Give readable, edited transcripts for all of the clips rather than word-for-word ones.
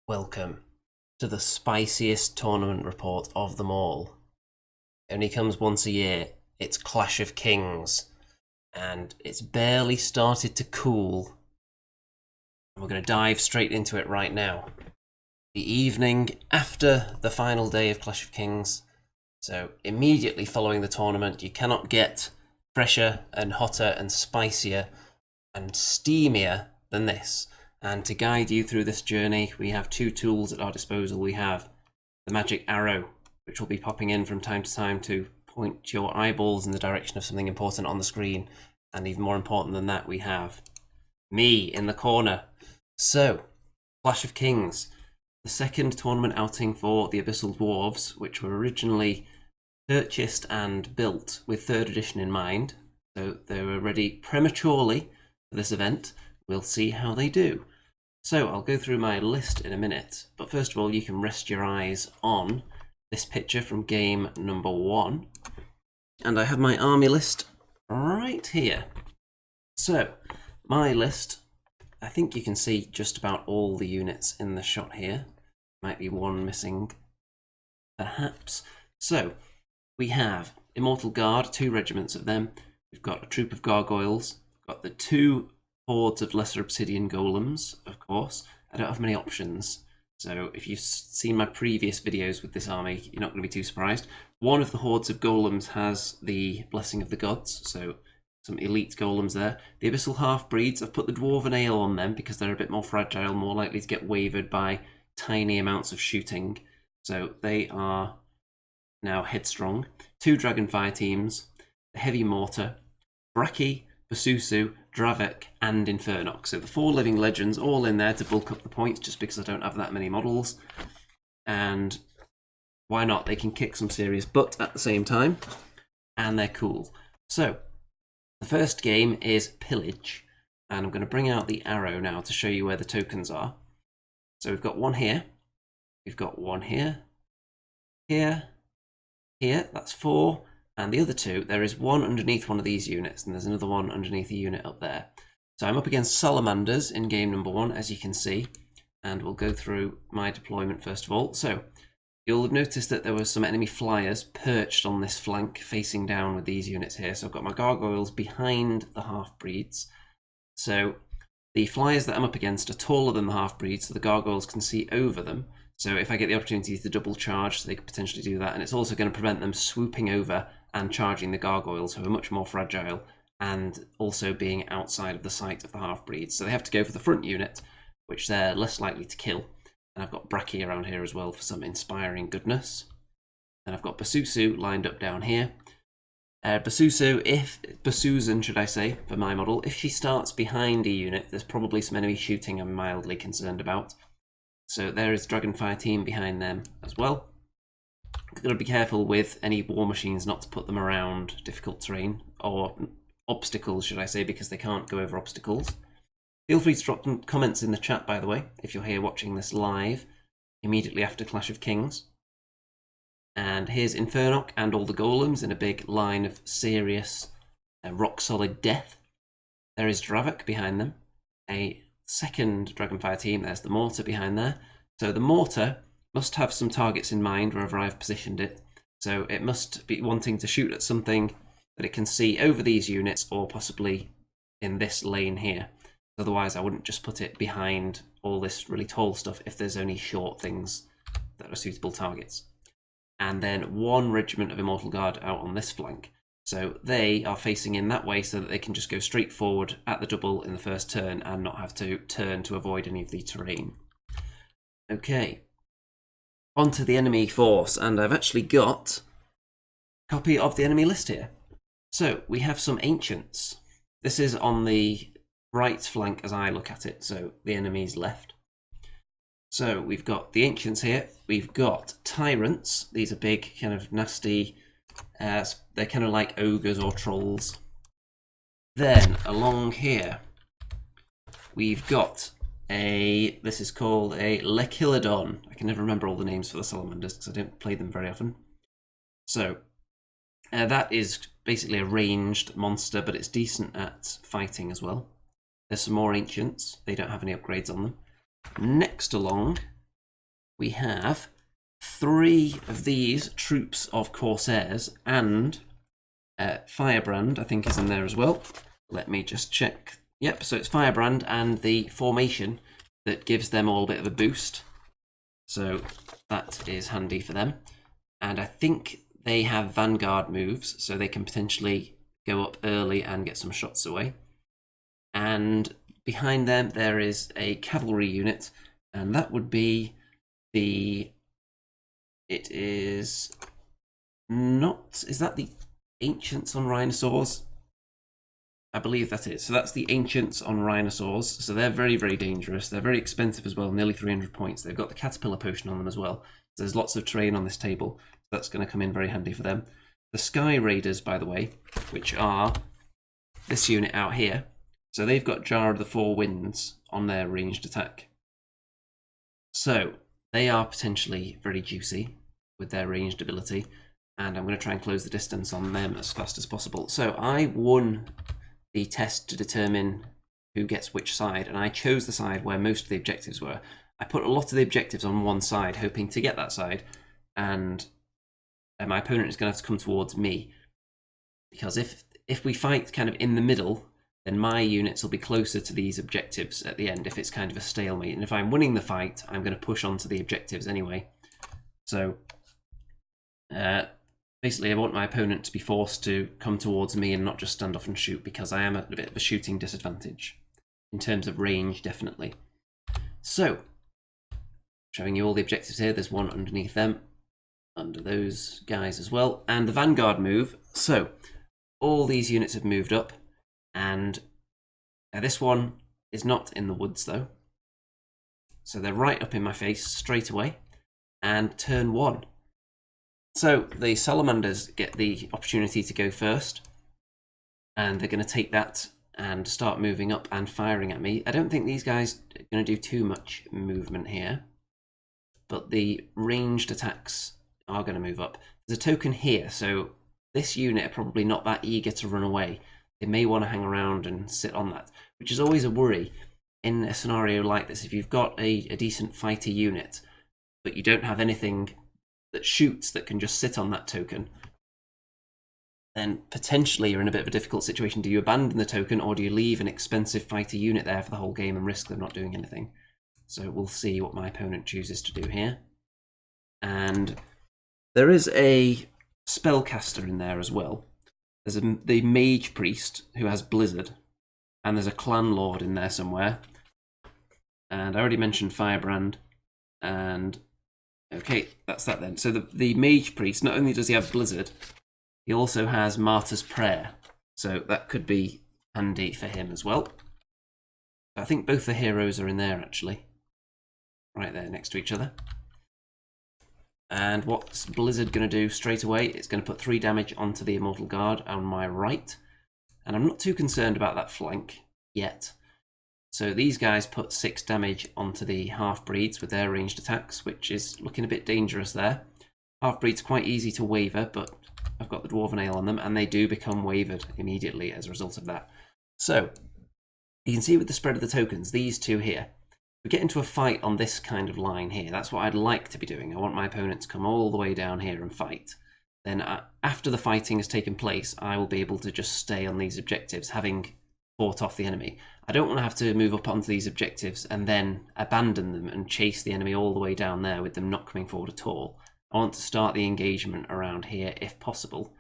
Welcome to the spiciest tournament report of them all. It only comes once a year. It's Clash of Kings, and it's barely started to cool. And we're going to dive straight into it right now. The evening after the final day of Clash of Kings, so immediately following the tournament, you cannot get fresher and hotter and spicier and steamier than this. And to guide you through this journey, we have two tools at our disposal. We have the magic arrow, which will be popping in from time to time to point your eyeballs in the direction of something important on the screen. And even more important than that, we have me in the corner. So, Clash of Kings, the second tournament outing for the Abyssal Dwarves, which were originally purchased and built with 3rd edition in mind. So they were ready prematurely for this event. We'll see how they do. So I'll go through my list in a minute, but first of all you can rest your eyes on this picture from game number 1. And I have my army list right here. So my list, I think you can see just about all the units in the shot here. Might be one missing, perhaps. So we have Immortal Guard, 2 regiments of them. We've got a troop of gargoyles, got the 2 hordes of lesser obsidian golems, of course. I don't have many options, so if you've seen my previous videos with this army, you're not going to be too surprised. One of the hordes of golems has the Blessing of the Gods, so some elite golems there. The Abyssal Half-Breeds, I've put the Dwarven Ale on them because they're a bit more fragile, more likely to get wavered by tiny amounts of shooting. So they are now headstrong. 2 Dragonfire teams, the Heavy Mortar, Braki, Basusu, Dravek, and Infernox. So the 4 living legends all in there to bulk up the points just because I don't have that many models. And why not? They can kick some serious butt at the same time. And they're cool. So the first game is Pillage. And I'm going to bring out the arrow now to show you where the tokens are. So we've got one here. We've got one here. Here. Here. That's 4. And the other 2, there is one underneath one of these units, and there's another one underneath a unit up there. So I'm up against Salamanders in game number 1, as you can see, and we'll go through my deployment first of all. So you'll have noticed that there were some enemy flyers perched on this flank, facing down with these units here. So I've got my gargoyles behind the half-breeds. So the flyers that I'm up against are taller than the half-breeds, so the gargoyles can see over them. So if I get the opportunity to double charge, they could potentially do that, and it's also going to prevent them swooping over and charging the gargoyles, who are much more fragile, and also being outside of the sight of the half-breeds. So they have to go for the front unit, which they're less likely to kill. And I've got Braki around here as well for some inspiring goodness. And I've got Basusu lined up down here. Basuzan, should I say, for my model, if she starts behind a unit, there's probably some enemy shooting I'm mildly concerned about. So there is Dragonfire team behind them as well. Got to be careful with any war machines not to put them around difficult terrain, or obstacles, should I say, because they can't go over obstacles. Feel free to drop some comments in the chat, by the way, if you're here watching this live, immediately after Clash of Kings. And here's Infernox and all the golems in a big line of serious rock-solid death. There is Dravek behind them, a second Dragonfire team. There's the Mortar behind there. So the Mortar must have some targets in mind wherever I've positioned it. So it must be wanting to shoot at something that it can see over these units, or possibly in this lane here. Otherwise I wouldn't just put it behind all this really tall stuff if there's only short things that are suitable targets. And then 1 regiment of Immortal Guard out on this flank. So they are facing in that way so that they can just go straight forward at the double in the first turn and not have to turn to avoid any of the terrain. Okay. Onto the enemy force, and I've actually got a copy of the enemy list here. So we have some ancients. This is on the right flank as I look at it, so the enemy's left. So we've got the ancients here. We've got tyrants. These are big, kind of nasty, they're kind of like ogres or trolls. Then along here we've got this is called a Lechilodon. I can never remember all the names for the salamanders because I don't play them very often. So that is basically a ranged monster, but it's decent at fighting as well. There's some more ancients. They don't have any upgrades on them. Next along, we have 3 of these troops of Corsairs, and Firebrand, I think, is in there as well. Let me just check. Yep, so it's Firebrand and the formation that gives them all a bit of a boost. So that is handy for them. And I think they have Vanguard moves, so they can potentially go up early and get some shots away. And behind them there is a cavalry unit, and that would be the... It is not... Is that the Ancients on Rhinosaurs? I believe that is. So that's the Ancients on Rhinosaurs. So they're very, very dangerous. They're very expensive as well, nearly 300 points. They've got the Caterpillar Potion on them as well. So there's lots of terrain on this table. So that's going to come in very handy for them. The Sky Raiders, by the way, which are this unit out here. So they've got Jar of the Four Winds on their ranged attack. So they are potentially very juicy with their ranged ability. And I'm going to try and close the distance on them as fast as possible. So I won the test to determine who gets which side, and I chose the side where most of the objectives were. I put a lot of the objectives on one side, hoping to get that side, and my opponent is going to have to come towards me. Because if we fight kind of in the middle, then my units will be closer to these objectives at the end if it's kind of a stalemate. And if I'm winning the fight, I'm going to push onto the objectives anyway. So basically, I want my opponent to be forced to come towards me and not just stand off and shoot, because I am at a bit of a shooting disadvantage. In terms of range, definitely. So, showing you all the objectives here. There's one underneath them, under those guys as well. And the Vanguard move. So, all these units have moved up. And this one is not in the woods, though. So they're right up in my face straight away. And turn 1. So the Salamanders get the opportunity to go first, and they're going to take that and start moving up and firing at me. I don't think these guys are going to do too much movement here, but the ranged attacks are going to move up. There's a token here, so this unit are probably not that eager to run away. They may want to hang around and sit on that, which is always a worry in a scenario like this. If you've got a decent fighter unit, but you don't have anything that shoots that can just sit on that token, then potentially you're in a bit of a difficult situation. Do you abandon the token, or do you leave an expensive fighter unit there for the whole game and risk them not doing anything? So we'll see what my opponent chooses to do here. And there is a spellcaster in there as well. There's the Mage Priest who has Blizzard, and there's a Clan Lord in there somewhere. And I already mentioned Firebrand, and okay, that's that then. So the Mage Priest, not only does he have Blizzard, he also has Martyr's Prayer. So that could be handy for him as well. I think both the heroes are in there, actually. Right there next to each other. And what's Blizzard going to do straight away? It's going to put 3 damage onto the Immortal Guard on my right. And I'm not too concerned about that flank yet. So these guys put 6 damage onto the half-breeds with their ranged attacks, which is looking a bit dangerous there. Half-breeds quite easy to waver, but I've got the Dwarven Ale on them, and they do become wavered immediately as a result of that. So, you can see with the spread of the tokens, these two here, we get into a fight on this kind of line here. That's what I'd like to be doing. I want my opponent to come all the way down here and fight. Then after the fighting has taken place, I will be able to just stay on these objectives, having fought off the enemy. I don't want to have to move up onto these objectives and then abandon them and chase the enemy all the way down there with them not coming forward at all. I want to start the engagement around here if possible.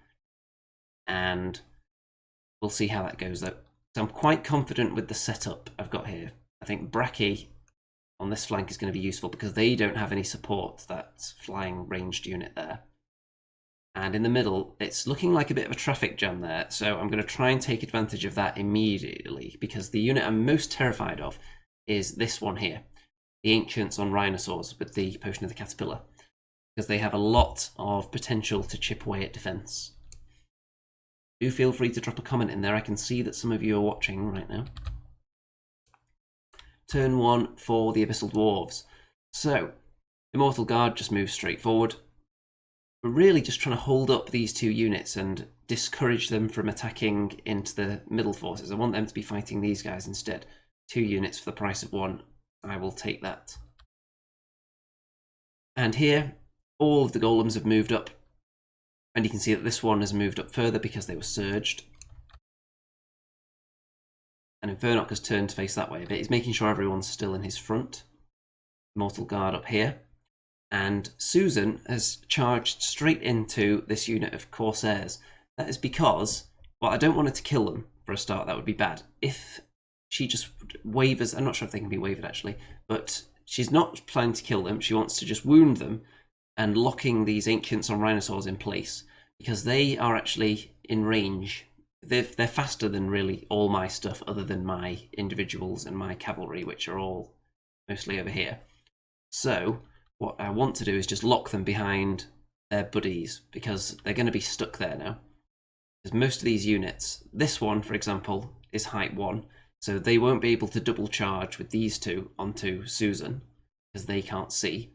And we'll see how that goes though. So I'm quite confident with the setup I've got here. I think Bracky on this flank is going to be useful because they don't have any support, that flying ranged unit there. And in the middle, it's looking like a bit of a traffic jam there, so I'm going to try and take advantage of that immediately, because the unit I'm most terrified of is this one here, the Ancients on Rhinosaurs with the Potion of the Caterpillar, because they have a lot of potential to chip away at defense. Do feel free to drop a comment in there. I can see that some of you are watching right now. Turn 1 for the Abyssal Dwarves. So, Immortal Guard just moves straight forward. We're really just trying to hold up these two units and discourage them from attacking into the middle forces. I want them to be fighting these guys instead. 2 units for the price of 1. I will take that. And here, all of the golems have moved up. And you can see that this one has moved up further because they were surged. And Infernoc has turned to face that way a bit. He's making sure everyone's still in his front. Mortal Guard up here. And Susan has charged straight into this unit of Corsairs. That is because, well, I don't want her to kill them for a start. That would be bad. If she just wavers, I'm not sure if they can be wavered actually, but she's not planning to kill them. She wants to just wound them and locking these Ancients on Rhinosaurs in place because they are actually in range. They're faster than really all my stuff other than my individuals and my cavalry, which are all mostly over here. So what I want to do is just lock them behind their buddies because they're going to be stuck there now. Because most of these units, this one, for example, is height 1, so they won't be able to double charge with these two onto Susan because they can't see.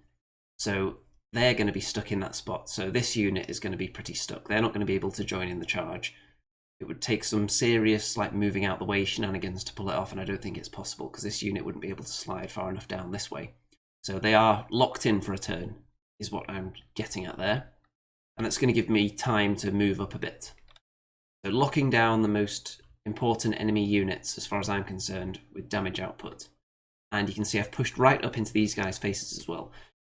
So they're going to be stuck in that spot. So this unit is going to be pretty stuck. They're not going to be able to join in the charge. It would take some serious, like, moving out the way shenanigans to pull it off, and I don't think it's possible because this unit wouldn't be able to slide far enough down this way. So they are locked in for a turn, is what I'm getting at there. And that's going to give me time to move up a bit. So locking down the most important enemy units, as far as I'm concerned, with damage output. And you can see I've pushed right up into these guys' faces as well.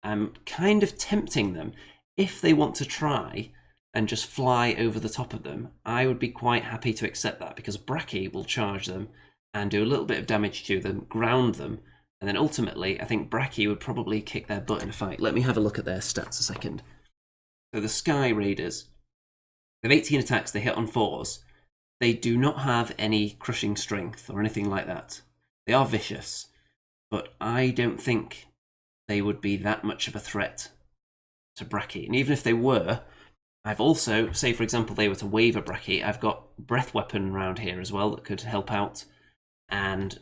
I'm kind of tempting them. If they want to try and just fly over the top of them, I would be quite happy to accept that, because Bracky will charge them and do a little bit of damage to them, ground them, and then ultimately, I think Bracky would probably kick their butt in a fight. Let me have a look at their stats a second. So the Sky Raiders, they have 18 attacks, they hit on 4s. They do not have any crushing strength or anything like that. They are vicious, but I don't think they would be that much of a threat to Bracky. And even if they were, I've also, say for example they were to wave a Bracky, I've got Breath Weapon around here as well that could help out. And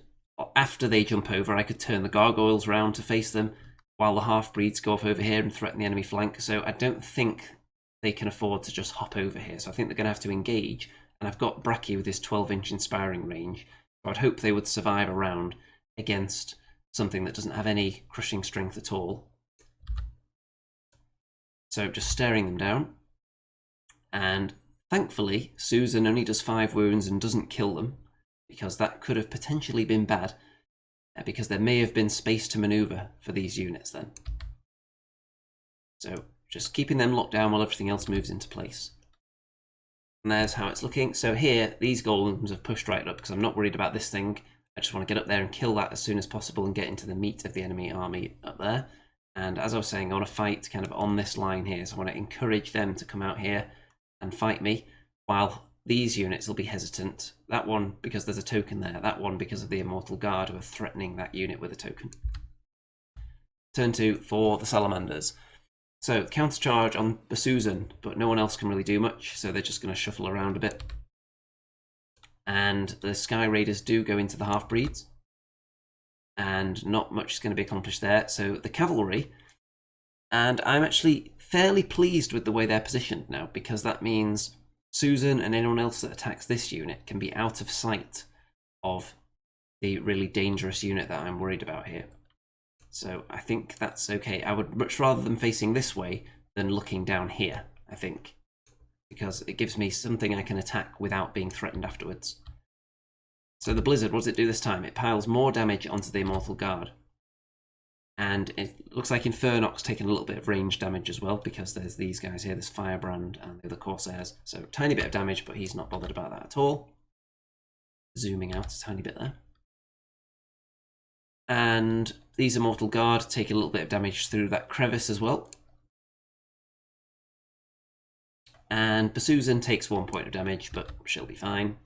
after they jump over, I could turn the gargoyles round to face them, while the half-breeds go off over here and threaten the enemy flank. So I don't think they can afford to just hop over here. So I think they're going to have to engage. And I've got Bracky with his 12-inch inspiring range. So I'd hope they would survive a round against something that doesn't have any crushing strength at all. So just staring them down. And thankfully, Susan only does 5 wounds and doesn't kill them, because that could have potentially been bad, because there may have been space to maneuver for these units then. So just keeping them locked down while everything else moves into place. And there's how it's looking. So here, these golems have pushed right up because I'm not worried about this thing. I just want to get up there and kill that as soon as possible and get into the meat of the enemy army up there. And as I was saying, I want to fight kind of on this line here. So I want to encourage them to come out here and fight me, while these units will be hesitant. That one because there's a token there, that one because of the Immortal Guard who are threatening that unit with a token. Turn 2 for the Salamanders. So countercharge on Susan, but no one else can really do much, so they're just going to shuffle around a bit. And the Sky Raiders do go into the half-breeds, and not much is going to be accomplished there. So the cavalry, and I'm actually fairly pleased with the way they're positioned now, because that means Susan and anyone else that attacks this unit can be out of sight of the really dangerous unit that I'm worried about here. So I think that's okay. I would much rather them facing this way than looking down here, I think, because it gives me something I can attack without being threatened afterwards. So the Blizzard, what does it do this time? It piles more damage onto the Immortal Guard. And it looks like Infernoc's taken a little bit of range damage as well, because there's these guys here, this Firebrand and the other Corsairs. So tiny bit of damage, but he's not bothered about that at all. Zooming out a tiny bit there. And these Immortal Guard take a little bit of damage through that crevice as well. And Susan takes 1 point of damage, but she'll be fine.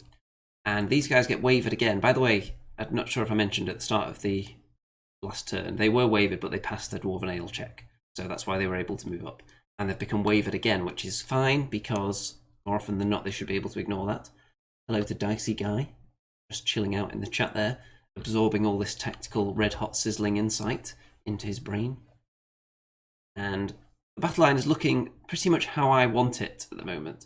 And these guys get wavered again. By the way, I'm not sure if I mentioned at the start of the last turn, they were wavered, but they passed their Dwarven Ale check. So that's why they were able to move up. And they've become wavered again, which is fine, because more often than not, they should be able to ignore that. Hello to Dicey Guy, just chilling out in the chat there, absorbing all this tactical red-hot sizzling insight into his brain. And the battle line is looking pretty much how I want it at the moment.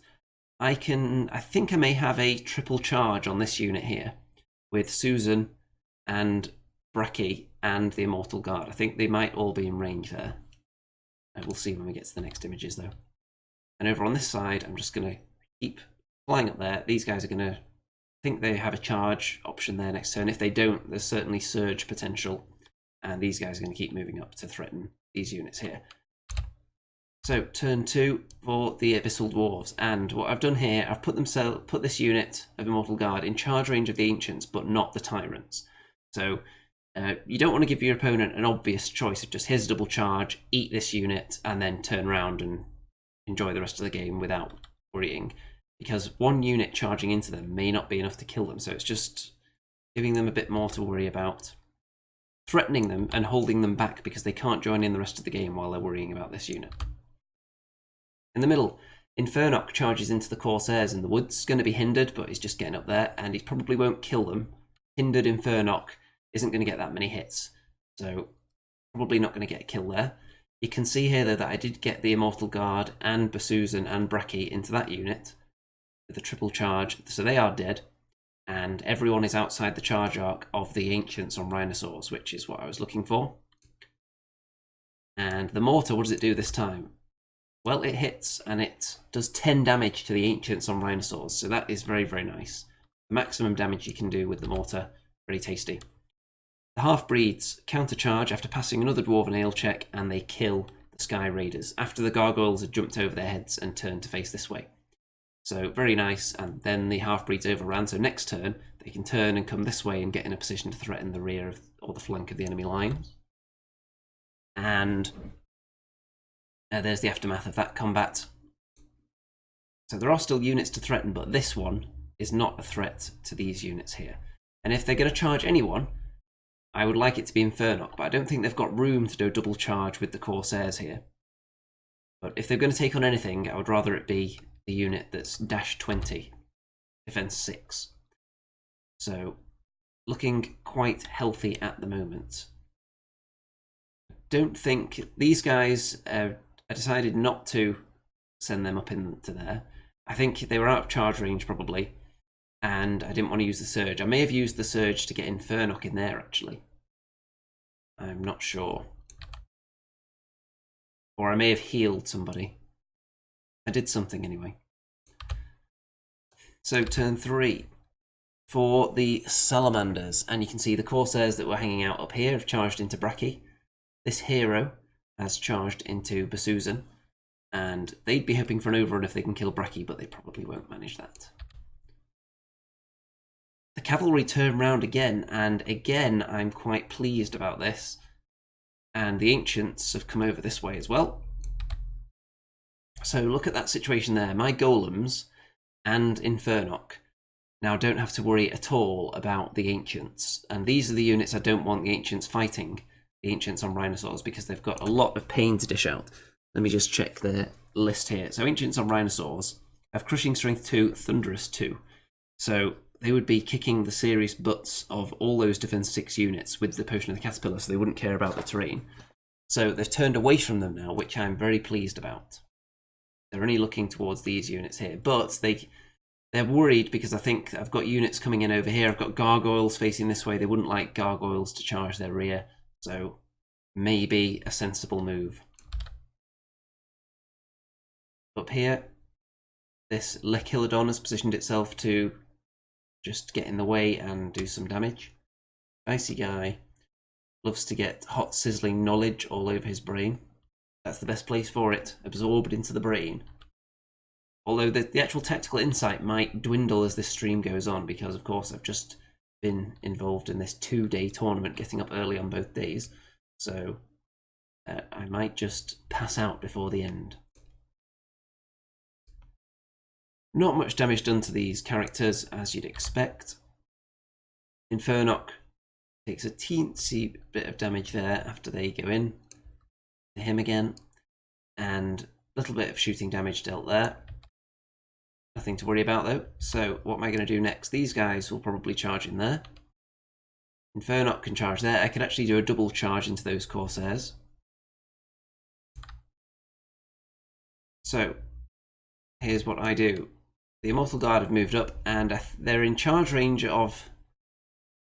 I think I may have a triple charge on this unit here, with Susan and Bracky and the Immortal Guard. I think they might all be in range there. We'll see when we get to the next images though. And over on this side, I'm just going to keep flying up there. These guys are going to think they have a charge option there next turn. If they don't, there's certainly surge potential. And these guys are going to keep moving up to threaten these units here. So turn 2 for the Abyssal Dwarves, and what I've done here, I've put this unit of Immortal Guard in charge range of the Ancients, but not the Tyrants. So you don't want to give your opponent an obvious choice of just here's a double charge, eat this unit, and then turn around and enjoy the rest of the game without worrying, because one unit charging into them may not be enough to kill them, so it's just giving them a bit more to worry about. Threatening them and holding them back because they can't join in the rest of the game while they're worrying about this unit. In the middle, Infernoc charges into the Corsairs in the woods. Going to be hindered, but he's just getting up there, and he probably won't kill them. Hindered Infernoc isn't going to get that many hits, so probably not going to get a kill there. You can see here, though, that I did get the Immortal Guard and Basuzan and Braki into that unit with a triple charge, so they are dead, and everyone is outside the charge arc of the Ancients on Rhinosaurs, which is what I was looking for. And the Mortar, what does it do this time? Well, it hits, and it does 10 damage to the Ancients on Rhinosaurs, so that is very, very nice. The maximum damage you can do with the Mortar, very tasty. The Half-Breeds countercharge after passing another Dwarven Ale check, and they kill the Sky Raiders after the Gargoyles had jumped over their heads and turned to face this way. So, very nice, and then the Half-Breeds overran, so next turn, they can turn and come this way and get in a position to threaten the rear of, or the flank of the enemy lines. And there's the aftermath of that combat. So there are still units to threaten, but this one is not a threat to these units here. And if they're going to charge anyone, I would like it to be Infernoc, but I don't think they've got room to do a double charge with the Corsairs here. But if they're going to take on anything, I would rather it be the unit that's dash 20, defense 6. So looking quite healthy at the moment. Don't think these guys... I decided not to send them up into there. I think they were out of charge range probably, and I didn't want to use the Surge. I may have used the Surge to get Infernoc in there actually. I'm not sure. Or I may have healed somebody. I did something anyway. So turn 3 for the Salamanders, and you can see the Corsairs that were hanging out up here have charged into Braki. This hero has charged into Basuzan, and they'd be hoping for an overrun if they can kill Braki, but they probably won't manage that. The cavalry turn round again, and again I'm quite pleased about this. And the Ancients have come over this way as well. So look at that situation there. My Golems and Infernoc now don't have to worry at all about the Ancients, and these are the units I don't want the Ancients fighting. The Ancients on Rhinosaurs, because they've got a lot of pain to dish out. Let me just check their list here. So Ancients on Rhinosaurs have Crushing Strength 2, Thunderous 2. So they would be kicking the serious butts of all those Defense 6 units with the Potion of the Caterpillar, so they wouldn't care about the terrain. So they've turned away from them now, which I'm very pleased about. They're only looking towards these units here, but they're worried because I think I've got units coming in over here. I've got Gargoyles facing this way. They wouldn't like Gargoyles to charge their rear. So, maybe a sensible move. Up here, this Lechilodon has positioned itself to just get in the way and do some damage. Icy guy loves to get hot sizzling knowledge all over his brain. That's the best place for it, absorbed into the brain. Although the actual tactical insight might dwindle as this stream goes on, because of course I've just been involved in this 2-day tournament, getting up early on both days, so I might just pass out before the end. Not much damage done to these characters, as you'd expect. Infernoc takes a teensy bit of damage there after they go in to him again, and a little bit of shooting damage dealt there. Nothing to worry about though. So what am I going to do next? These guys will probably charge in there. Infernoc can charge there. I could actually do a double charge into those Corsairs. So here's what I do. The Immortal Guard have moved up, and they're in charge range of...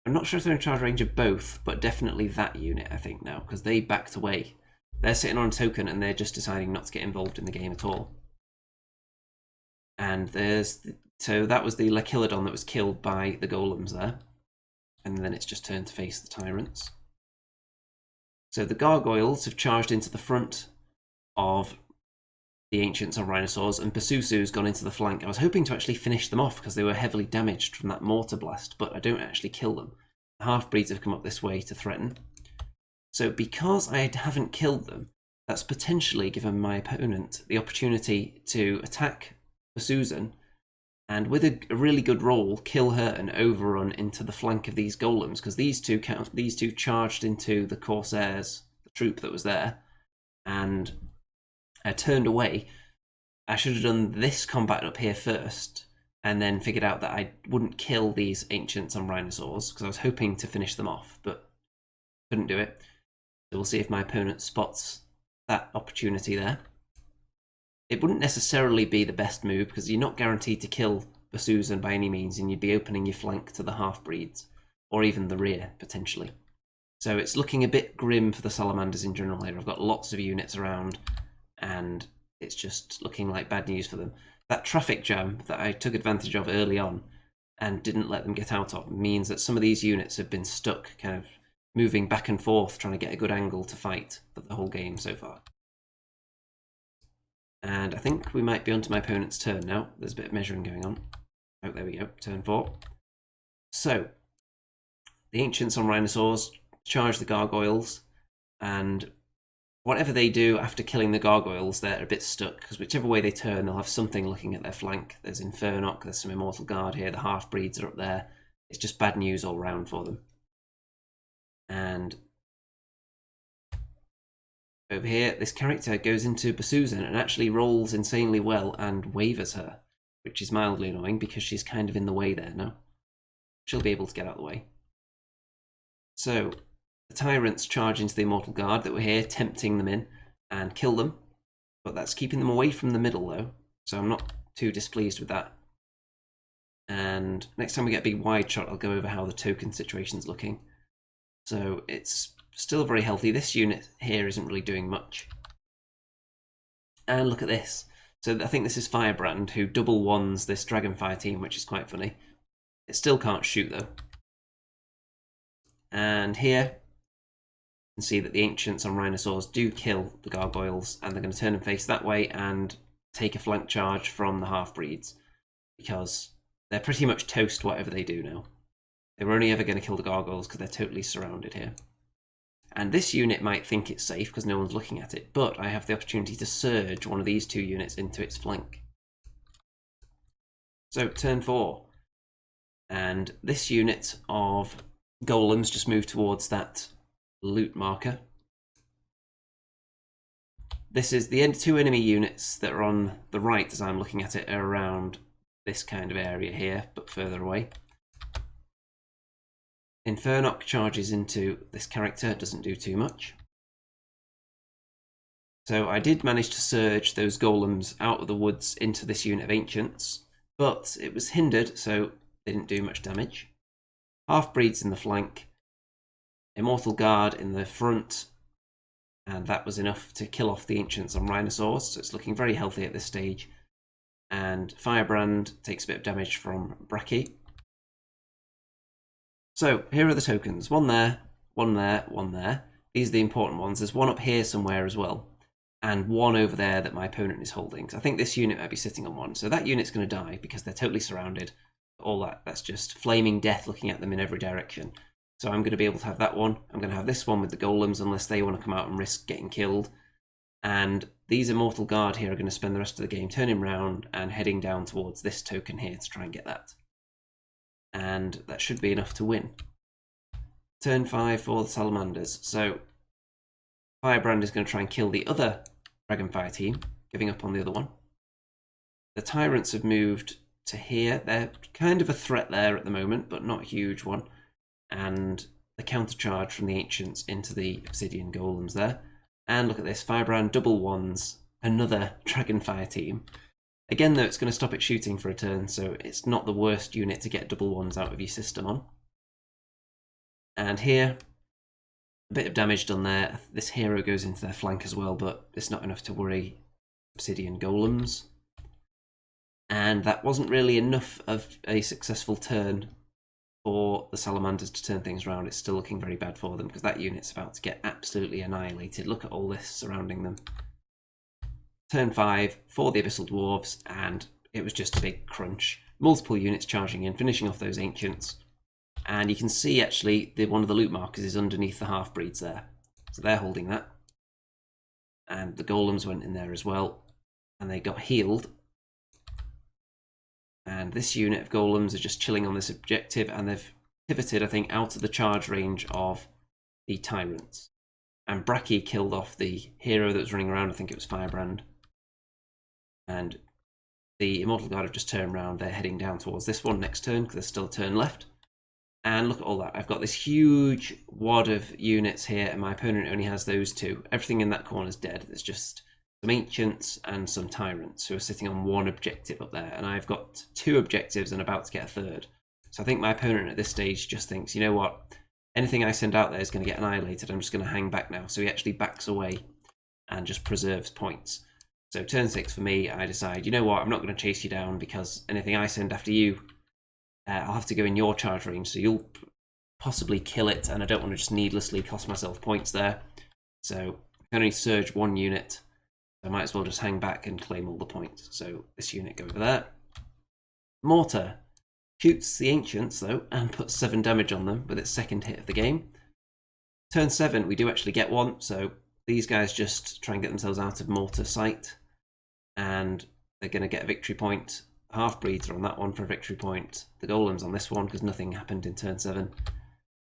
I'm not sure if they're in charge range of both, but definitely that unit, I think, now, because they backed away. they're sitting on a token and they're just deciding not to get involved in the game at all. And so that was the Lechilodon that was killed by the golems there. And then it's just turned to face the tyrants. So the gargoyles have charged into the front of the ancients on rhinosaurs, and Basusu's gone into the flank. I was hoping to actually finish them off because they were heavily damaged from that mortar blast, but I don't actually kill them. The half-breeds have come up this way to threaten. So because I haven't killed them, that's potentially given my opponent the opportunity to attack Basusan, and with a really good roll, kill her and overrun into the flank of these golems, because these two charged into the Corsairs, the troop that was there, and I turned away. I should have done this combat up here first, and then figured out that I wouldn't kill these ancients on rhinosaurs, because I was hoping to finish them off, but couldn't do it. So we'll see if my opponent spots that opportunity there. It wouldn't necessarily be the best move, because you're not guaranteed to kill Basusan by any means, and you'd be opening your flank to the half-breeds, or even the rear, potentially. So it's looking a bit grim for the salamanders in general here. I've got lots of units around, and it's just looking like bad news for them. That traffic jam that I took advantage of early on and didn't let them get out of means that some of these units have been stuck, kind of moving back and forth, trying to get a good angle to fight for the whole game so far. And I think we might be onto my opponent's turn now. There's a bit of measuring going on. Oh, there we go, turn 4. So, the ancients on rhinosaurs charge the gargoyles, and whatever they do after killing the gargoyles, they're a bit stuck, because whichever way they turn, they'll have something looking at their flank. There's Infernoc, there's some Immortal Guard here, the half-breeds are up there. It's just bad news all round for them. And over here, this character goes into Basusan and actually rolls insanely well and wavers her, which is mildly annoying because she's kind of in the way there now. She'll be able to get out of the way. So, the tyrants charge into the Immortal Guard that were here, tempting them in, and kill them. But that's keeping them away from the middle, though, so I'm not too displeased with that. And next time we get a big wide shot, I'll go over how the token situation's looking. So, it's still very healthy. This unit here isn't really doing much. And look at this. So I think this is Firebrand, who double ones this Dragonfire team, which is quite funny. It still can't shoot, though. And here, you can see that the ancients on rhinosaurs do kill the gargoyles, and they're going to turn and face that way and take a flank charge from the half-breeds, because they're pretty much toast whatever they do now. They were only ever going to kill the gargoyles because they're totally surrounded here. And this unit might think it's safe because no one's looking at it, but I have the opportunity to surge one of these two units into its flank. So, turn 4. And this unit of golems just moved towards that loot marker. This is the two enemy units that are on the right as I'm looking at it, are around this kind of area here, but further away. Infernoc charges into this character, doesn't do too much. So I did manage to surge those golems out of the woods into this unit of ancients, but it was hindered, so they didn't do much damage. Half-breeds in the flank, Immortal Guard in the front, and that was enough to kill off the ancients on rhinosaurs, so it's looking very healthy at this stage. And Firebrand takes a bit of damage from Brachy. So, here are the tokens. One there, one there, one there. These are the important ones. There's one up here somewhere as well, and one over there that my opponent is holding. So I think this unit might be sitting on one. So that unit's going to die because they're totally surrounded. All that's just flaming death looking at them in every direction. So I'm going to be able to have that one. I'm going to have this one with the golems unless they want to come out and risk getting killed. And these Immortal Guard here are going to spend the rest of the game turning round and heading down towards this token here to try and get that. And that should be enough to win. Turn 5 for the Salamanders. So Firebrand is going to try and kill the other Dragonfire team, giving up on the other one. The Tyrants have moved to here. They're kind of a threat there at the moment, but not a huge one. And the countercharge from the Ancients into the Obsidian Golems there. And look at this, Firebrand double ones, another Dragonfire team. Again, though, it's going to stop it shooting for a turn, so it's not the worst unit to get double ones out of your system on. And here, A bit of damage done there. This hero goes into their flank as well, but it's not enough to worry obsidian golems. And that wasn't really enough of a successful turn for the salamanders to turn things around. It's still looking very bad for them because that unit's about to get absolutely annihilated. Look at all this surrounding them. Turn 5 for the Abyssal Dwarves, and it was just a big crunch. Multiple units charging in, finishing off those ancients. And you can see actually one of the loot markers is underneath the half-breeds there. So they're holding that. And the golems went in there as well. And they got healed. And this unit of golems are just chilling on this objective, and they've pivoted, I think, out of the charge range of the tyrants. And Bracky killed off the hero that was running around, I think it was Firebrand. And the Immortal Guard have just turned around, they're heading down towards this one next turn, because there's still a turn left. And look at all that, I've got this huge wad of units here, and my opponent only has those two. Everything in that corner is dead, there's just some ancients and some tyrants who are sitting on one objective up there, and I've got 2 objectives and about to get a third. So I think my opponent at this stage just thinks, you know what, anything I send out there is going to get annihilated, I'm just going to hang back now. So he actually backs away and just preserves points. So turn 6 for me, I decide, you know what, I'm not going to chase you down because anything I send after you, I'll have to go in your charge range, so you'll possibly kill it, and I don't want to just needlessly cost myself points there. So I can only surge 1 unit. I might as well just hang back and claim all the points. So this unit go over there. Mortar shoots the ancients though and puts 7 damage on them with its second hit of the game. Turn 7 we do actually get one, so these guys just try and get themselves out of mortar sight, and they're going to get a victory point. Half-breeds are on that one for a victory point. The golems on this one because nothing happened in turn 7,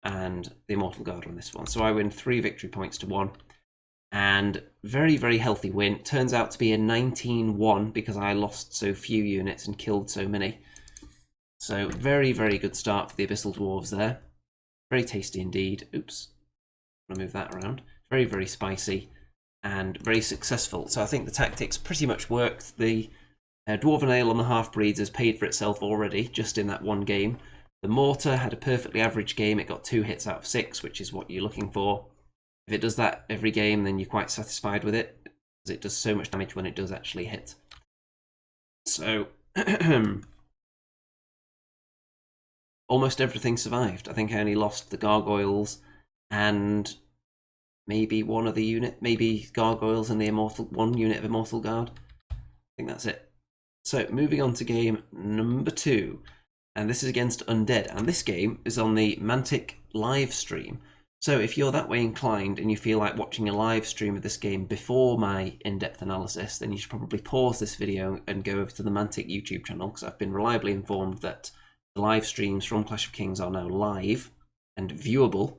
and the Immortal Guard on this one. So I win 3 victory points to 1. And very, very healthy win. Turns out to be a 19-1 because I lost so few units and killed so many. So very, very good start for the Abyssal Dwarves there. Very tasty indeed. Oops. I'm going to move that around. Very, very spicy and very successful. So I think the tactics pretty much worked. The Dwarven Ale on the half-breeds has paid for itself already just in that one game. The Mortar had a perfectly average game. It got 2 hits out of 6, which is what you're looking for. If it does that every game, then you're quite satisfied with it, because it does so much damage when it does actually hit. So, almost everything survived. I think I only lost the gargoyles and maybe one other unit, maybe gargoyles and the one unit of Immortal Guard. I think that's it. So, moving on to game number 2, and this is against Undead, and this game is on the Mantic live stream. So if you're that way inclined and you feel like watching a live stream of this game before my in-depth analysis, then you should probably pause this video and go over to the Mantic YouTube channel, because I've been reliably informed that the live streams from Clash of Kings are now live and viewable.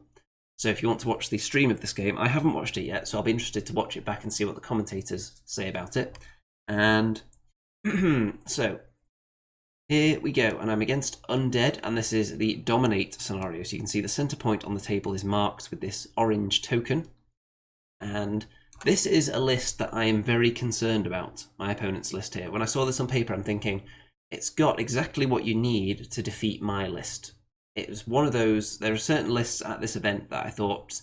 So if you want to watch the stream of this game, I haven't watched it yet, so I'll be interested to watch it back and see what the commentators say about it. And so here we go, and I'm against Undead, and this is the Dominate scenario. So you can see the center point on the table is marked with this orange token. And this is a list that I am very concerned about, my opponent's list here. When I saw this on paper, I'm thinking, it's got exactly what you need to defeat my list. It was one of those, there are certain lists at this event that I thought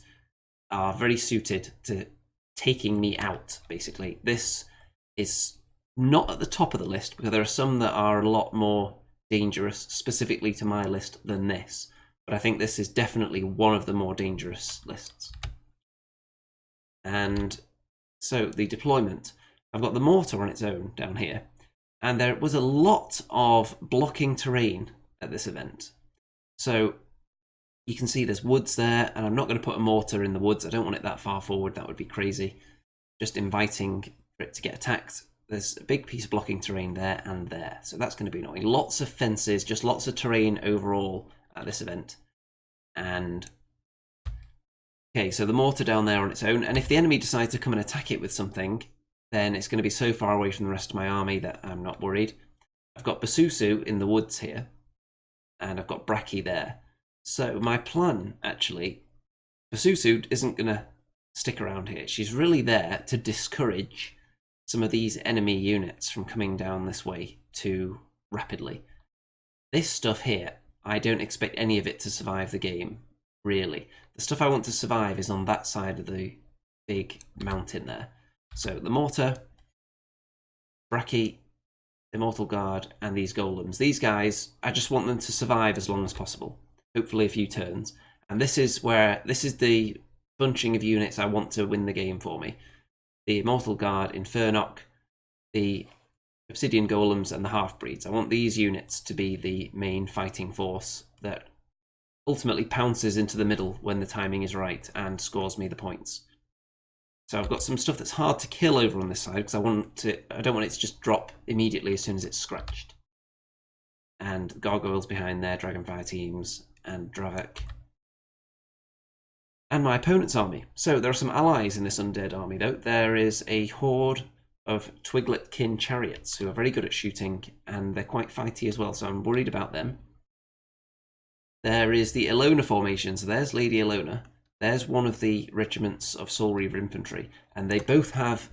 are very suited to taking me out, basically. This is not at the top of the list, because there are some that are a lot more dangerous specifically to my list than this, but I think this is definitely one of the more dangerous lists. And so the deployment, I've got the mortar on its own down here, and there was a lot of blocking terrain at this event. So you can see there's woods there, and I'm not going to put a mortar in the woods. I don't want it that far forward, that would be crazy, just inviting for it to get attacked. There's a big piece of blocking terrain there and there, so that's going to be annoying. Lots of fences, just lots of terrain overall at this event. And okay, so the mortar down there on its own, and if the enemy decides to come and attack it with something, then it's going to be so far away from the rest of my army that I'm not worried. I've got Basusu in the woods here, and I've got Bracky there. So my plan, actually, Basusu isn't going to stick around here. She's really there to discourage some of these enemy units from coming down this way too rapidly. This stuff here, I don't expect any of it to survive the game. really. The stuff I want to survive is on that side of the big mountain there. So the mortar, Bracky, Immortal Guard, and these golems. These guys, I just want them to survive as long as possible. Hopefully a few turns. And this is the bunching of units I want to win the game for me. The Immortal Guard, Infernoc, the Obsidian Golems, and the Half-Breeds. I want these units to be the main fighting force that ultimately pounces into the middle when the timing is right and scores me the points. So I've got some stuff that's hard to kill over on this side because I don't want it to just drop immediately as soon as it's scratched. And gargoyles behind there, Dragonfire teams, and Dravek. And my opponent's army. So there are some allies in this undead army though. There is a horde of Twigletkin chariots who are very good at shooting, and they're quite fighty as well, so I'm worried about them. There is the Ilona formation, so there's Lady Ilona. There's one of the regiments of Soul Reaver infantry, and they both have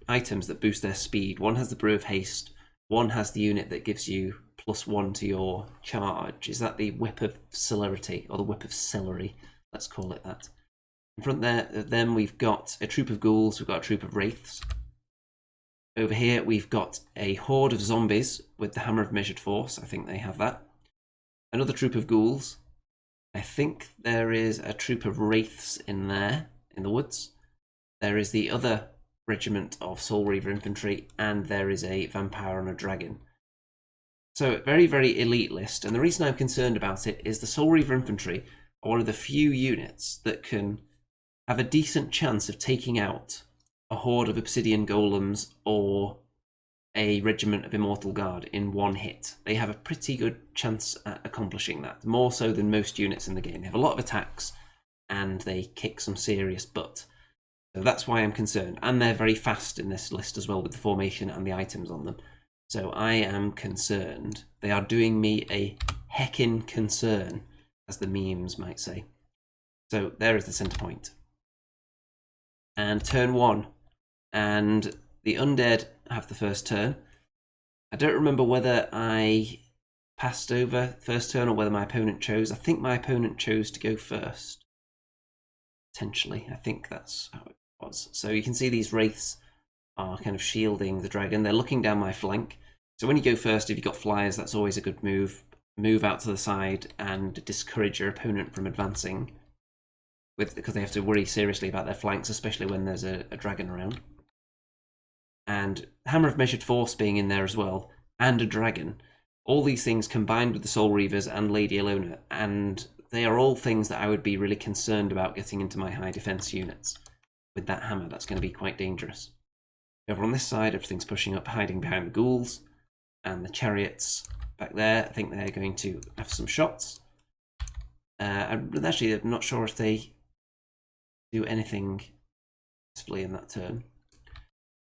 items that boost their speed. One has the Brew of Haste, one has the unit that gives you +1 to your charge. Is that the Whip of Celerity, or the Whip of Celery? Let's call it that. In front there, of them we've got a troop of ghouls, we've got a troop of wraiths. Over here we've got a horde of zombies with the Hammer of Measured Force, I think they have that. Another troop of ghouls. I think there is a troop of wraiths in there, in the woods. There is the other regiment of Soul Reaver infantry, and there is a vampire and a dragon. So very, very elite list, and the reason I'm concerned about it is the Soul Reaver infantry are one of the few units that can have a decent chance of taking out a horde of Obsidian Golems or a regiment of Immortal Guard in one hit. They have a pretty good chance at accomplishing that, more so than most units in the game. They have a lot of attacks, and they kick some serious butt. So that's why I'm concerned. And they're very fast in this list as well, with the formation and the items on them. So I am concerned. They are doing me a heckin' concern, as the memes might say. So there is the center point. And turn 1. And the undead have the first turn. I don't remember whether I passed over first turn or whether my opponent chose. I think my opponent chose to go first. Potentially. I think that's how it was. So you can see these wraiths are kind of shielding the dragon. They're looking down my flank. So when you go first, if you've got flyers, that's always a good move. Move out to the side and discourage your opponent from advancing, because they have to worry seriously about their flanks, especially when there's a dragon around. And Hammer of Measured Force being in there as well, and a dragon. All these things combined with the Soul Reavers and Lady Ilona, and they are all things that I would be really concerned about getting into my high defense units. With that hammer, that's going to be quite dangerous. Over on this side, everything's pushing up, hiding behind the ghouls, and the chariots back there. I think they're going to have some shots. I'm not sure if they do anything successfully in that turn.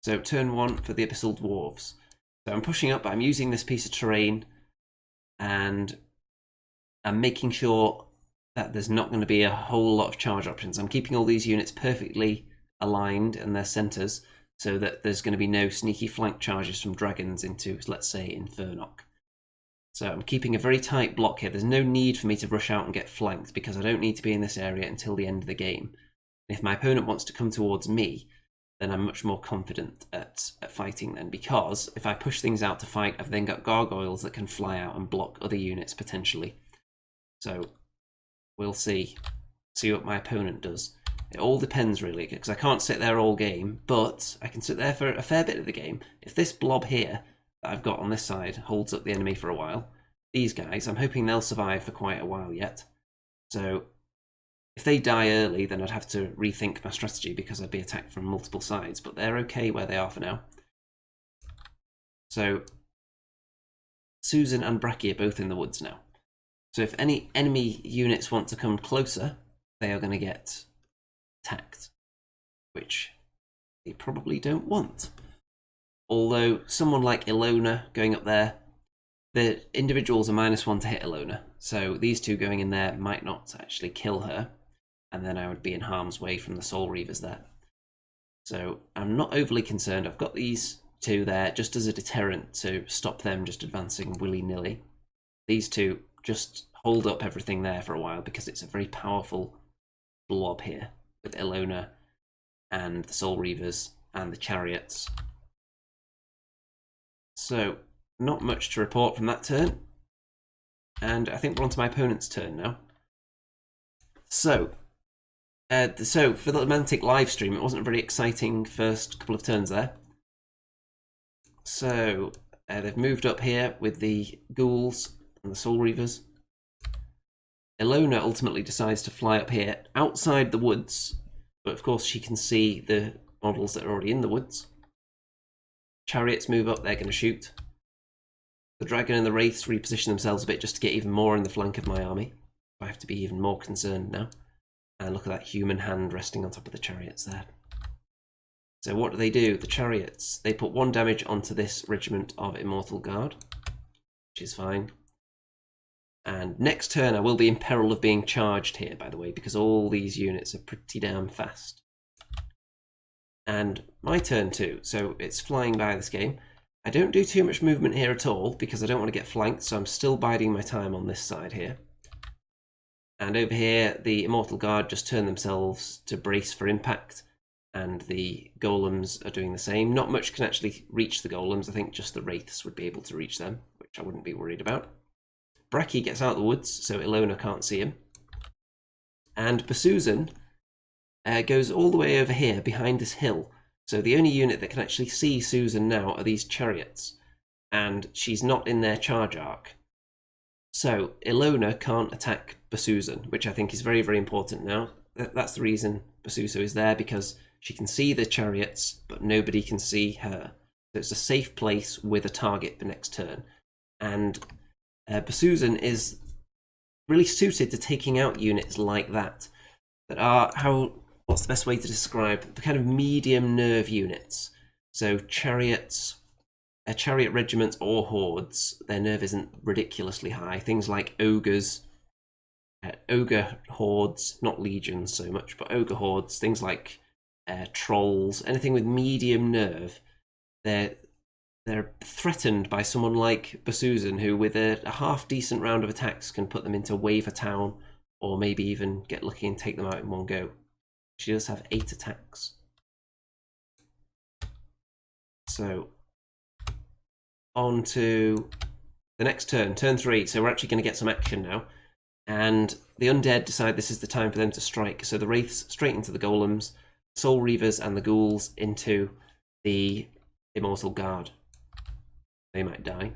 So turn 1 for the Abyssal Dwarves. So I'm pushing up, I'm using this piece of terrain, and I'm making sure that there's not going to be a whole lot of charge options. I'm keeping all these units perfectly aligned in their centres, so that there's going to be no sneaky flank charges from dragons into, let's say, Infernoc. So I'm keeping a very tight block here. There's no need for me to rush out and get flanked, because I don't need to be in this area until the end of the game. If my opponent wants to come towards me, then I'm much more confident at fighting then, because if I push things out to fight, I've then got gargoyles that can fly out and block other units potentially. So we'll see what my opponent does. It all depends really, because I can't sit there all game, but I can sit there for a fair bit of the game. If this blob here that I've got on this side holds up the enemy for a while, these guys, I'm hoping they'll survive for quite a while yet. So if they die early, then I'd have to rethink my strategy, because I'd be attacked from multiple sides, but they're okay where they are for now. So Susan and Bracky are both in the woods now. So if any enemy units want to come closer, they are going to get attacked, which they probably don't want. Although someone like Ilona going up there, the individuals are -1 to hit Ilona, so these two going in there might not actually kill her, and then I would be in harm's way from the Soul Reavers there. So I'm not overly concerned. I've got these two there just as a deterrent to stop them just advancing willy-nilly. These two just hold up everything there for a while because it's a very powerful blob here with Ilona and the Soul Reavers and the Chariots. So, not much to report from that turn. And I think we're on to my opponent's turn now. So for the Mantic live stream, it wasn't a very exciting first couple of turns there. So they've moved up here with the Ghouls and the Soul Reavers. Ilona ultimately decides to fly up here outside the woods, but of course she can see the models that are already in the woods. Chariots move up, they're going to shoot. The Dragon and the Wraiths reposition themselves a bit just to get even more in the flank of my army. I have to be even more concerned now. And look at that human hand resting on top of the Chariots there. So what do? The Chariots, they put 1 damage onto this regiment of Immortal Guard, which is fine. And next turn I will be in peril of being charged here, by the way, because all these units are pretty damn fast. And my turn too, so it's flying by this game. I don't do too much movement here at all because I don't want to get flanked, so I'm still biding my time on this side here. And over here, the Immortal Guard just turn themselves to brace for impact, and the Golems are doing the same. Not much can actually reach the Golems. I think just the Wraiths would be able to reach them, which I wouldn't be worried about. Breki gets out of the woods, so Ilona can't see him. And Basuzan goes all the way over here behind this hill. So the only unit that can actually see Susan now are these Chariots, and she's not in their charge arc. So Ilona can't attack Basuzan, which I think is very, very important now. That's the reason Basuso is there, because she can see the Chariots, but nobody can see her. So it's a safe place with a target the next turn. And Basuzan is really suited to taking out units like that are, what's the best way to describe, the kind of medium nerve units. So chariots, chariot regiments or hordes, their nerve isn't ridiculously high. Things like ogres, ogre hordes, not legions so much, but ogre hordes, things like trolls, anything with medium nerve, they're threatened by someone like Basuzan, who with a half-decent round of attacks can put them into Wave a Town, or maybe even get lucky and take them out in one go. She does have 8 attacks. So, on to the next turn, turn 3. So we're actually going to get some action now. And the Undead decide this is the time for them to strike. So the Wraiths straight into the Golems, Soul Reavers and the Ghouls into the Immortal Guard. They might die.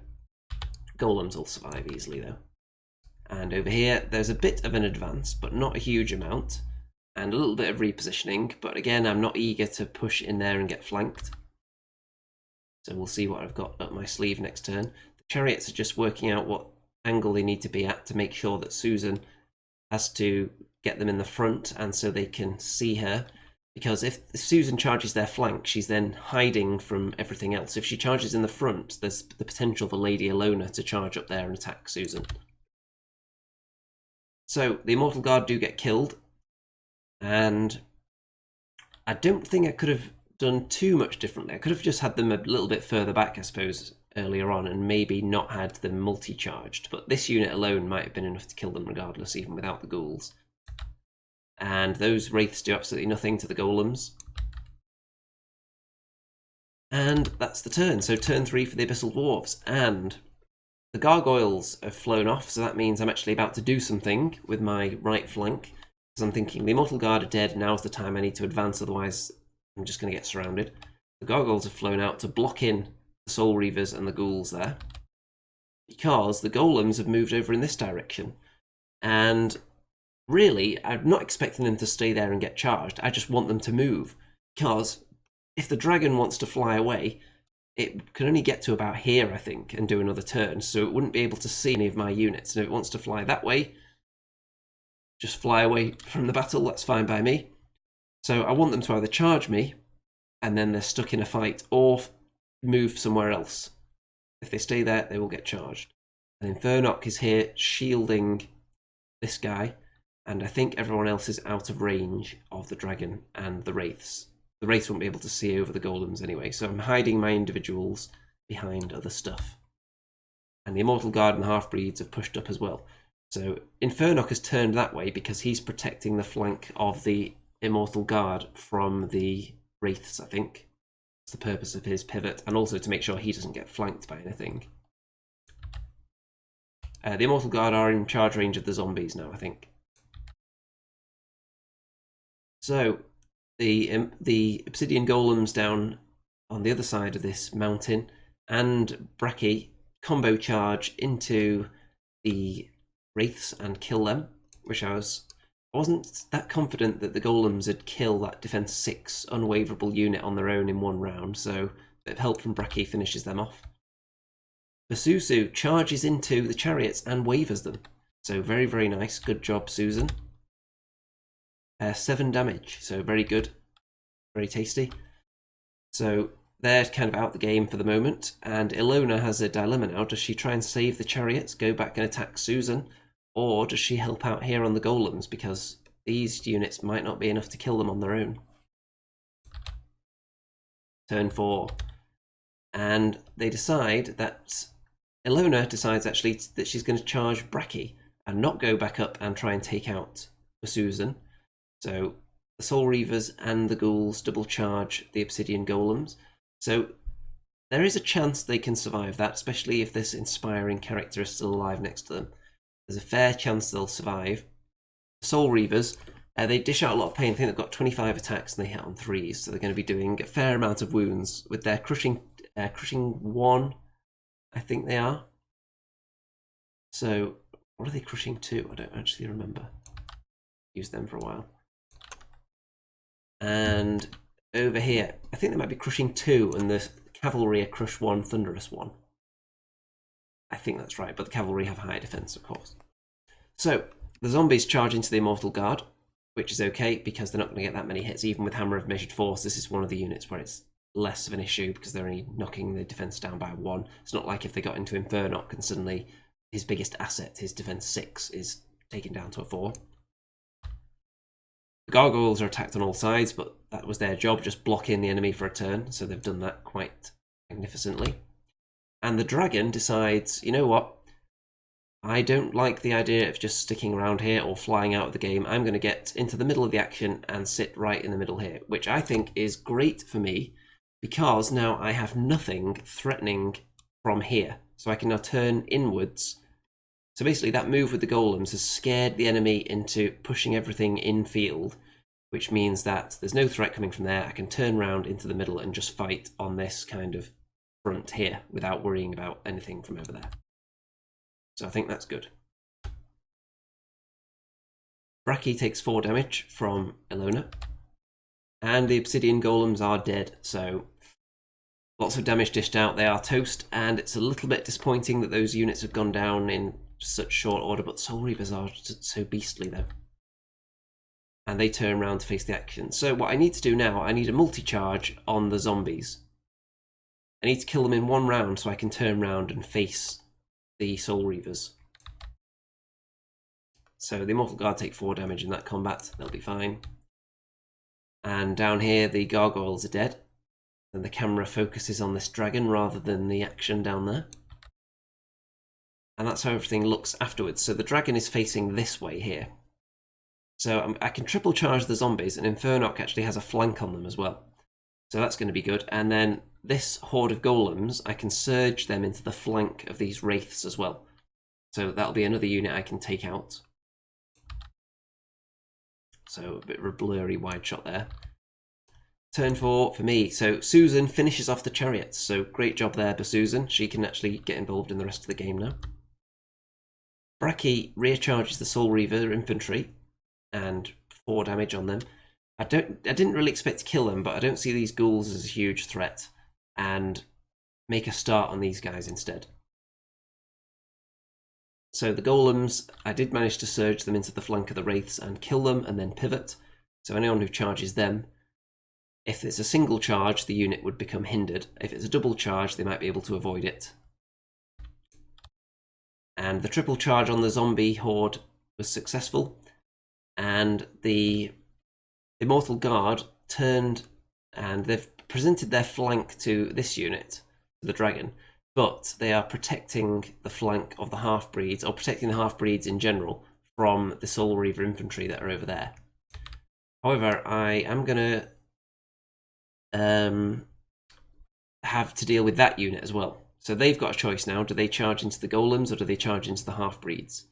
Golems will survive easily though. And over here, there's a bit of an advance, but not a huge amount. And a little bit of repositioning, but again, I'm not eager to push in there and get flanked. So we'll see what I've got up my sleeve next turn. The Chariots are just working out what angle they need to be at to make sure that Susan has to get them in the front, and so they can see her. Because if Susan charges their flank, she's then hiding from everything else. If she charges in the front, there's the potential for Lady Ilona to charge up there and attack Susan. So the Immortal Guard do get killed, and I don't think I could have done too much differently. I could have just had them a little bit further back, I suppose, earlier on, and maybe not had them multi-charged, but this unit alone might have been enough to kill them regardless, even without the ghouls. And those Wraiths do absolutely nothing to the Golems. And that's the turn. So turn 3 for the Abyssal Dwarves. And the Gargoyles have flown off, so that means I'm actually about to do something with my right flank. Because I'm thinking the Immortal Guard are dead, now's the time I need to advance, otherwise I'm just going to get surrounded. The Gargoyles have flown out to block in the Soul Reavers and the Ghouls there, because the Golems have moved over in this direction. And really, I'm not expecting them to stay there and get charged. I just want them to move, because if the dragon wants to fly away, it can only get to about here, I think, and do another turn, so it wouldn't be able to see any of my units. And if it wants to fly that way, just fly away from the battle, that's fine by me. So I want them to either charge me, and then they're stuck in a fight, or move somewhere else. If they stay there, they will get charged. And Infernok is here shielding this guy, and I think everyone else is out of range of the dragon and the Wraiths. The Wraiths won't be able to see over the Golems anyway, so I'm hiding my individuals behind other stuff. And the Immortal Guard and the Half-Breeds have pushed up as well. So Infernok has turned that way because he's protecting the flank of the Immortal Guard from the Wraiths, I think. That's the purpose of his pivot, and also to make sure he doesn't get flanked by anything. The Immortal Guard are in charge range of the zombies now, I think. So the Obsidian Golems down on the other side of this mountain and Bracky combo charge into the Wraiths and kill them, which I wasn't that confident that the Golems would kill that defense 6 unwaverable unit on their own in one round, so a bit of help from Bracky finishes them off. Basusu charges into the chariots and wavers them, so very, very nice. Good job, Susan. 7 damage, so very good, very tasty. So they're kind of out the game for the moment, and Ilona has a dilemma now. Does she try and save the chariots, go back and attack Susan, or does she help out here on the golems, because these units might not be enough to kill them on their own? Turn 4. And they decide that Ilona decides actually that she's going to charge Bracky and not go back up and try and take out Susan. So the Soul Reavers and the Ghouls double charge the Obsidian Golems. So there is a chance they can survive that, especially if this inspiring character is still alive next to them. There's a fair chance they'll survive. The Soul Reavers, they dish out a lot of pain. I think they've got 25 attacks and they hit on 3s, so they're going to be doing a fair amount of wounds with their crushing 1, I think they are. So what are they crushing 2? I don't actually remember. Used them for a while. And over here, I think they might be crushing 2 and the cavalry are crush 1, thunderous 1. I think that's right, but the cavalry have higher defense, of course. So the zombies charge into the Immortal Guard, which is okay because they're not going to get that many hits. Even with Hammer of Measured Force, this is one of the units where it's less of an issue because they're only knocking the defense down by 1. It's not like if they got into Infernok and suddenly his biggest asset, his defense 6, is taken down to a 4. The gargoyles are attacked on all sides, but that was their job, just blocking the enemy for a turn, so they've done that quite magnificently. And the dragon decides, you know what, I don't like the idea of just sticking around here or flying out of the game. I'm going to get into the middle of the action and sit right in the middle here, which I think is great for me because now I have nothing threatening from here. So I can now turn inwards. So basically that move with the golems has scared the enemy into pushing everything in field, which means that there's no threat coming from there. I can turn around into the middle and just fight on this kind of front here without worrying about anything from over there. So I think that's good. Bracky takes 4 damage from Ilona, and the Obsidian Golems are dead, so lots of damage dished out. They are toast, and it's a little bit disappointing that those units have gone down in such short order, but Soul Reavers are so beastly though. And they turn around to face the action. So what I need to do now, I need a multi-charge on the zombies. I need to kill them in 1 round so I can turn around and face the Soul Reavers. So the Immortal Guard take 4 damage in that combat, they'll be fine. And down here the gargoyles are dead. And the camera focuses on this dragon rather than the action down there. And that's how everything looks afterwards. So the dragon is facing this way here. So I can triple charge the zombies, and Infernok actually has a flank on them as well. So that's going to be good. And then this horde of golems, I can surge them into the flank of these wraiths as well. So that'll be another unit I can take out. So a bit of a blurry wide shot there. Turn 4 for me. So Susan finishes off the chariots. So great job there for Susan. She can actually get involved in the rest of the game now. Bracky recharges the Soul Reaver infantry and 4 damage on them. I didn't really expect to kill them, but I don't see these ghouls as a huge threat, and make a start on these guys instead. So the golems, I did manage to surge them into the flank of the wraiths and kill them and then pivot. So anyone who charges them, if it's a single charge, the unit would become hindered. If it's a double charge, they might be able to avoid it. And the triple charge on the zombie horde was successful, and the Immortal Guard turned and they've presented their flank to this unit, the dragon, but they are protecting the flank of the half-breeds, or protecting the half-breeds in general, from the Soul Reaver infantry that are over there. However, I am going to have to deal with that unit as well. So they've got a choice now. Do they charge into the golems or do they charge into the half-breeds?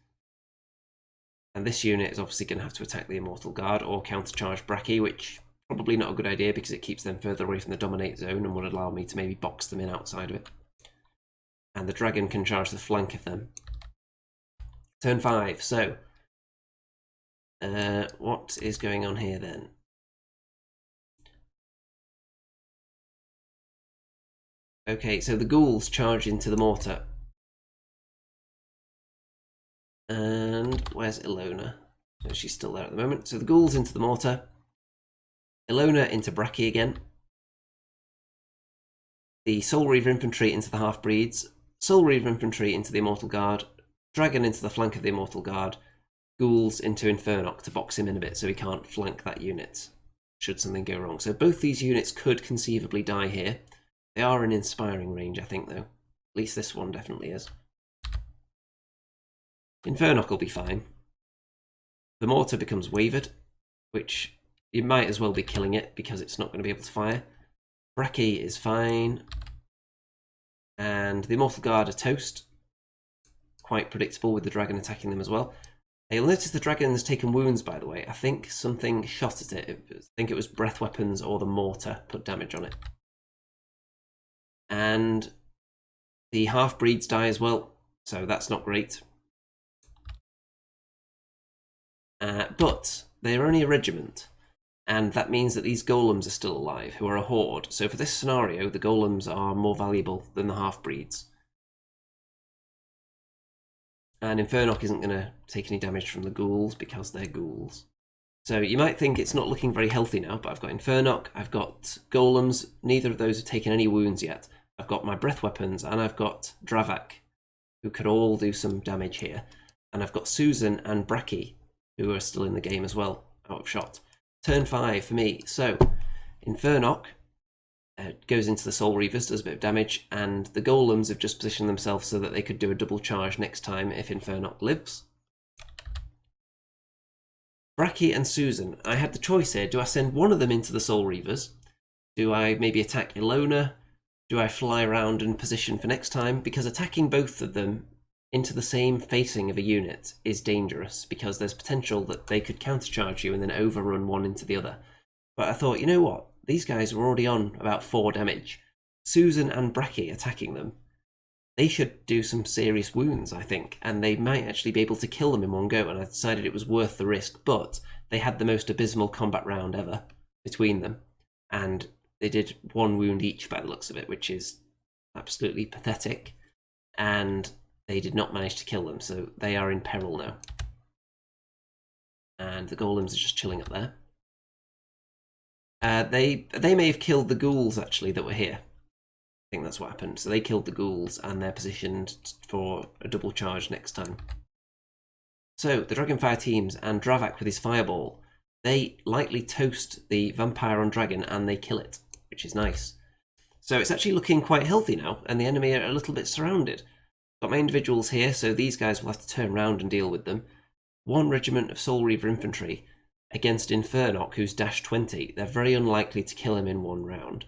And this unit is obviously going to have to attack the Immortal Guard or countercharge Bracky, which probably not a good idea because it keeps them further away from the dominate zone and would allow me to maybe box them in outside of it. And the dragon can charge the flank of them. Turn 5. So, what is going on here then? Okay, so the ghouls charge into the mortar. And where's Ilona? So she's still there at the moment. So the ghouls into the mortar. Ilona into Bracky again. The Soul Reaver infantry into the half-breeds. Soul Reaver infantry into the Immortal Guard. Dragon into the flank of the Immortal Guard. Ghouls into Infernoc to box him in a bit so he can't flank that unit should something go wrong. So both these units could conceivably die here. They are in inspiring range, I think, though. At least this one definitely is. Infernoc will be fine. The mortar becomes wavered, which you might as well be killing it because it's not going to be able to fire. Bracky is fine. And the Immortal Guard are toast. Quite predictable with the dragon attacking them as well. You'll notice the dragon has taken wounds, by the way. I think something shot at it. I think it was breath weapons or the mortar put damage on it. And the half-breeds die as well, so that's not great. But they're only a regiment, and that means that these golems are still alive, who are a horde. So for this scenario, the golems are more valuable than the half-breeds. And Infernoc isn't going to take any damage from the ghouls because they're ghouls. So you might think it's not looking very healthy now, but I've got Infernoc, I've got golems, neither of those have taken any wounds yet. I've got my breath weapons, and I've got Dravak, who could all do some damage here. And I've got Susan and Bracky, who are still in the game as well, out of shot. Turn 5 for me. So, Infernoc goes into the Soul Reavers, does a bit of damage, and the golems have just positioned themselves so that they could do a double charge next time if Infernoc lives. Bracky and Susan, I had the choice here. Do I send one of them into the Soul Reavers? Do I maybe attack Ilona? Do I fly around and position for next time? Because attacking both of them into the same facing of a unit is dangerous, because there's potential that they could countercharge you and then overrun one into the other. But I thought, you know what? These guys were already on about 4 damage. Susan and Bracky attacking them. They should do some serious wounds, I think, and they might actually be able to kill them in one go, and I decided it was worth the risk, but they had the most abysmal combat round ever between them, and they did 1 wound each by the looks of it, which is absolutely pathetic, and they did not manage to kill them, so they are in peril now. And the golems are just chilling up there. They may have killed the ghouls, actually, that were here. I think that's what happened. So they killed the ghouls, and they're positioned for a double charge next time. So, the Dragonfire teams and Dravak with his fireball, they lightly toast the vampire on dragon, and they kill it, which is nice. So it's actually looking quite healthy now, and the enemy are a little bit surrounded. Got my individuals here, so these guys will have to turn around and deal with them. 1 regiment of Soul Reaver infantry against Infernoc, who's dash 20. They're very unlikely to kill him in 1 round.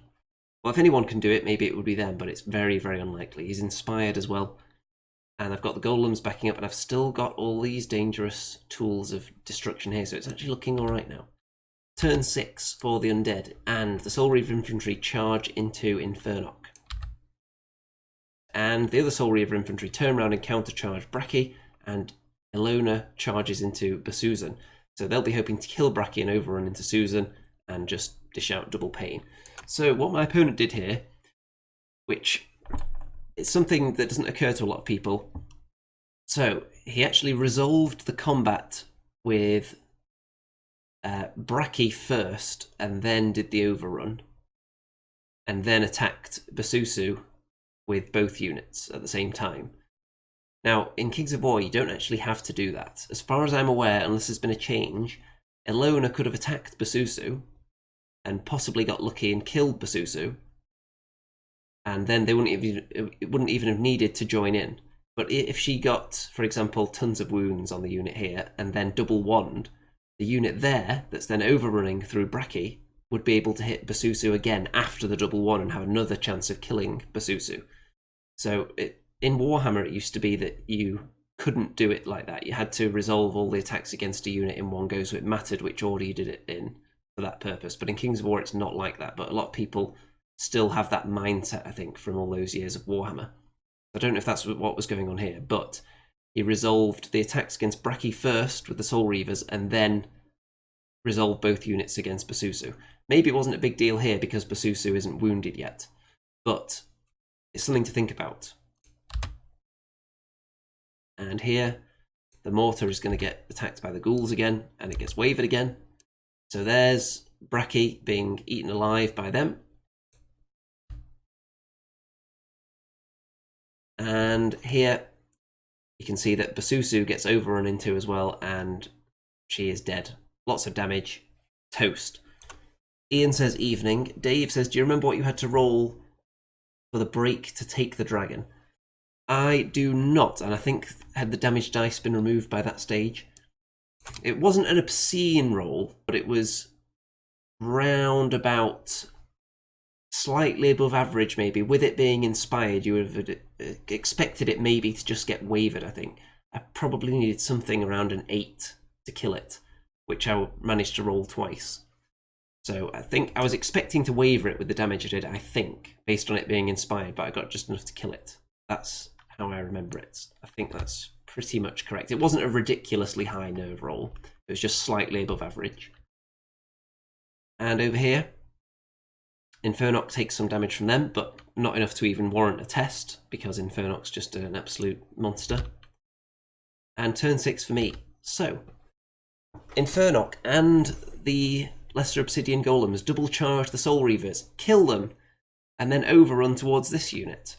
Well, if anyone can do it, maybe it would be them, but it's very, very unlikely. He's inspired as well. And I've got the golems backing up, and I've still got all these dangerous tools of destruction here, so it's actually looking alright now. Turn 6 for the undead, and the Soul Reaver infantry charge into Infernoc. And the other Soul Reaver infantry turn around and countercharge Bracky, and Ilona charges into Basusan. So they'll be hoping to kill Bracky and overrun into Susan, and just dish out double pain. So what my opponent did here, which is something that doesn't occur to a lot of people, so he actually resolved the combat with Bracky first, and then did the overrun, and then attacked Basusu with both units at the same time. Now, in Kings of War, you don't actually have to do that. As far as I'm aware, unless there's been a change, Ilona could have attacked Basusu, and possibly got lucky and killed Basusu, and then they it wouldn't even have needed to join in. But if she got, for example, tons of wounds on the unit here, and then double wand, the unit there that's then overrunning through Braki would be able to hit Basusu again after the double one and have another chance of killing Basusu. So in Warhammer, it used to be that you couldn't do it like that. You had to resolve all the attacks against a unit in one go, so it mattered which order you did it in for that purpose. But in Kings of War, it's not like that. But a lot of people still have that mindset, I think, from all those years of Warhammer. I don't know if that's what was going on here, but he resolved the attacks against Braki first with the Soul Reavers, and then resolved both units against Basusu. Maybe it wasn't a big deal here because Basusu isn't wounded yet, but it's something to think about. And here, the mortar is going to get attacked by the ghouls again, and it gets wavered again. So there's Braki being eaten alive by them. And here, you can see that Basusu gets overrun into as well, and she is dead. Lots of damage. Toast. Ian says evening. Dave says, do you remember what you had to roll for the break to take the dragon? I do not, and I think had the damage dice been removed by that stage. It wasn't an obscene roll, but it was round about slightly above average maybe. With it being inspired, you would have expected it maybe to just get wavered, I think. I probably needed something around an 8 to kill it, which I managed to roll twice. So I think I was expecting to waver it with the damage I did, I think, based on it being inspired, but I got just enough to kill it. That's how I remember it. I think that's pretty much correct. It wasn't a ridiculously high nerve roll. It was just slightly above average. And over here, Infernox takes some damage from them, but not enough to even warrant a test, because Infernox's just an absolute monster. And turn 6 for me. So, Infernox and the Lesser Obsidian Golems double charge the Soul Reavers, kill them, and then overrun towards this unit.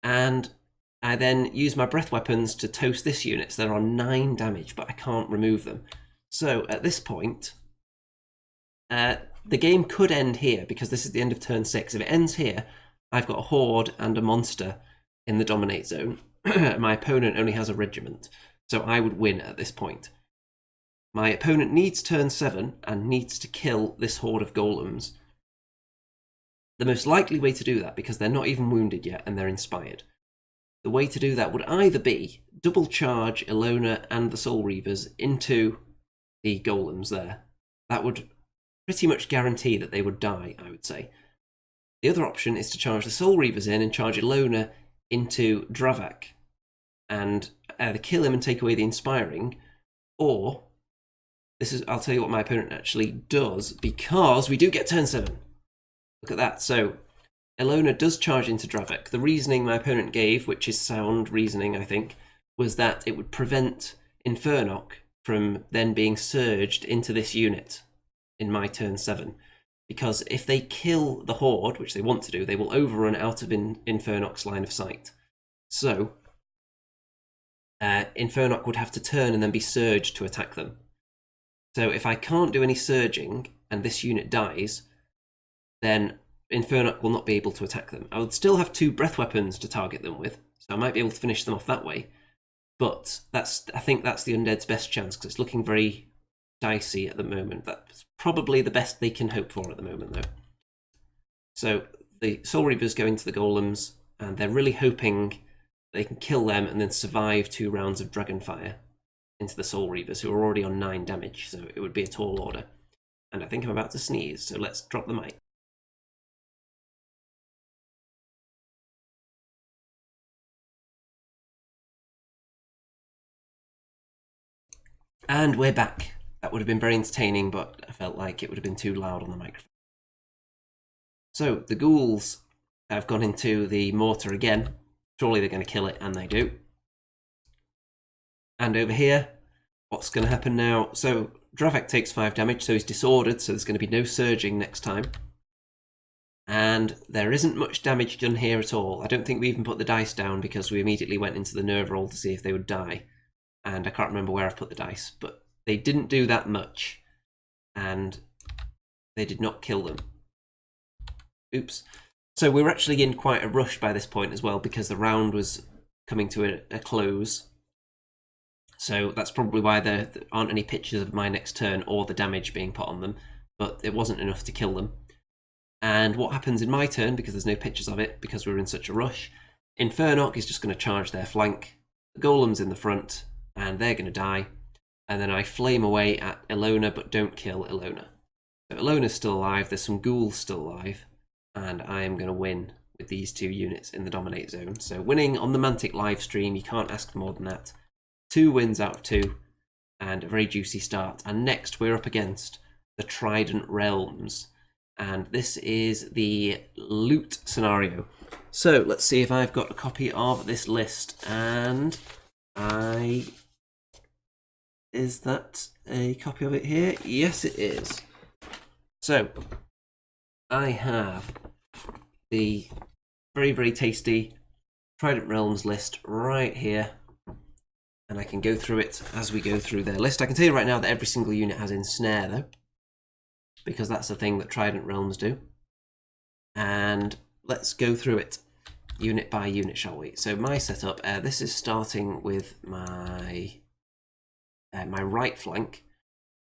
And I then use my breath weapons to toast this unit, so they're on 9 damage, but I can't remove them. So at this point, the game could end here, because this is the end of turn 6. If it ends here, I've got a horde and a monster in the dominate zone. My opponent only has a regiment, so I would win at this point. My opponent needs turn 7 and needs to kill this horde of golems. The most likely way to do that, because they're not even wounded yet and they're inspired, the way to do that would either be double charge Ilona and the Soul Reavers into the golems there. That would pretty much guarantee that they would die, I would say. The other option is to charge the Soul Reavers in and charge Ilona into Dravak and either kill him and take away the inspiring, or I'll tell you what my opponent actually does, because we do get turn 7. Look at that. So Ilona does charge into Dravak. The reasoning my opponent gave, which is sound reasoning, I think, was that it would prevent Infernox from then being surged into this unit in my turn 7. Because if they kill the horde, which they want to do, they will overrun out of Infernox's line of sight. So Infernox would have to turn and then be surged to attack them. So if I can't do any surging and this unit dies, then Infernox will not be able to attack them. I would still have 2 breath weapons to target them with, so I might be able to finish them off that way. But I think that's the Undead's best chance, because it's looking very dicey at the moment. That's probably the best they can hope for at the moment, though. So the Soul Reavers go into the golems, and they're really hoping they can kill them and then survive 2 rounds of Dragonfire into the Soul Reavers, who are already on 9 damage, so it would be a tall order. And I think I'm about to sneeze, so let's drop the mic. And we're back. That would have been very entertaining, but I felt like it would have been too loud on the microphone. So, the ghouls have gone into the mortar again. Surely they're going to kill it, and they do. And over here, what's going to happen now? So, Dravak takes 5 damage, so he's disordered, so there's going to be no surging next time. And there isn't much damage done here at all. I don't think we even put the dice down, because we immediately went into the nerve roll to see if they would die. And I can't remember where I've put the dice, but they didn't do that much, and they did not kill them. Oops. So we were actually in quite a rush by this point as well, because the round was coming to a close. So that's probably why there aren't any pictures of my next turn or the damage being put on them, but it wasn't enough to kill them. And what happens in my turn, because there's no pictures of it, because we were in such a rush, Infernok is just going to charge their flank, the Golem's in the front, and they're going to die. And then I flame away at Ilona, but don't kill Ilona. So Ilona's still alive, there's some ghouls still alive, and I am going to win with these 2 units in the dominate zone. So winning on the Mantic live stream, you can't ask for more than that. 2 wins out of 2, and a very juicy start. And next we're up against the Trident Realms, and this is the loot scenario. So let's see if I've got a copy of this list, and is that a copy of it here? Yes, it is. So I have the very, very tasty Trident Realms list right here, and I can go through it as we go through their list. I can tell you right now that every single unit has Ensnare though, because that's the thing that Trident Realms do. And let's go through it unit by unit, shall we? So my setup, this is starting with my my right flank.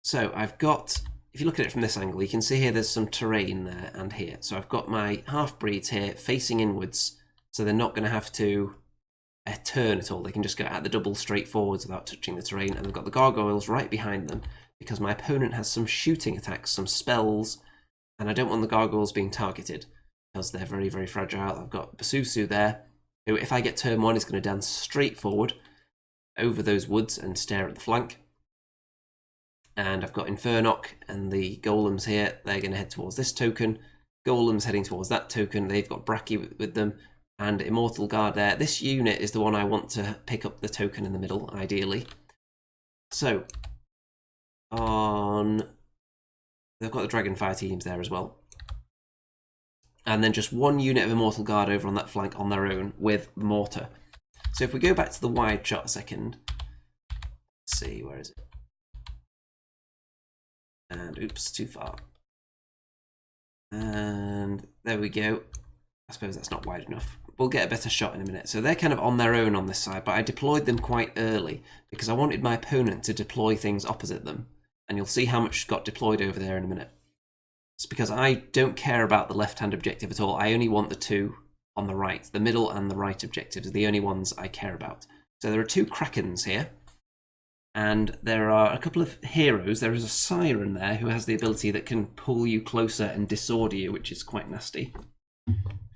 So I've got, if you look at it from this angle, you can see here there's some terrain there and here. So I've got my half-breeds here facing inwards, so they're not going to have to turn at all. They can just go at the double straight forwards without touching the terrain. And I've got the gargoyles right behind them, because my opponent has some shooting attacks, some spells, and I don't want the gargoyles being targeted, because they're very, very fragile. I've got Basusu there, who, if I get turn 1, is going to dance straight forward over those woods and stare at the flank. And I've got Infernok and the Golems here. They're going to head towards this token. Golems heading towards that token. They've got Brachy with them, and Immortal Guard there. This unit is the one I want to pick up the token in the middle, ideally. So, they've got the Dragonfire teams there as well. And then just 1 unit of Immortal Guard over on that flank on their own with Mortar. So if we go back to the wide shot a second, let's see, where is it? And oops, too far. And there we go. I suppose that's not wide enough. We'll get a better shot in a minute. So they're kind of on their own on this side, but I deployed them quite early because I wanted my opponent to deploy things opposite them. And you'll see how much got deployed over there in a minute. It's because I don't care about the left-hand objective at all. I only want the 2 on the right. The middle and the right objectives are the only ones I care about. So there are 2 Krakens here. And there are a couple of heroes. There is a Siren there who has the ability that can pull you closer and disorder you, which is quite nasty.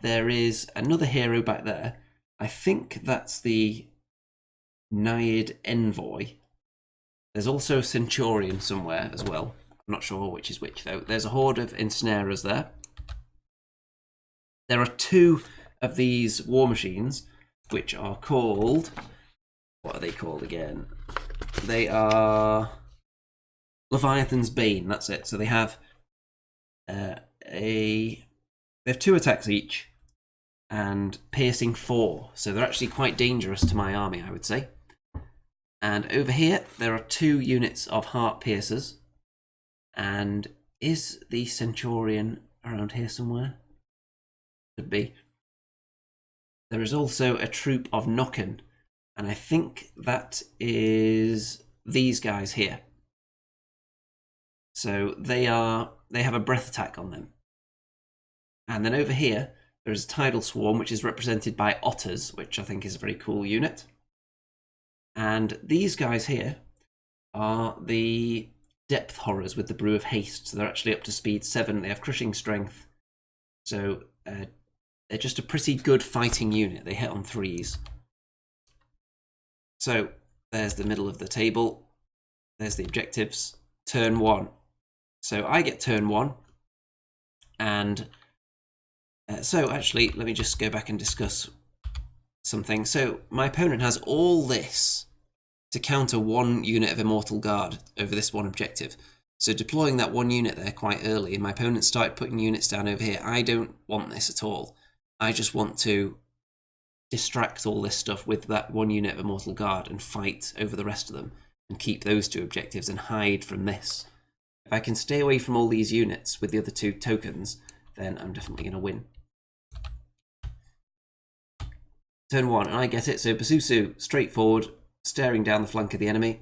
There is another hero back there. I think that's the Naiad Envoy. There's also a Centurion somewhere as well. I'm not sure which is which though. There's a horde of Ensnarers there. There are 2 of these war machines, which are called... what are they called again? They are Leviathan's Bane, that's it. So they have they have 2 attacks each and piercing 4. So they're actually quite dangerous to my army, I would say. And over here there are 2 units of Heart Piercers. And is the Centurion around here somewhere? Could be. There is also a troop of Nokken. And I think that is these guys here. So they have a breath attack on them. And then over here, there is a Tidal Swarm, which is represented by Otters, which I think is a very cool unit. And these guys here are the Depth Horrors with the Brew of Haste. So they're actually up to speed 7. They have Crushing Strength. So they're just a pretty good fighting unit. They hit on 3s. So there's the middle of the table. There's the objectives. Turn 1. So I get turn 1. And so actually, let me just go back and discuss something. So my opponent has all this to counter 1 unit of Immortal Guard over this 1 objective. So deploying that 1 unit there quite early, and my opponent started putting units down over here. I don't want this at all. I just want to distract all this stuff with that 1 unit of Immortal Guard and fight over the rest of them and keep those 2 objectives and hide from this. If I can stay away from all these units with the other 2 tokens, then I'm definitely going to win. Turn 1, and I get it. So Basusu, straight forward, staring down the flank of the enemy.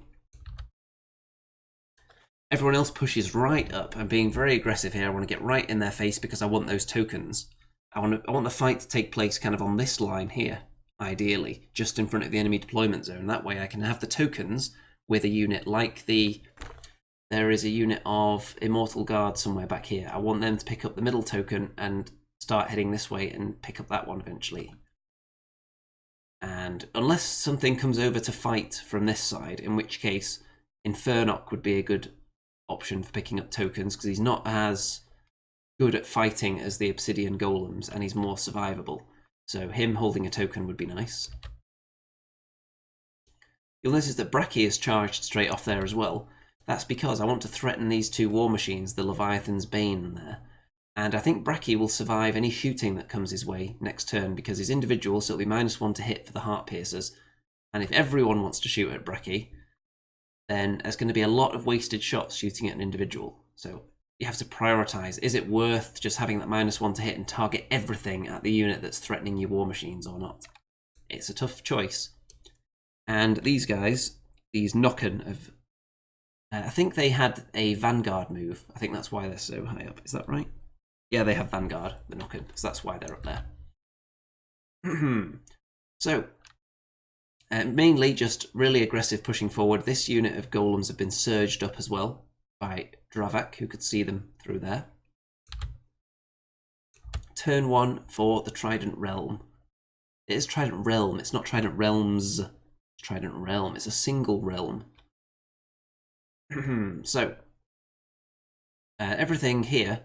Everyone else pushes right up. I'm being very aggressive here. I want to get right in their face because I want those tokens. I want the fight to take place kind of on this line here, ideally, just in front of the enemy deployment zone. That way I can have the tokens with a unit like the... There is a unit of Immortal Guard somewhere back here. I want them to pick up the middle token and start heading this way and pick up that one eventually. And unless something comes over to fight from this side, in which case Infernoc would be a good option for picking up tokens, because he's not as good at fighting as the Obsidian Golems, and he's more survivable. So him holding a token would be nice. You'll notice that Bracky is charged straight off there as well. That's because I want to threaten these two war machines, the Leviathan's Bane there. And I think Bracky will survive any shooting that comes his way next turn, because he's individual, so it'll be -1 to hit for the Heart Piercers. And if everyone wants to shoot at Bracky, then there's going to be a lot of wasted shots shooting at an individual. So you have to prioritise. Is it worth just having that -1 to hit and target everything at the unit that's threatening your war machines or not? It's a tough choice. And these guys, these Nokken, have... I think they had a Vanguard move. I think that's why they're so high up. Is that right? Yeah, they have Vanguard, the Nokken, so that's why they're up there. So, mainly just really aggressive pushing forward. This unit of golems have been surged up as well by Dravak, who could see them through there. Turn 1 for the Trident Realm. It is Trident Realm, it's not Trident Realms. It's Trident Realm, it's a single realm. So, everything here.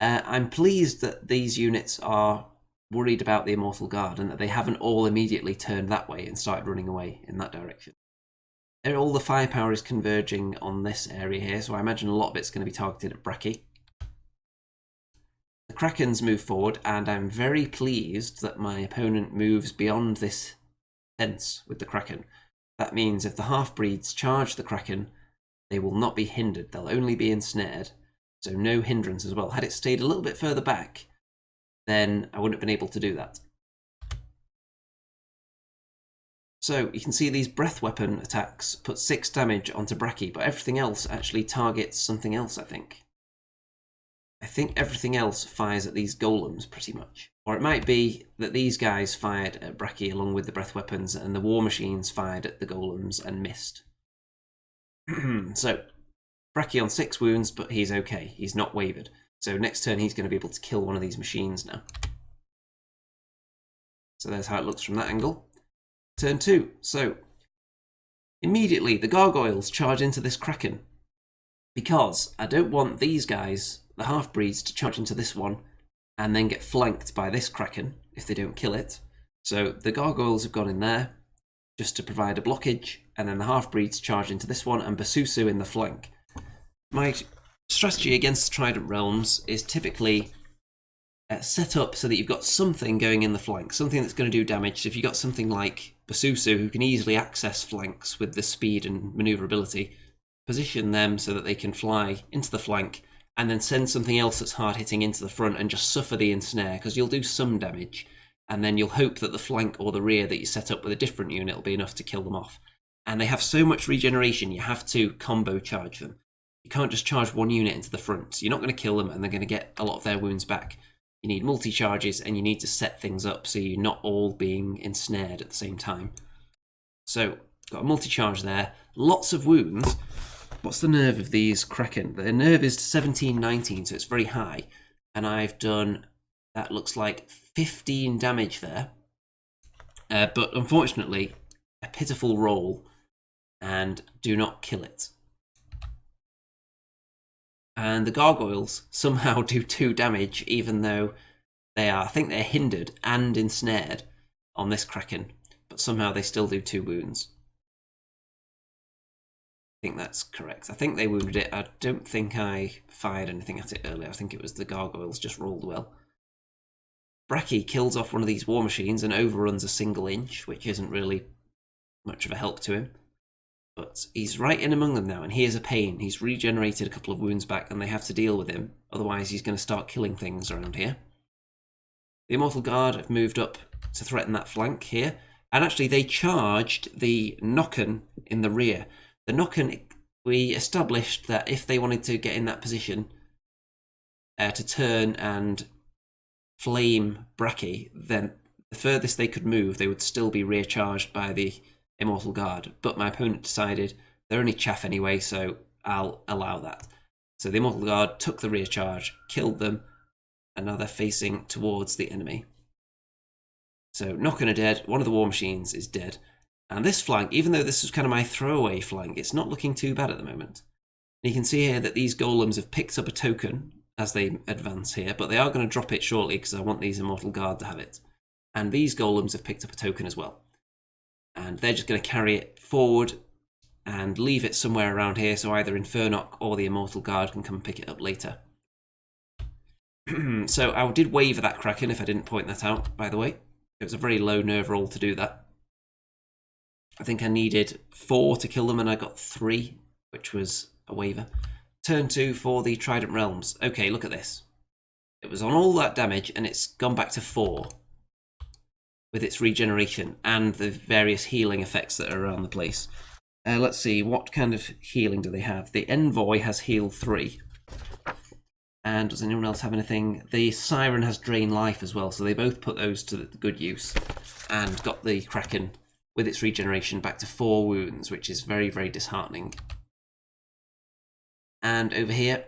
I'm pleased that these units are worried about the Immortal Guard and that they haven't all immediately turned that way and started running away in that direction. All the firepower is converging on this area here, so I imagine a lot of it's going to be targeted at Bracky. The Krakens move forward, and I'm very pleased that my opponent moves beyond this fence with the Kraken. That means if the half-breeds charge the Kraken, they will not be hindered, they'll only be ensnared. So no hindrance as well. Had it stayed a little bit further back, then I wouldn't have been able to do that. So you can see these breath weapon attacks put 6 damage onto Bracky, but everything else actually targets something else, I think. I think everything else fires at these golems, pretty much. Or it might be that these guys fired at Bracky along with the breath weapons, and the war machines fired at the golems and missed. So, Bracky on 6 wounds, but he's okay. He's not wavered. So next turn he's going to be able to kill one of these machines now. So there's how it looks from that angle. Turn 2. So, immediately the gargoyles charge into this Kraken. Because I don't want these guys, the half-breeds, to charge into this one and then get flanked by this Kraken if they don't kill it. So the gargoyles have gone in there just to provide a blockage, and then the half-breeds charge into this one and Basusu in the flank. My strategy against Trident Realms is typically set up so that you've got something going in the flank, something that's going to do damage. So if you've got something like Basusu, who can easily access flanks with the speed and maneuverability, position them so that they can fly into the flank, and then send something else that's hard-hitting into the front and just suffer the ensnare, because you'll do some damage, and then you'll hope that the flank or the rear that you set up with a different unit will be enough to kill them off. And they have so much regeneration, you have to combo charge them. You can't just charge one unit into the front, so you're not going to kill them and they're going to get a lot of their wounds back. You need multi-charges, and you need to set things up so you're not all being ensnared at the same time. So, got a multi-charge there, lots of wounds. What's the nerve of these Kraken? The nerve is 1719, so it's very high. And I've done, that looks like 15 damage there. But unfortunately, a pitiful roll, and do not kill it. And the gargoyles somehow do 2 damage, even though they are, I think they're hindered and ensnared on this Kraken, but somehow they still do 2 wounds. I think that's correct. I think they wounded it. I don't think I fired anything at it earlier. I think it was the gargoyles just rolled well. Bracky kills off one of these war machines and overruns a single inch, which isn't really much of a help to him. But he's right in among them now, and he is a pain. He's regenerated a couple of wounds back, and they have to deal with him. Otherwise, he's going to start killing things around here. The Immortal Guard have moved up to threaten that flank here. And actually, they charged the Nokken in the rear. The Nokken, we established that if they wanted to get in that position to turn and flame Bracky, then the furthest they could move, they would still be rear charged by the Immortal Guard. But my opponent decided they're only chaff anyway, so I'll allow that. So the Immortal Guard took the rear charge, killed them, and now they're facing towards the enemy. So Nokken are dead, one of the War Machines is dead. And this flank, even though this was kind of my throwaway flank, it's not looking too bad at the moment. And you can see here that these golems have picked up a token as they advance here, but they are going to drop it shortly because I want these Immortal Guard to have it. And these golems have picked up a token as well. And they're just going to carry it forward and leave it somewhere around here, so either Infernock or the Immortal Guard can come and pick it up later. So I did waver that Kraken, if I didn't point that out, by the way. It was a very low nerve roll to do that. I think I needed 4 to kill them, and I got 3, which was a waver. Turn 2 for the Trident Realms. Okay, look at this. It was on all that damage, and it's gone back to 4 with its regeneration and the various healing effects that are around the place. Let's see, what kind of healing do they have? The Envoy has heal 3. And does anyone else have anything? The Siren has Drain Life as well, so they both put those to good use. And got the Kraken with its regeneration back to 4 wounds, which is very, very disheartening. And over here,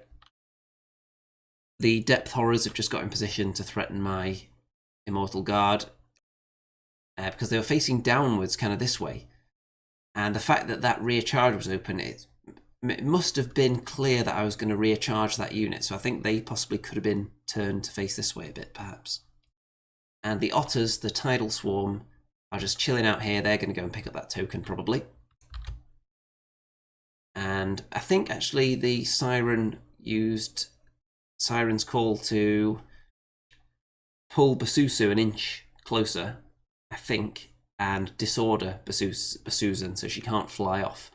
the Depth Horrors have just got in position to threaten my Immortal Guard. Because they were facing downwards, kind of this way. And the fact that that rear charge was open, it must have been clear that I was going to rear charge that unit. So I think they possibly could have been turned to face this way a bit, perhaps. And the Otters, the Tidal Swarm, are just chilling out here. They're going to go and pick up that token, probably. And I think, actually, the Siren used Siren's Call to pull Basusu an inch closer, I think, and disorder Basusan so she can't fly off.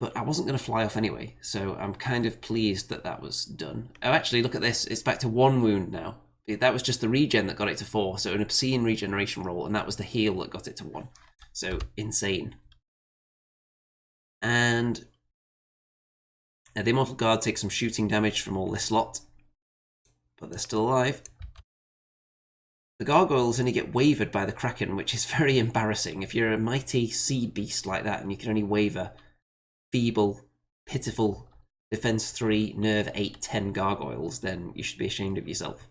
But I wasn't going to fly off anyway, so I'm kind of pleased that that was done. Oh, actually, look at this. It's back to 1 wound now. That was just the regen that got it to 4, so an obscene regeneration roll, and that was the heal that got it to 1. So, insane. And the Immortal Guard takes some shooting damage from all this lot, but they're still alive. The Gargoyles only get wavered by the Kraken, which is very embarrassing. If you're a mighty sea beast like that and you can only waver feeble, pitiful, defense 3, nerve 8, 10 Gargoyles, then you should be ashamed of yourself.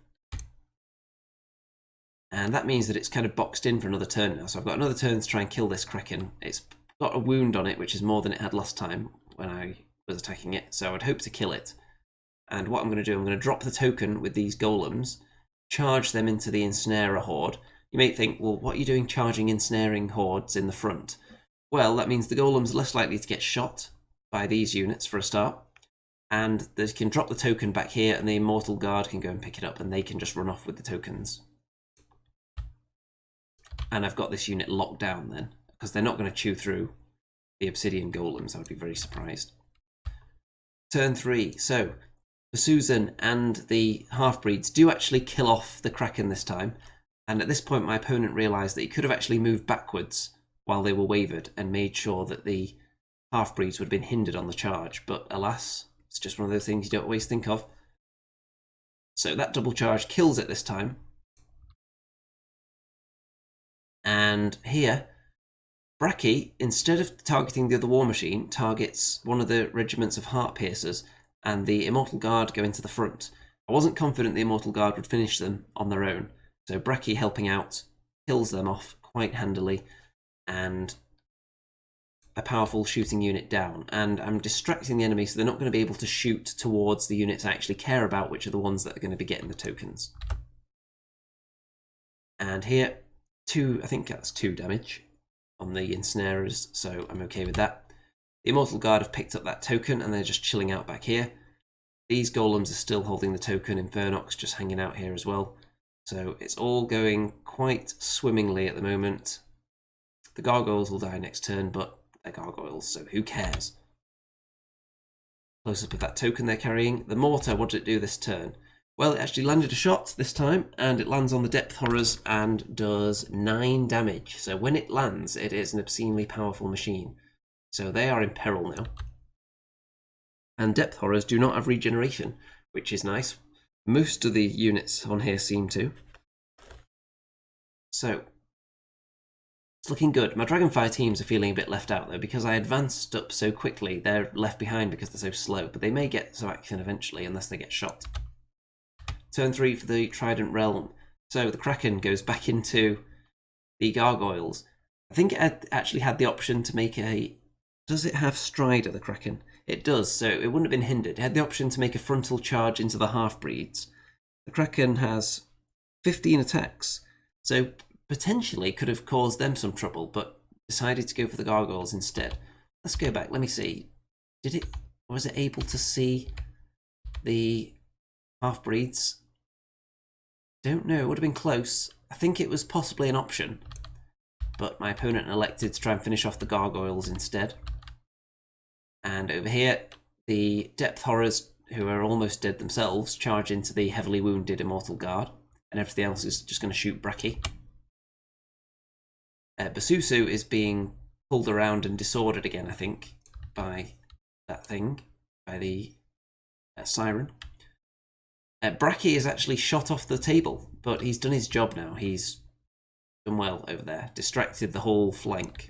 And that means that it's kind of boxed in for another turn now. So I've got another turn to try and kill this Kraken. It's got a wound on it, which is more than it had last time when I was attacking it. So I'd hope to kill it. And what I'm going to do, I'm going to drop the token with these golems, charge them into the Ensnarer Horde. You may think, well, what are you doing charging Ensnaring Hordes in the front? Well, that means the golems are less likely to get shot by these units for a start. And they can drop the token back here, and the Immortal Guard can go and pick it up, and they can just run off with the tokens. And I've got this unit locked down then, because they're not going to chew through the Obsidian Golems. I would be very surprised. Turn 3. So, Basusan and the Half-Breeds do actually kill off the Kraken this time. And at this point, my opponent realised that he could have actually moved backwards while they were wavered and made sure that the Half-Breeds would have been hindered on the charge. But alas, it's just one of those things you don't always think of. So that double charge kills it this time. And here, Bracky, instead of targeting the other War Machine, targets one of the regiments of Heart Piercers, and the Immortal Guard go into the front. I wasn't confident the Immortal Guard would finish them on their own, so Bracky helping out kills them off quite handily, and a powerful shooting unit down. And I'm distracting the enemy so they're not going to be able to shoot towards the units I actually care about, which are the ones that are going to be getting the tokens. And here, I think that's 2 damage on the Ensnarers, so I'm okay with that. The Immortal Guard have picked up that token, and they're just chilling out back here. These golems are still holding the token, Infernock's just hanging out here as well. So it's all going quite swimmingly at the moment. The Gargoyles will die next turn, but They're gargoyles, so who cares? Close up of that token they're carrying. The mortar, what did it do this turn? Well, it actually landed a shot this time, and it lands on the depth horrors and does 9 damage. So when it lands, it is an obscenely powerful machine. So they are in peril now. And depth horrors do not have regeneration, which is nice. Most of the units on here seem to. So it's looking good. My Dragonfire teams are feeling a bit left out though, because I advanced up so quickly. They're left behind because they're so slow, but they may get some action eventually unless they get shot. Turn 3 for the Trident Realm. So the Kraken goes back into the Gargoyles. I think it actually had the option to make a... Does it have Strider, the Kraken? It does, so it wouldn't have been hindered. It had the option to make a frontal charge into the half-breeds. The Kraken has 15 attacks, so potentially could have caused them some trouble, but decided to go for the Gargoyles instead. Let's go back, let me see. Was it able to see the half-breeds? Don't know, it would have been close. I think it was possibly an option, but my opponent elected to try and finish off the Gargoyles instead. And over here, the Depth Horrors, who are almost dead themselves, charge into the heavily wounded Immortal Guard, and everything else is just going to shoot Bracky. Basusu is being pulled around and disordered again, I think, by that thing, by the Siren. Bracky is actually shot off the table, but he's done his job now. He's done well over there, distracted the whole flank.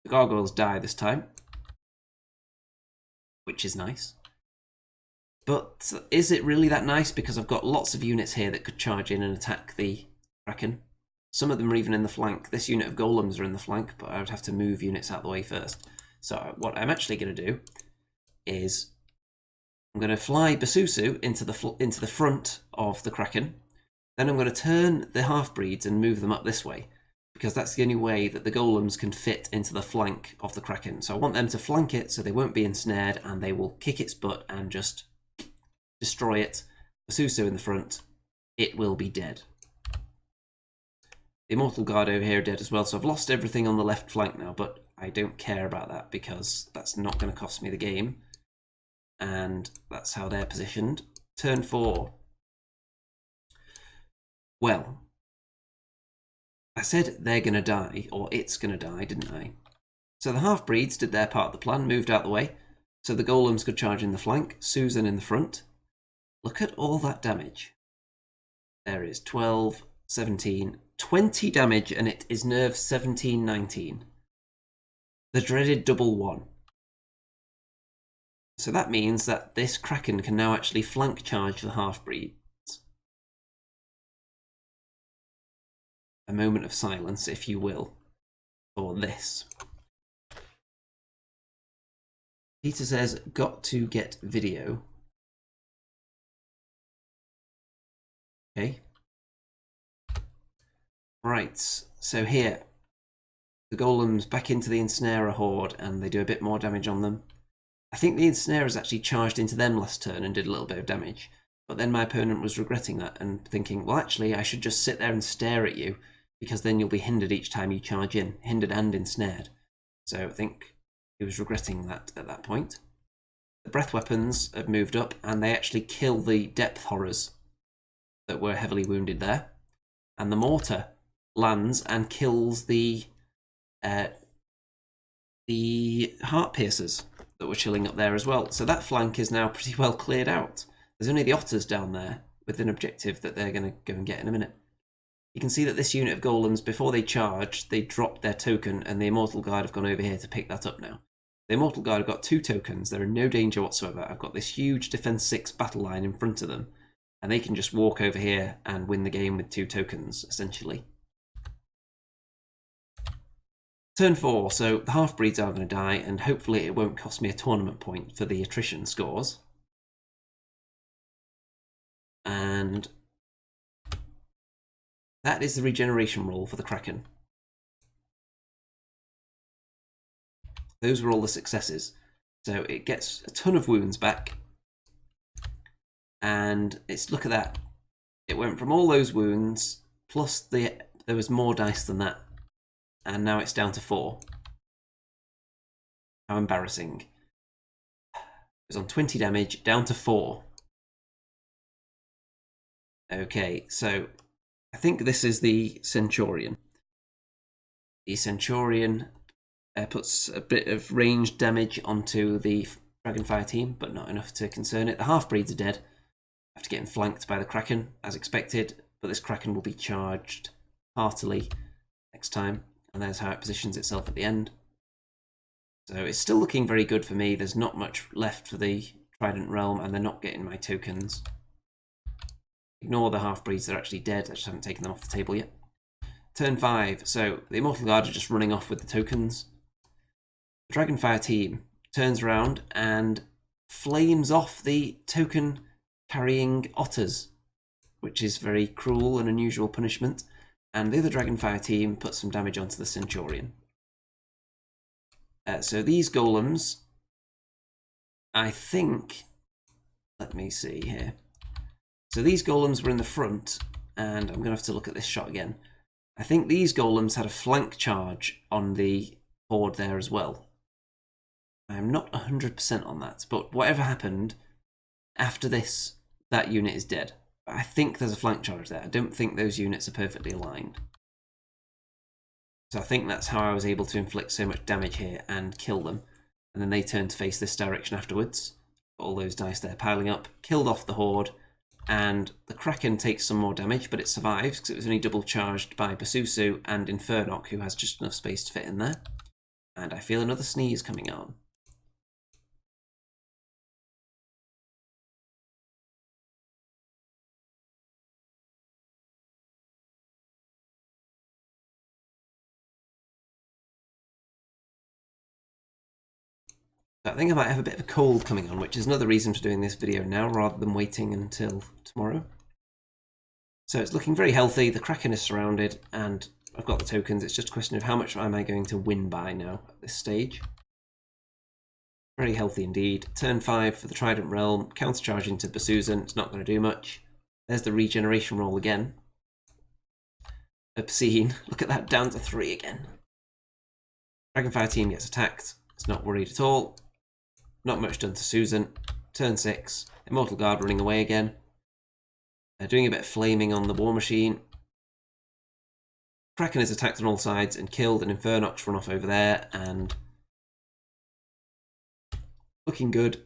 The Gargoyles die this time, which is nice. But is it really that nice? Because I've got lots of units here that could charge in and attack the Kraken. Some of them are even in the flank. This unit of golems are in the flank, but I would have to move units out of the way first. So what I'm actually going to do is I'm going to fly Basusu into the front of the Kraken. Then I'm going to turn the half-breeds and move them up this way, because that's the only way that the golems can fit into the flank of the Kraken. So I want them to flank it so they won't be ensnared and they will kick its butt and just destroy it. Basusu in the front, it will be dead. The Immortal Guard over here are dead as well, so I've lost everything on the left flank now, but I don't care about that because that's not going to cost me the game. And that's how they're positioned. Turn 4. Well, I said they're going to die, or it's going to die, didn't I? So the half-breeds did their part of the plan, moved out the way, so the golems could charge in the flank, Susan in the front. Look at all that damage. There is 12, 17, 20 damage, and it is nerve 17, 19. The dreaded double 1. So that means that this Kraken can now actually flank charge the half-breeds. A moment of silence, if you will, for this. Peter says, got to get video. Okay. Right, so here, the golems back into the Ensnarer horde, and they do a bit more damage on them. I think the Ensnarers actually charged into them last turn and did a little bit of damage, but then my opponent was regretting that and thinking, well, actually, I should just sit there and stare at you, because then you'll be hindered each time you charge in, hindered and ensnared. So I think he was regretting that at that point. The breath weapons have moved up, and they actually kill the depth horrors that were heavily wounded there. And the mortar lands and kills the heart piercers that were chilling up there as well. So that flank is now pretty well cleared out. There's only the otters down there with an objective that they're going to go and get in a minute. You can see that this unit of golems, before they charge, they dropped their token, and the Immortal Guard have gone over here to pick that up now. The Immortal Guard have got 2 tokens. They're in no danger whatsoever. I've got this huge Defense 6 battle line in front of them, and they can just walk over here and win the game with 2 tokens, essentially. Turn 4, so the half-breeds are going to die, and hopefully it won't cost me a tournament point for the attrition scores. And that is the regeneration roll for the Kraken. Those were all the successes. So it gets a ton of wounds back. And it's, look at that. It went from all those wounds, plus there was more dice than that. And now it's down to 4. How embarrassing. It was on 20 damage, down to 4. Okay, so I think this is the Centurion. The Centurion puts a bit of ranged damage onto the Dragonfire team, but not enough to concern it. The half-breeds are dead after getting flanked by the Kraken, as expected, but this Kraken will be charged heartily next time, and there's how it positions itself at the end. So it's still looking very good for me. There's not much left for the Trident Realm, and they're not getting my tokens. Ignore the half-breeds, they're actually dead. I just haven't taken them off the table yet. Turn 5, so the Immortal Guard are just running off with the tokens. The Dragonfire team turns around and flames off the token-carrying otters, which is very cruel and unusual punishment. And the other Dragonfire team puts some damage onto the Centurion. So these golems, I think, let me see here. So these golems were in the front, and I'm going to have to look at this shot again. I think these golems had a flank charge on the horde there as well. I'm not 100% on that, but whatever happened, after this, that unit is dead. But I think there's a flank charge there. I don't think those units are perfectly aligned. So I think that's how I was able to inflict so much damage here and kill them. And then they turned to face this direction afterwards. All those dice there piling up, killed off the horde. And the Kraken takes some more damage, but it survives because it was only double charged by Basusu and Infernoc, who has just enough space to fit in there. And I feel another sneeze coming on. So I think I might have a bit of a cold coming on, which is another reason for doing this video now rather than waiting until tomorrow. So it's looking very healthy, the Kraken is surrounded, and I've got the tokens. It's just a question of how much am I going to win by now at this stage. Very healthy indeed. Turn 5 for the Trident Realm, countercharging to Basusan, it's not going to do much. There's the regeneration roll again. Obscene, look at that, down to 3 again. Dragonfire team gets attacked, it's not worried at all. Not much done to Susan. Turn 6, Immortal Guard running away again. Doing a bit of flaming on the War Machine. Kraken is attacked on all sides and killed, and Infernox run off over there, and looking good.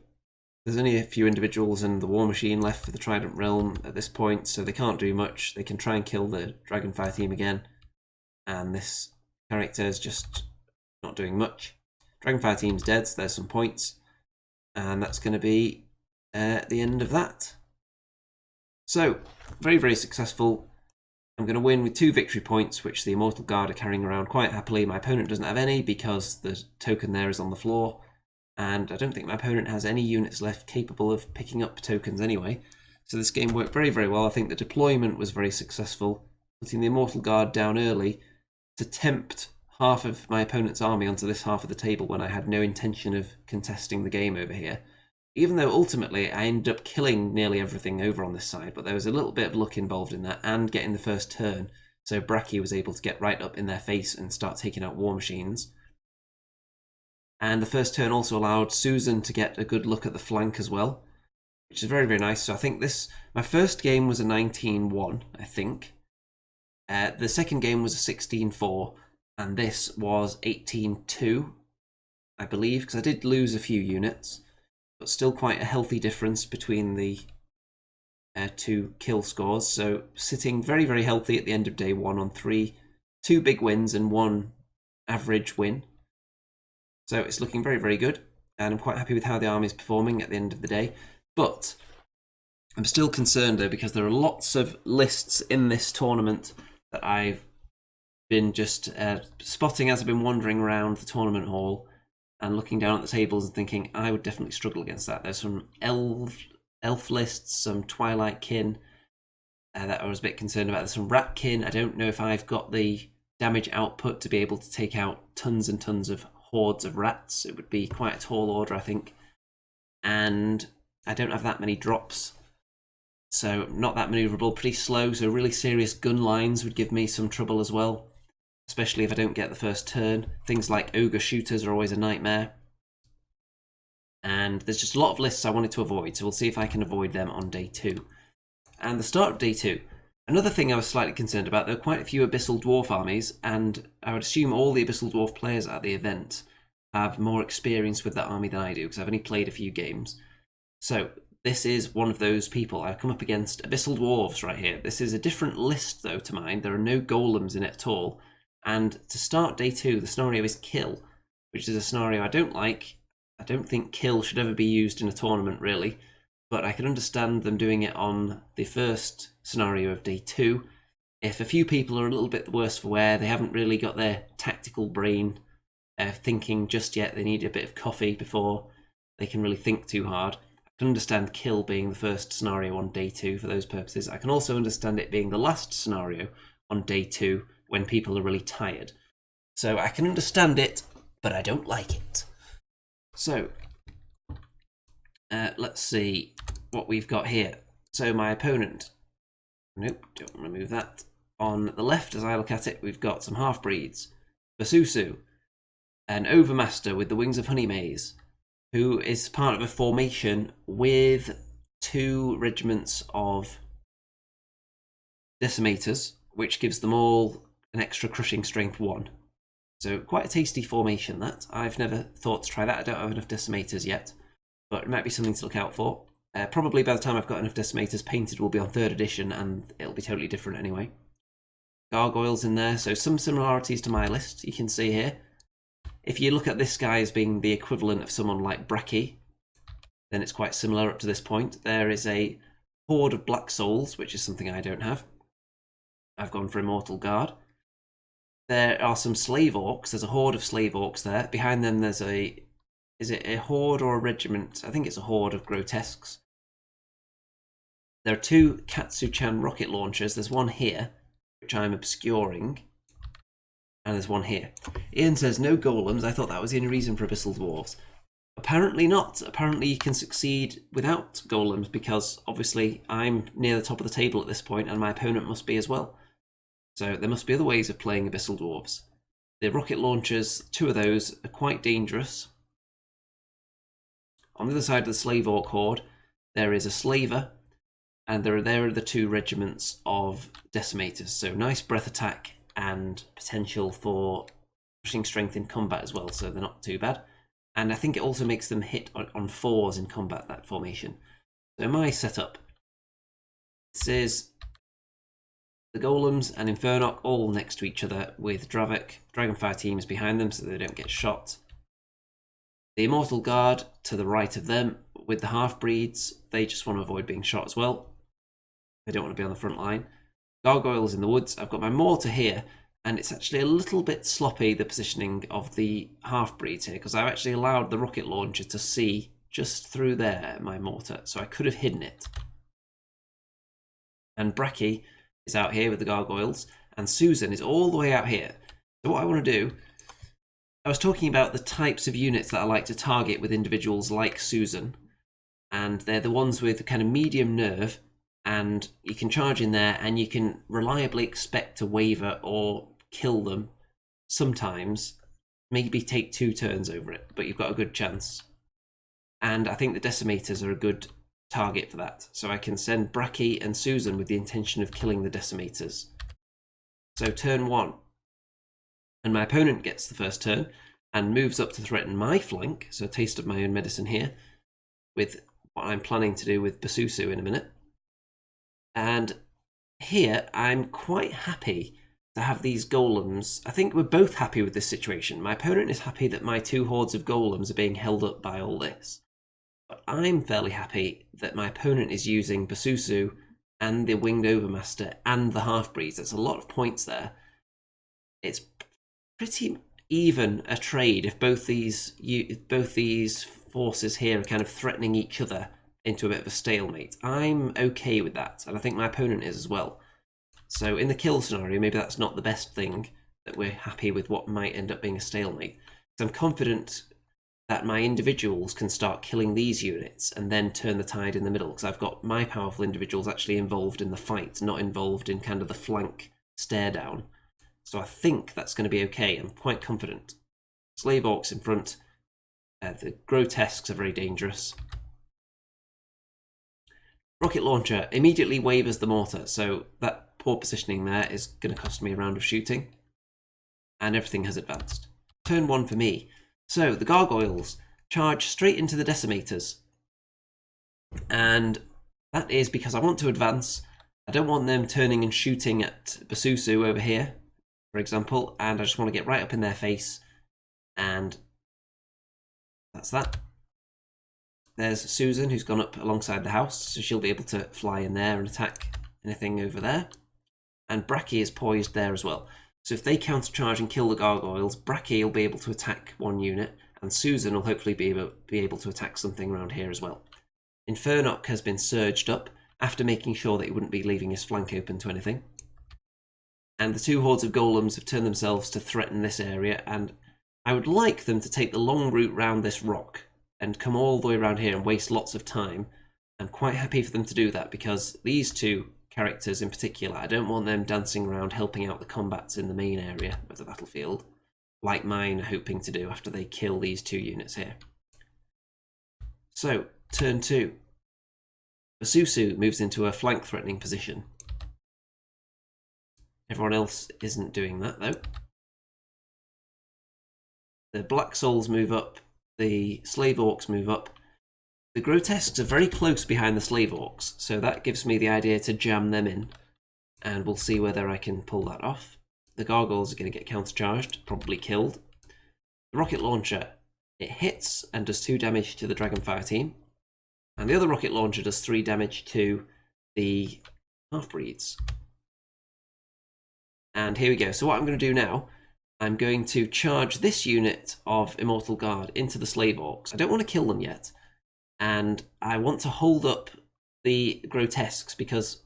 There's only a few individuals in the War Machine left for the Trident Realm at this point, so they can't do much. They can try and kill the Dragonfire team again, and this character is just not doing much. Dragonfire team's dead, so there's some points, and that's going to be the end of that. So, very, very successful. I'm going to win with 2 victory points, which the Immortal Guard are carrying around quite happily. My opponent doesn't have any because the token there is on the floor, and I don't think my opponent has any units left capable of picking up tokens anyway. So this game worked very, very well. I think the deployment was very successful, putting the Immortal Guard down early to tempt half of my opponent's army onto this half of the table when I had no intention of contesting the game over here. Even though ultimately I ended up killing nearly everything over on this side, but there was a little bit of luck involved in that and getting the first turn, so Bracky was able to get right up in their face and start taking out War Machines. And the first turn also allowed Susan to get a good look at the flank as well, which is very, very nice. So I think my first game was a 19-1, I think. The second game was a 16-4, and this was 18-2, I believe, because I did lose a few units. But still quite a healthy difference between the 2 kill scores. So sitting very, very healthy at the end of day 1 on 2 big wins and 1 average win. So it's looking very, very good. And I'm quite happy with how the army is performing at the end of the day. But I'm still concerned though, because there are lots of lists in this tournament that I've been just spotting as I've been wandering around the tournament hall and looking down at the tables and thinking, I would definitely struggle against that. There's some elf lists, some Twilight kin that I was a bit concerned about. There's some rat kin. I don't know if I've got the damage output to be able to take out tons and tons of hordes of rats. It would be quite a tall order, I think. And I don't have that many drops. So not that maneuverable, pretty slow. So really serious gun lines would give me some trouble as well, especially if I don't get the first turn. Things like ogre shooters are always a nightmare. And there's just a lot of lists I wanted to avoid, so we'll see if I can avoid them on day 2. And the start of day 2. Another thing I was slightly concerned about, there were quite a few Abyssal Dwarf armies, and I would assume all the Abyssal Dwarf players at the event have more experience with that army than I do, because I've only played a few games. So this is one of those people. I've come up against Abyssal Dwarves right here. This is a different list, though, to mine. There are no golems in it at all. And to start day 2, the scenario is kill, which is a scenario I don't like. I don't think kill should ever be used in a tournament, really. But I can understand them doing it on the first scenario of day 2. If a few people are a little bit worse for wear, they haven't really got their tactical brain thinking just yet, they need a bit of coffee before they can really think too hard. I can understand kill being the first scenario on day 2 for those purposes. I can also understand it being the last scenario on day 2 when people are really tired. So I can understand it, but I don't like it. So let's see what we've got here. So my opponent, nope, don't want to move that. On the left, as I look at it, we've got some half-breeds. Basusu, an overmaster with the wings of honey maize, who is part of a formation with 2 regiments of decimators, which gives them all an extra crushing strength 1. So quite a tasty formation, that. I've never thought to try that. I don't have enough decimators yet, but it might be something to look out for. Probably by the time I've got enough decimators painted, will be on 3rd edition, and it'll be totally different anyway. Gargoyles in there, so some similarities to my list you can see here. If you look at this guy as being the equivalent of someone like Bracky, then it's quite similar up to this point. There is a horde of Black Souls, which is something I don't have. I've gone for Immortal Guard. There are some Slave Orcs. There's a horde of Slave Orcs there. Behind them there's a... Is it a horde or a regiment? I think it's a horde of Grotesques. There are 2 Katsu-chan rocket launchers. There's one here, which I'm obscuring. And there's one here. Ian says, no golems. I thought that was the only reason for Abyssal Dwarves. Apparently not. Apparently you can succeed without golems, because obviously I'm near the top of the table at this point, and my opponent must be as well. So there must be other ways of playing Abyssal Dwarves. The rocket launchers, 2 of those, are quite dangerous. On the other side of the Slave Orc horde, there is a Slaver, and there are the 2 regiments of Decimators. So nice breath attack and potential for pushing strength in combat as well, so they're not too bad. And I think it also makes them hit on 4s in combat, that formation. So my setup, this is the Golems and Infernoc all next to each other with Dravik, Dragonfire teams behind them so they don't get shot. The Immortal Guard to the right of them with the half-breeds, they just want to avoid being shot as well. They don't want to be on the front line. Gargoyles in the woods. I've got my mortar here, and it's actually a little bit sloppy, the positioning of the half-breeds here, because I've actually allowed the rocket launcher to see just through there, my mortar, so I could have hidden it. And Bracky is out here with the gargoyles, and Susan is all the way out here. So what I want to do, I was talking about the types of units that I like to target with individuals like Susan, and they're the ones with kind of medium nerve, and you can charge in there and you can reliably expect to waver or kill them sometimes, maybe take 2 turns over it, but you've got a good chance. And I think the Decimators are a good target for that. So I can send Bracky and Susan with the intention of killing the Decimators. So turn 1. And my opponent gets the first turn and moves up to threaten my flank, so a taste of my own medicine here, with what I'm planning to do with Basusu in a minute. And here, I'm quite happy to have these golems. I think we're both happy with this situation. My opponent is happy that my 2 hordes of golems are being held up by all this. But I'm fairly happy that my opponent is using Basusu and the Winged Overmaster and the half-breeds. That's a lot of points there. It's pretty even a trade if both these forces here are kind of threatening each other into a bit of a stalemate. I'm okay with that, and I think my opponent is as well. So in the kill scenario, maybe that's not the best thing, that we're happy with what might end up being a stalemate. So I'm confident that my individuals can start killing these units and then turn the tide in the middle, because I've got my powerful individuals actually involved in the fight, not involved in kind of the flank stare down. So I think that's going to be okay. I'm quite confident. Slave Orcs in front, The grotesques are very dangerous. Rocket launcher immediately wavers the mortar, so that poor positioning there is going to cost me a round of shooting. And everything has advanced. Turn 1 for me. So the gargoyles charge straight into the decimators. And that is because I want to advance. I don't want them turning and shooting at Basusu over here, for example, and I just want to get right up in their face. And that's that. There's Susan, who's gone up alongside the house, so she'll be able to fly in there and attack anything over there. And Bracky is poised there as well. So if they countercharge and kill the gargoyles, Bracky will be able to attack one unit, and Susan will hopefully be able to attack something around here as well. Infernoc has been surged up after making sure that he wouldn't be leaving his flank open to anything. And the two hordes of golems have turned themselves to threaten this area, and I would like them to take the long route round this rock and come all the way around here and waste lots of time. I'm quite happy for them to do that because these two characters in particular, I don't want them dancing around helping out the combats in the main area of the battlefield, like mine are hoping to do after they kill these two units here. So, turn 2. Basusu moves into a flank threatening position. Everyone else isn't doing that though. The Black Souls move up, the Slave Orcs move up. The Grotesques are very close behind the Slave Orcs, so that gives me the idea to jam them in, and we'll see whether I can pull that off. The Gargoyles are going to get countercharged, probably killed. The Rocket Launcher, it hits and does 2 damage to the Dragonfire team, and the other Rocket Launcher does 3 damage to the Half-Breeds. And here we go. So what I'm going to do now, I'm going to charge this unit of Immortal Guard into the Slave Orcs. I don't want to kill them yet, and I want to hold up the Grotesques because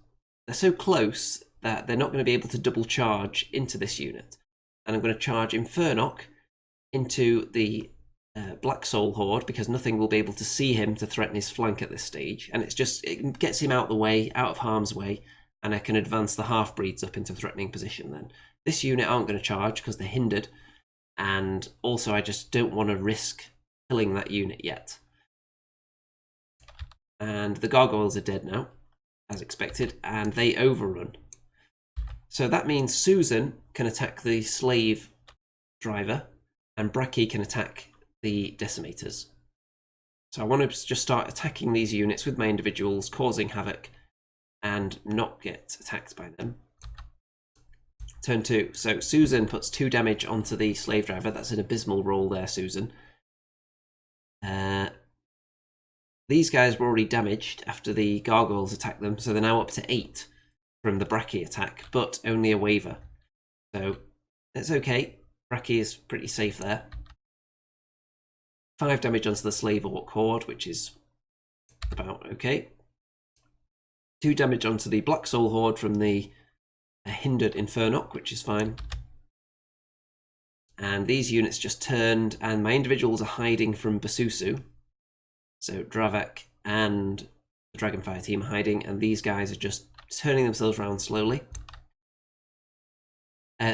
they're so close that they're not going to be able to double charge into this unit. And I'm going to charge Infernoc into the Black Soul Horde because nothing will be able to see him to threaten his flank at this stage. And it gets him out the way, out of harm's way, and I can advance the Half-Breeds up into threatening position then. This unit aren't going to charge because they're hindered, and also I just don't want to risk killing that unit yet. And the Gargoyles are dead now, as expected, and they overrun. So that means Susan can attack the Slave Driver, and Bracky can attack the Decimators. So I want to just start attacking these units with my individuals, causing havoc, and not get attacked by them. Turn 2. So Susan puts 2 damage onto the Slave Driver. That's an abysmal roll there, Susan. These guys were already damaged after the Gargoyles attacked them, so they're now up to 8 from the Bracky attack, but only a waver. So it's okay. Bracky is pretty safe there. 5 damage onto the Slave Orc Horde, which is about okay. 2 damage onto the Black Soul Horde from the hindered Infernoc, which is fine. And these units just turned, and my individuals are hiding from Basusu. So Dravak and the Dragonfire team are hiding, and these guys are just turning themselves around slowly.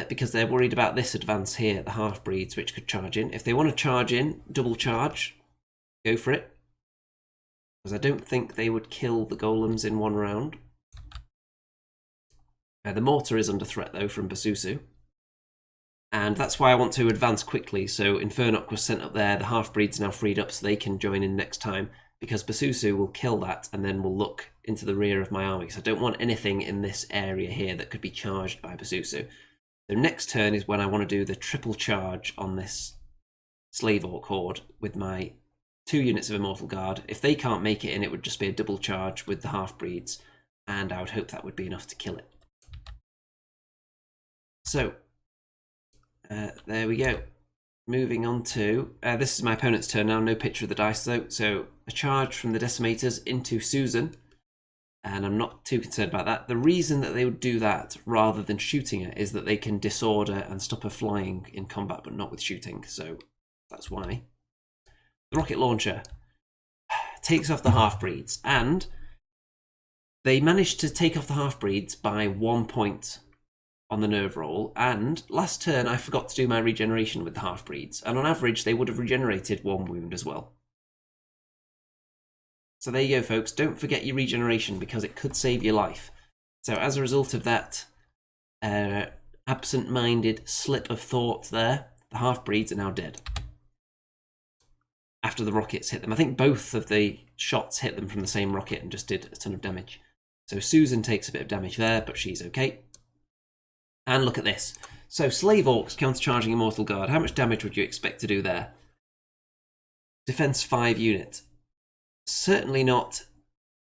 Because they're worried about this advance here, the Half-Breeds, which could charge in. If they want to charge in, double charge, go for it. Because I don't think they would kill the Golems in one round. The mortar is under threat, though, from Basusu. And that's why I want to advance quickly. So Infernoc was sent up there. The Half-Breeds now freed up so they can join in next time. Because Basusu will kill that and then will look into the rear of my army. So I don't want anything in this area here that could be charged by Basusu. So next turn is when I want to do the triple charge on this Slave Orc Horde with my 2 units of Immortal Guard. If they can't make it in, it would just be a double charge with the Half-Breeds. And I would hope that would be enough to kill it. So, there we go. Moving on to... this is my opponent's turn now, no picture of the dice though. So, a charge from the Decimators into Susan. And I'm not too concerned about that. The reason that they would do that, rather than shooting it, is that they can disorder and stop her flying in combat, but not with shooting. So, that's why. The Rocket Launcher takes off the Half-Breeds. And they managed to take off the Half-Breeds by 1 point on the nerve roll, and last turn I forgot to do my regeneration with the half-breeds, and on average they would have regenerated 1 wound as well. So there you go, folks. Don't forget your regeneration because it could save your life. So as a result of that absent-minded slip of thought there, the half-breeds are now dead. After the rockets hit them. I think both of the shots hit them from the same rocket and just did a ton of damage. So Susan takes a bit of damage there, but she's okay. And look at this. So Slave Orcs countercharging Immortal Guard. How much damage would you expect to do there? Defense 5 unit. Certainly not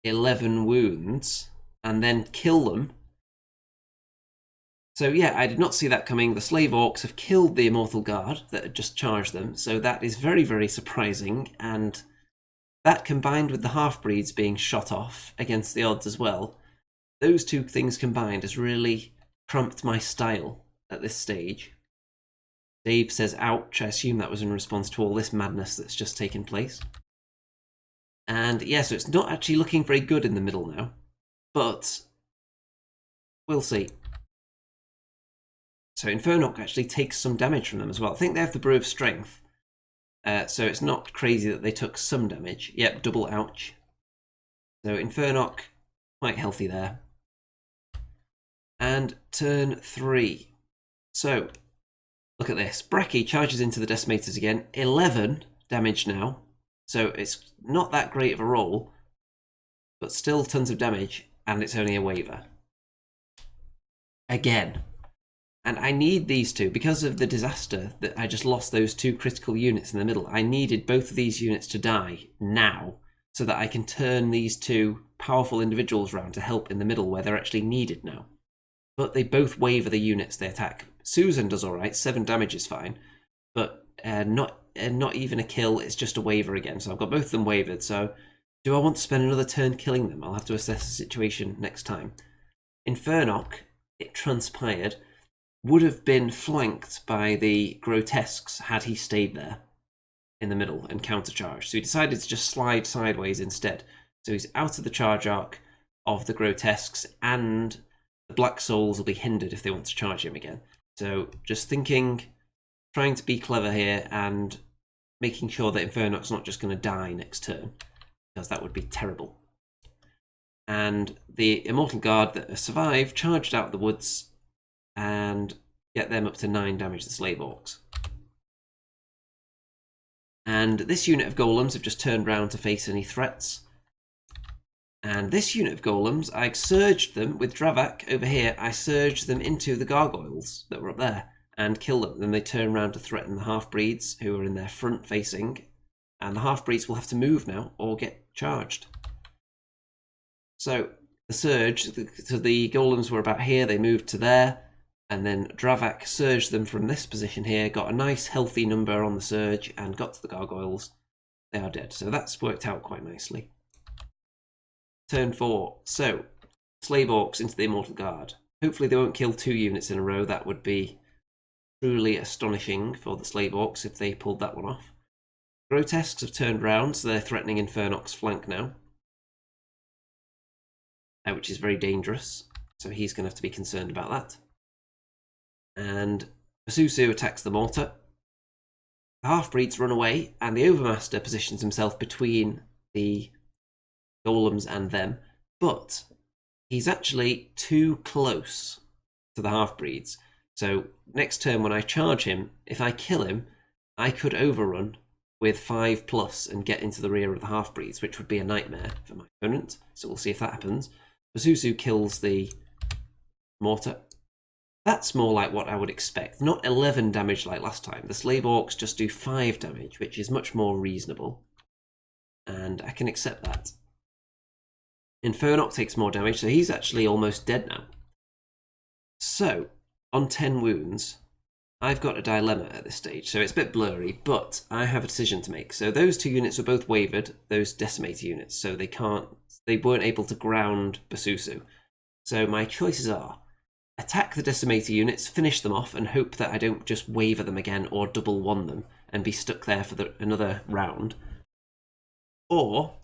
11 wounds. And then kill them. So yeah, I did not see that coming. The Slave Orcs have killed the Immortal Guard that had just charged them. So that is very, very surprising. And that combined with the half-breeds being shot off against the odds as well. Those two things combined has really cramped my style at this stage. Dave says, ouch. I assume that was in response to all this madness that's just taken place. And yeah, so it's not actually looking very good in the middle now. But we'll see. So Infernock actually takes some damage from them as well. I think they have the Brew of Strength. So it's not crazy that they took some damage. Yep, double ouch. So Infernock, quite healthy there. And turn 3. So, look at this. Bracky charges into the Decimators again. 11 damage now. So it's not that great of a roll, but still tons of damage, and it's only a waiver. Again. And I need these two, because of the disaster that I just lost those 2 critical units in the middle. I needed both of these units to die now, so that I can turn these 2 powerful individuals round to help in the middle where they're actually needed now. But they both waiver the units they attack. Susan does alright, 7 damage is fine, but not even a kill, it's just a waiver again. So I've got both of them wavered, so do I want to spend another turn killing them? I'll have to assess the situation next time. Infernock, it transpired, would have been flanked by the Grotesques had he stayed there in the middle and countercharged. So he decided to just slide sideways instead. So he's out of the charge arc of the Grotesques, and the Black Souls will be hindered if they want to charge him again. So just thinking, trying to be clever here and making sure that Infernock's not just going to die next turn, because that would be terrible. And the Immortal Guard that survived charged out of the woods and get them up to 9 damage, the Slave Orcs. And this unit of golems have just turned round to face any threats. And this unit of golems, I surged them with Dravak over here. I surged them into the gargoyles that were up there and killed them. Then they turn around to threaten the half-breeds who are in their front facing. And the half-breeds will have to move now or get charged. So the surge, so the golems were about here, they moved to there. And then Dravak surged them from this position here, got a nice healthy number on the surge, and got to the gargoyles. They are dead, so that's worked out quite nicely. Turn 4. So, Slave Orcs into the Immortal Guard. Hopefully they won't kill 2 units in a row. That would be truly astonishing for the Slave Orcs if they pulled that one off. Grotesques have turned round, so they're threatening Infernock's flank now. Which is very dangerous, so he's going to have to be concerned about that. And Asusu attacks the mortar. The half-breeds run away, and the Overmaster positions himself between the golems and them, but he's actually too close to the half-breeds. So next turn when I charge him, if I kill him, I could overrun with 5+ and get into the rear of the half-breeds, which would be a nightmare for my opponent. So we'll see if that happens. Asusu kills the mortar. That's more like what I would expect. Not 11 damage like last time. The Slave Orcs just do 5 damage, which is much more reasonable. And I can accept that. Infernock takes more damage, so he's actually almost dead now. So, on 10 wounds, I've got a dilemma at this stage. So it's a bit blurry, but I have a decision to make. So those 2 units were both wavered, those Decimator units, so they weren't able to ground Basusu. So my choices are attack the Decimator units, finish them off, and hope that I don't just waver them again or double one them and be stuck there for another round. Or,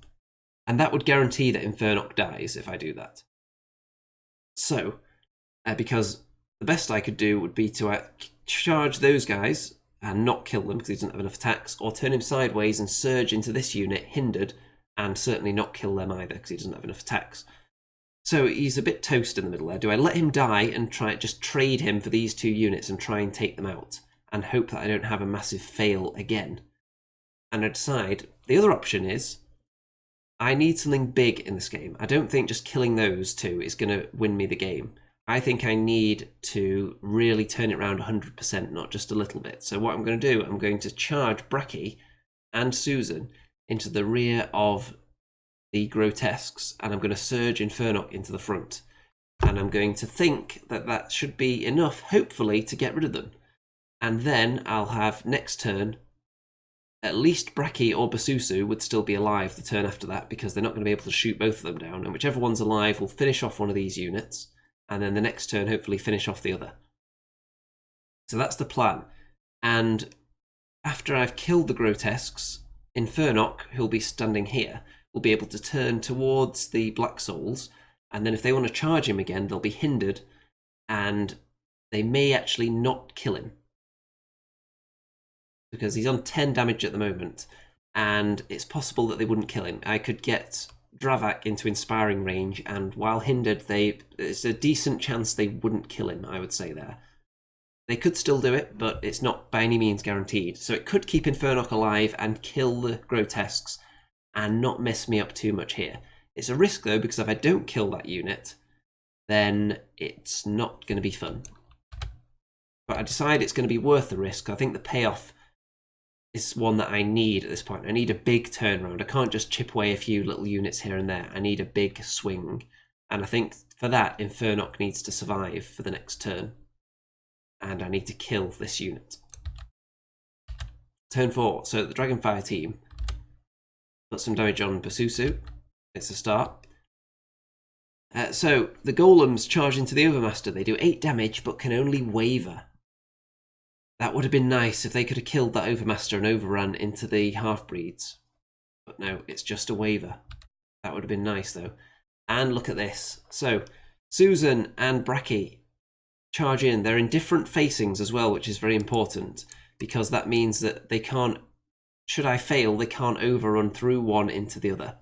and that would guarantee that Infernock dies if I do that. So, because the best I could do would be to charge those guys and not kill them because he doesn't have enough attacks, or turn him sideways and surge into this unit hindered, and certainly not kill them either because he doesn't have enough attacks. So he's a bit toast in the middle there. Do I let him die and just trade him for these 2 units and try and take them out and hope that I don't have a massive fail again? And I decide the other option is I need something big in this game. I don't think just killing those 2 is going to win me the game. I think I need to really turn it around 100%, not just a little bit. So what I'm going to do, I'm going to charge Bracky and Susan into the rear of the grotesques, and I'm going to surge Infernoc into the front. And I'm going to think that that should be enough, hopefully, to get rid of them. And then I'll have next turn, at least Bracky or Basusu would still be alive the turn after that, because they're not going to be able to shoot both of them down, and whichever one's alive will finish off one of these units, and then the next turn hopefully finish off the other. So that's the plan. And after I've killed the grotesques, Infernoc, who'll be standing here, will be able to turn towards the Black Souls, and then if they want to charge him again, they'll be hindered, and they may actually not kill him. Because he's on 10 damage at the moment, and it's possible that they wouldn't kill him. I could get Dravak into inspiring range, and while hindered, it's a decent chance they wouldn't kill him, I would say there. They could still do it, but it's not by any means guaranteed. So it could keep Infernoc alive and kill the grotesques and not mess me up too much here. It's a risk though, because if I don't kill that unit, then it's not going to be fun. But I decide it's going to be worth the risk. I think the payoff is one that I need at this point. I need a big turnaround. I can't just chip away a few little units here and there. I need a big swing. And I think for that, Infernoc needs to survive for the next turn. And I need to kill this unit. Turn 4. So the Dragonfire team put some damage on Basusu. It's a start. So the golems charge into the Overmaster. They do 8 damage, but can only waver. That would have been nice if they could have killed that Overmaster and overrun into the half-breeds. But no, it's just a waver. That would have been nice, though. And look at this. So, Susan and Bracky charge in. They're in different facings as well, which is very important, because that means that they can't, should I fail, they can't overrun through one into the other,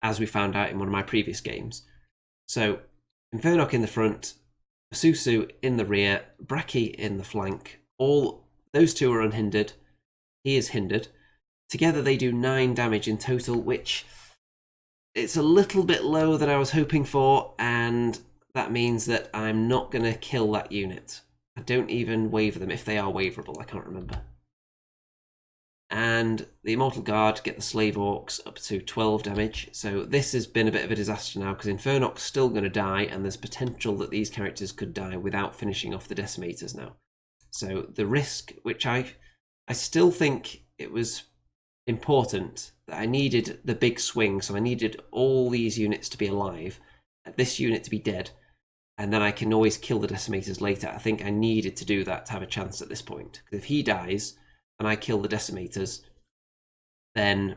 as we found out in one of my previous games. So, Infernoc in the front, Susu in the rear, Bracky in the flank. All those 2 are unhindered. He is hindered. Together they do 9 damage in total, which it's a little bit lower than I was hoping for, and that means that I'm not going to kill that unit. I don't even waver them, if they are waverable, I can't remember. And the Immortal Guard get the Slave Orcs up to 12 damage, so this has been a bit of a disaster now, because Infernoc's still going to die, and there's potential that these characters could die without finishing off the Decimators now. So the risk, which I still think it was important, that I needed the big swing, so I needed all these units to be alive, this unit to be dead, and then I can always kill the Decimators later. I think I needed to do that to have a chance at this point. Because if he dies and I kill the Decimators, then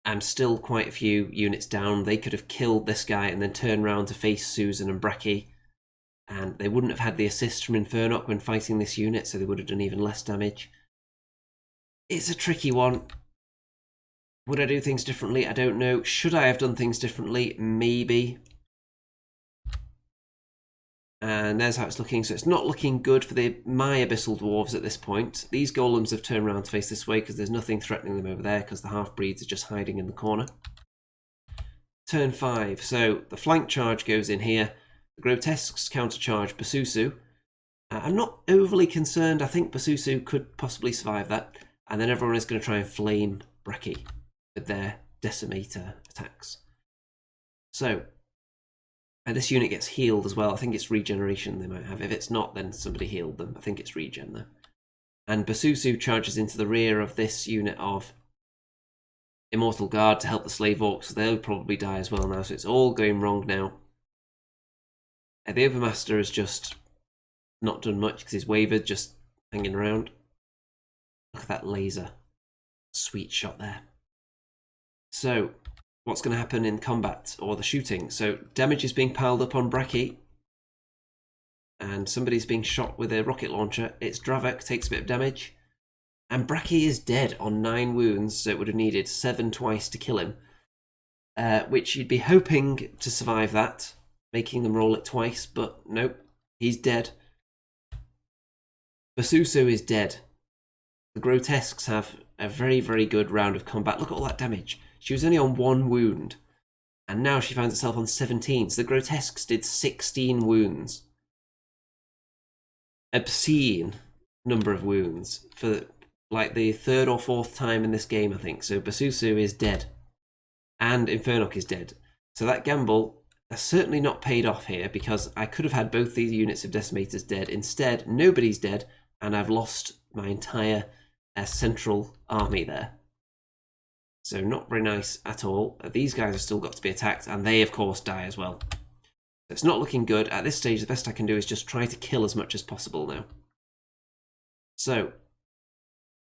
I'm still quite a few units down. They could have killed this guy and then turned around to face Susan and Bracky, and they wouldn't have had the assist from Infernoc when fighting this unit, so they would have done even less damage. It's a tricky one. Would I do things differently? I don't know. Should I have done things differently? Maybe. And there's how it's looking. So it's not looking good for my Abyssal Dwarves at this point. These golems have turned around to face this way because there's nothing threatening them over there, because the half-breeds are just hiding in the corner. Turn 5. So the flank charge goes in here. The grotesques countercharge Basusu. I'm not overly concerned. I think Basusu could possibly survive that. And then everyone is going to try and flame Bracky with their Decimator attacks. So, and this unit gets healed as well. I think it's regeneration they might have. If it's not, then somebody healed them. I think it's regen though. And Basusu charges into the rear of this unit of Immortal Guard to help the Slave Orcs. So they'll probably die as well now. So it's all going wrong now. And the Overmaster has just not done much because he's wavered, just hanging around. Look at that laser. Sweet shot there. So, what's going to happen in combat or the shooting? So, damage is being piled up on Bracky. and somebody's being shot with a rocket launcher. It's Dravek, takes a bit of damage, and Bracky is dead on 9 wounds, so it would have needed 7 twice to kill him, which you'd be hoping to survive that, making them roll it twice, but nope, he's dead. Basusu is dead. The Grotesques have a very, very good round of combat. Look at all that damage. She was only on 1 wound, and now she finds herself on 17. So the Grotesques did 16 wounds. Obscene number of wounds for like the 3rd or 4th time in this game, I think. So Basusu is dead, and Infernok is dead. So that gamble has certainly not paid off here, because I could have had both these units of Decimators dead. Instead, nobody's dead, and I've lost my entire central army there. So not very nice at all. These guys have still got to be attacked, and they of course die as well. So it's not looking good. At this stage, the best I can do is just try to kill as much as possible now. So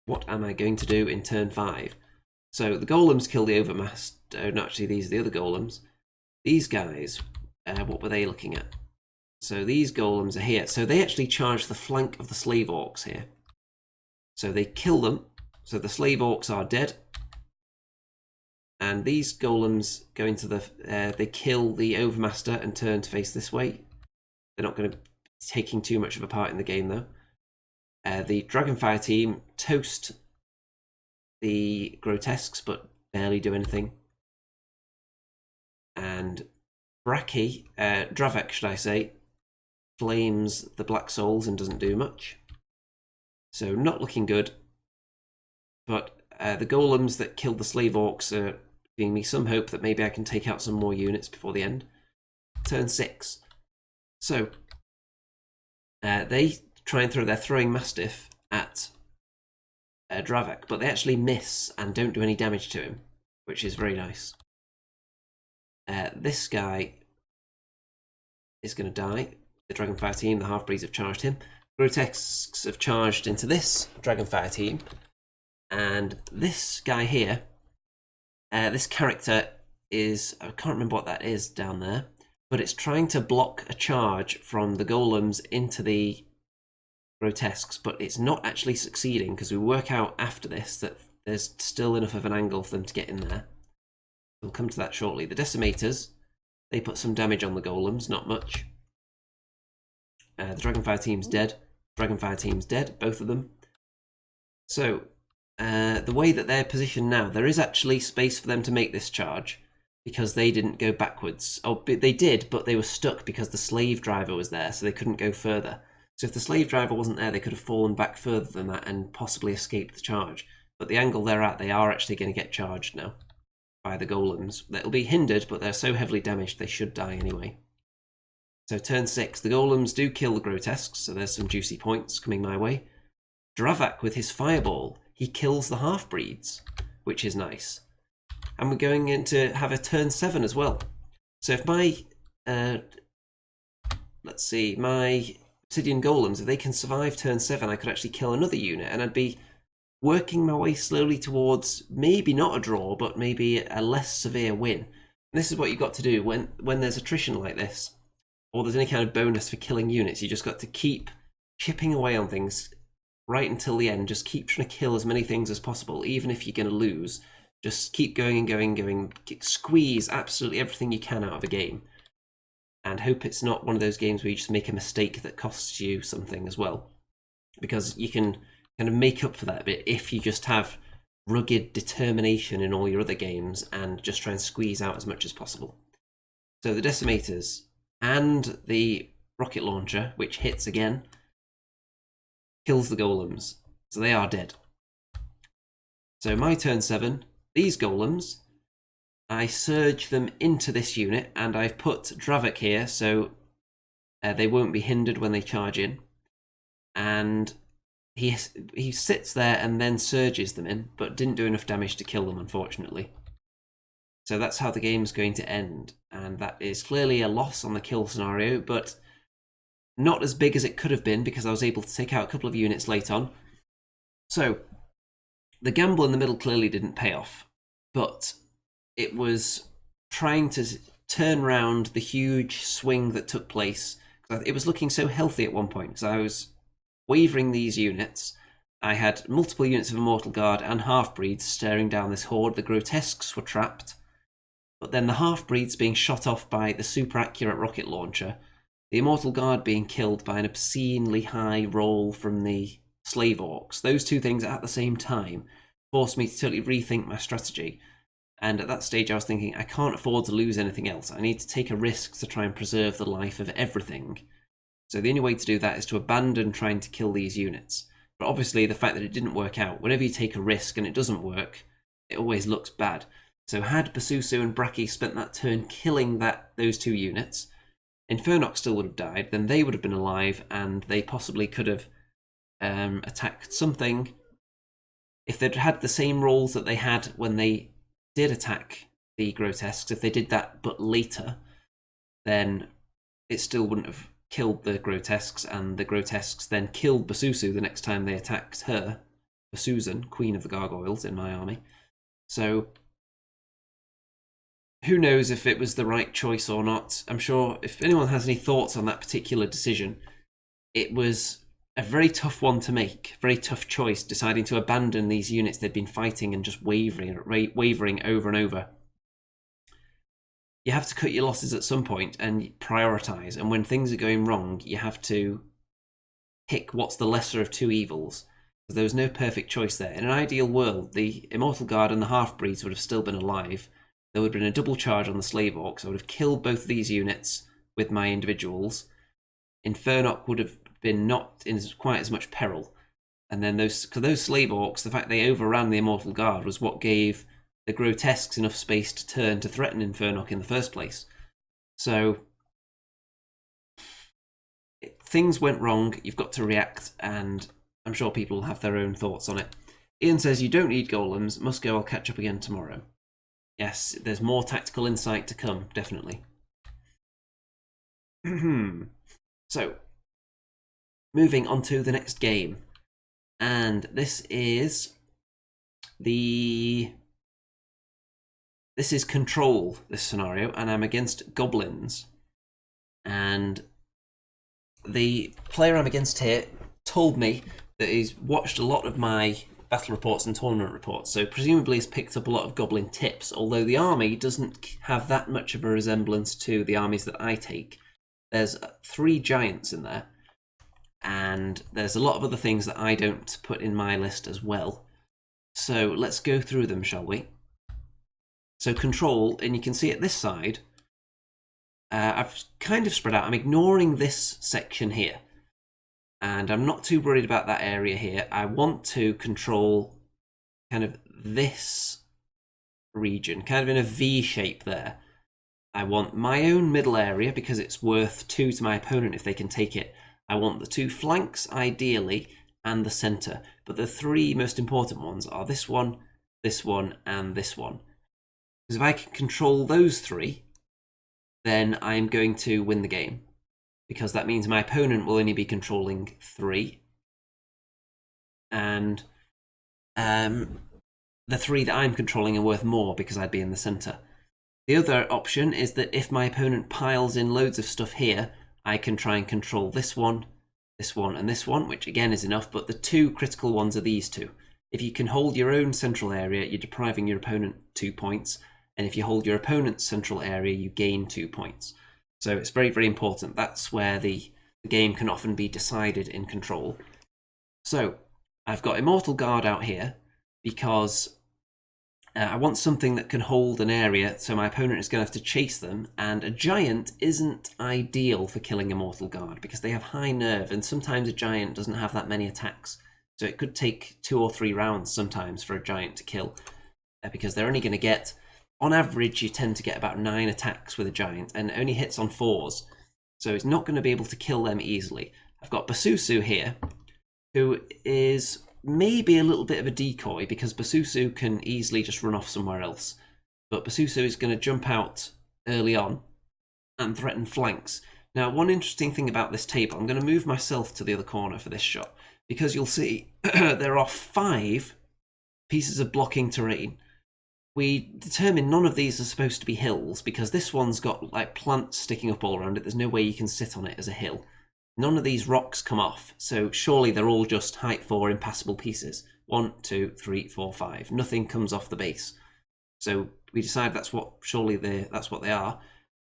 what am I going to do in turn 5? So the golems kill the overmast. No, actually these are the other golems. These guys, what were they looking at? So these golems are here. So they actually charge the flank of the slave orcs here. So they kill them. So the slave orcs are dead. And these golems go into the... they kill the overmaster and turn to face this way. They're not going to be taking too much of a part in the game, though. The Dragonfire team toast the Grotesques, but barely do anything. And Bracky, Dravek, should I say, flames the Black Souls and doesn't do much. So not looking good. But the golems that killed the slave orcs are giving me some hope that maybe I can take out some more units before the end. Turn 6. So they try and throw their throwing mastiff at Dravek, but they actually miss and don't do any damage to him, which is very nice. This guy is going to die. The Dragonfire team, the Half-Breeds, have charged him. Grotesques have charged into this Dragonfire team. And this guy here, this character is, I can't remember what that is down there, but it's trying to block a charge from the golems into the Grotesques, but it's not actually succeeding, because we work out after this that there's still enough of an angle for them to get in there. We'll come to that shortly. The Decimators, they put some damage on the golems, not much. The Dragonfire team's dead. Dragonfire team's dead, both of them. So, the way that they're positioned now, there is actually space for them to make this charge, because they didn't go backwards. Oh, they did, but they were stuck because the slave driver was there, so they couldn't go further. So if the slave driver wasn't there, they could have fallen back further than that and possibly escaped the charge. But the angle they're at, they are actually going to get charged now by the golems. They'll be hindered, but they're so heavily damaged they should die anyway. So turn 6, the golems do kill the Grotesques, so there's some juicy points coming my way. Dravak with his fireball, he kills the Half-Breeds, which is nice. And we're going in to have a turn 7 as well. So if my, let's see, my Obsidian Golems, if they can survive turn 7, I could actually kill another unit, and I'd be working my way slowly towards maybe not a draw, but maybe a less severe win. And this is what you've got to do when there's attrition like this, or there's any kind of bonus for killing units. You just got to keep chipping away on things right until the end. Just keep trying to kill as many things as possible, even if you're going to lose. Just keep going and going and going. Squeeze absolutely everything you can out of a game. And hope it's not one of those games where you just make a mistake that costs you something as well. Because you can kind of make up for that a bit if you just have rugged determination in all your other games and just try and squeeze out as much as possible. So the Decimators and the rocket launcher, which hits again, kills the golems. So they are dead. So my turn 7, these golems, I surge them into this unit, and I've put Dravik here so they won't be hindered when they charge in. And he sits there and then surges them in, but didn't do enough damage to kill them, unfortunately. So that's how the game's going to end, and that is clearly a loss on the kill scenario, but not as big as it could have been, because I was able to take out a couple of units late on. So the gamble in the middle clearly didn't pay off, but it was trying to turn round the huge swing that took place, It was looking so healthy at one point, because I was wavering these units. I had multiple units of Immortal Guard and half-breeds staring down this horde. The grotesques were trapped, but then the half-breeds being shot off by the super accurate rocket launcher, the Immortal Guard being killed by an obscenely high roll from the slave orcs. Those two things at the same time forced me to totally rethink my strategy. And at that stage I was thinking, I can't afford to lose anything else. I need to take a risk to try and preserve the life of everything. So the only way to do that is to abandon trying to kill these units. But obviously the fact that it didn't work out, whenever you take a risk and it doesn't work, it always looks bad. So had Basusu and Braki spent that turn killing those two units, Infernox still would have died, then they would have been alive, and they possibly could have attacked something. If they'd had the same rolls that they had when they did attack the grotesques, if they did that but later, then it still wouldn't have killed the grotesques, and the grotesques then killed Basusu the next time they attacked her, Basusan, Queen of the Gargoyles, in my army. So who knows if it was the right choice or not. I'm sure if anyone has any thoughts on that particular decision, it was a very tough one to make, very tough choice, deciding to abandon these units they'd been fighting and just wavering over and over. You have to cut your losses at some point and prioritise, and when things are going wrong, you have to pick what's the lesser of two evils. There was no perfect choice there. In an ideal world, the Immortal Guard and the half-breeds would have still been alive. There would have been a double charge on the slave orcs. I would have killed both of these units with my individuals. Infernox would have been not in quite as much peril. And then those slave orcs, the fact they overran the Immortal Guard was what gave the grotesques enough space to turn to threaten Infernox in the first place. So things went wrong, you've got to react, and I'm sure people will have their own thoughts on it. Ian says, you don't need golems, must go, I'll catch up again tomorrow. Yes, there's more tactical insight to come, definitely. So, moving on to the next game. And this is control, this scenario, and I'm against goblins. And the player I'm against here told me that he's watched a lot of my battle reports and tournament reports, so presumably has picked up a lot of goblin tips, although the army doesn't have that much of a resemblance to the armies that I take. There's 3 giants in there, and there's a lot of other things that I don't put in my list as well. So let's go through them, shall we? So control, and you can see at this side, I've kind of spread out. I'm ignoring this section here, and I'm not too worried about that area here. I want to control kind of this region, kind of in a V shape there. I want my own middle area because it's worth 2 to my opponent if they can take it. I want the 2 flanks, ideally, and the centre. But the 3 most important ones are this one, and this one. Because if I can control those 3, then I'm going to win the game. Because that means my opponent will only be controlling 3. And the 3 that I'm controlling are worth more because I'd be in the centre. The other option is that if my opponent piles in loads of stuff here, I can try and control this one, and this one, which again is enough, but the 2 critical ones are these 2. If you can hold your own central area, you're depriving your opponent 2 points, and if you hold your opponent's central area, you gain 2 points. So it's very, very important. That's where the game can often be decided in control. So I've got Immortal Guard out here because I want something that can hold an area, so my opponent is going to have to chase them, and a giant isn't ideal for killing Immortal Guard because they have high nerve, and sometimes a giant doesn't have that many attacks. So it could take 2 or 3 rounds sometimes for a giant to kill, because they're only going to get, on average, you tend to get about 9 attacks with a giant, and it only hits on 4s. So it's not going to be able to kill them easily. I've got Basusu here, who is maybe a little bit of a decoy because Basusu can easily just run off somewhere else. But Basusu is going to jump out early on and threaten flanks. Now, one interesting thing about this table, I'm going to move myself to the other corner for this shot, because you'll see there are 5 pieces of blocking terrain. we determined none of these are supposed to be hills because this one's got like plants sticking up all around it. There's no way you can sit on it as a hill. None of these rocks come off, so surely they're all just height 4 impassable pieces. 1, 2, 3, 4, 5. Nothing comes off the base. So we decide that's what they are.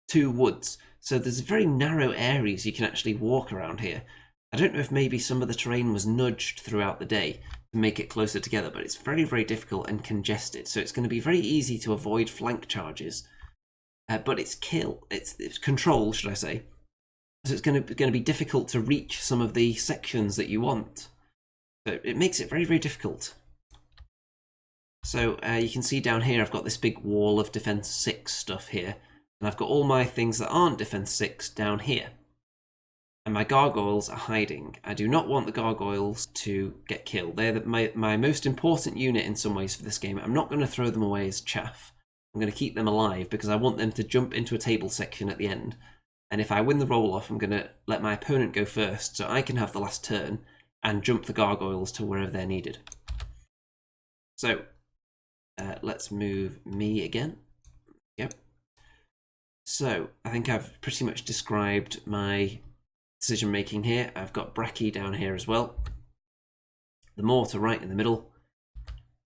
2 woods. So there's very narrow areas you can actually walk around here. I don't know if maybe some of the terrain was nudged throughout the day to make it closer together, but it's very, very difficult and congested. So it's going to be very easy to avoid flank charges. But it's control, should I say. So it's going to be difficult to reach some of the sections that you want. So it makes it very, very difficult. So you can see down here I've got this big wall of defense 6 stuff here. And I've got all my things that aren't defense 6 down here. And my gargoyles are hiding. I do not want the gargoyles to get killed. They're my most important unit in some ways for this game. I'm not going to throw them away as chaff. I'm going to keep them alive because I want them to jump into a table section at the end. And if I win the roll-off, I'm going to let my opponent go first so I can have the last turn and jump the gargoyles to wherever they're needed. So let's move me again. Yep. So I think I've pretty much described my decision making here. I've got Bracky down here as well. The mortar right in the middle.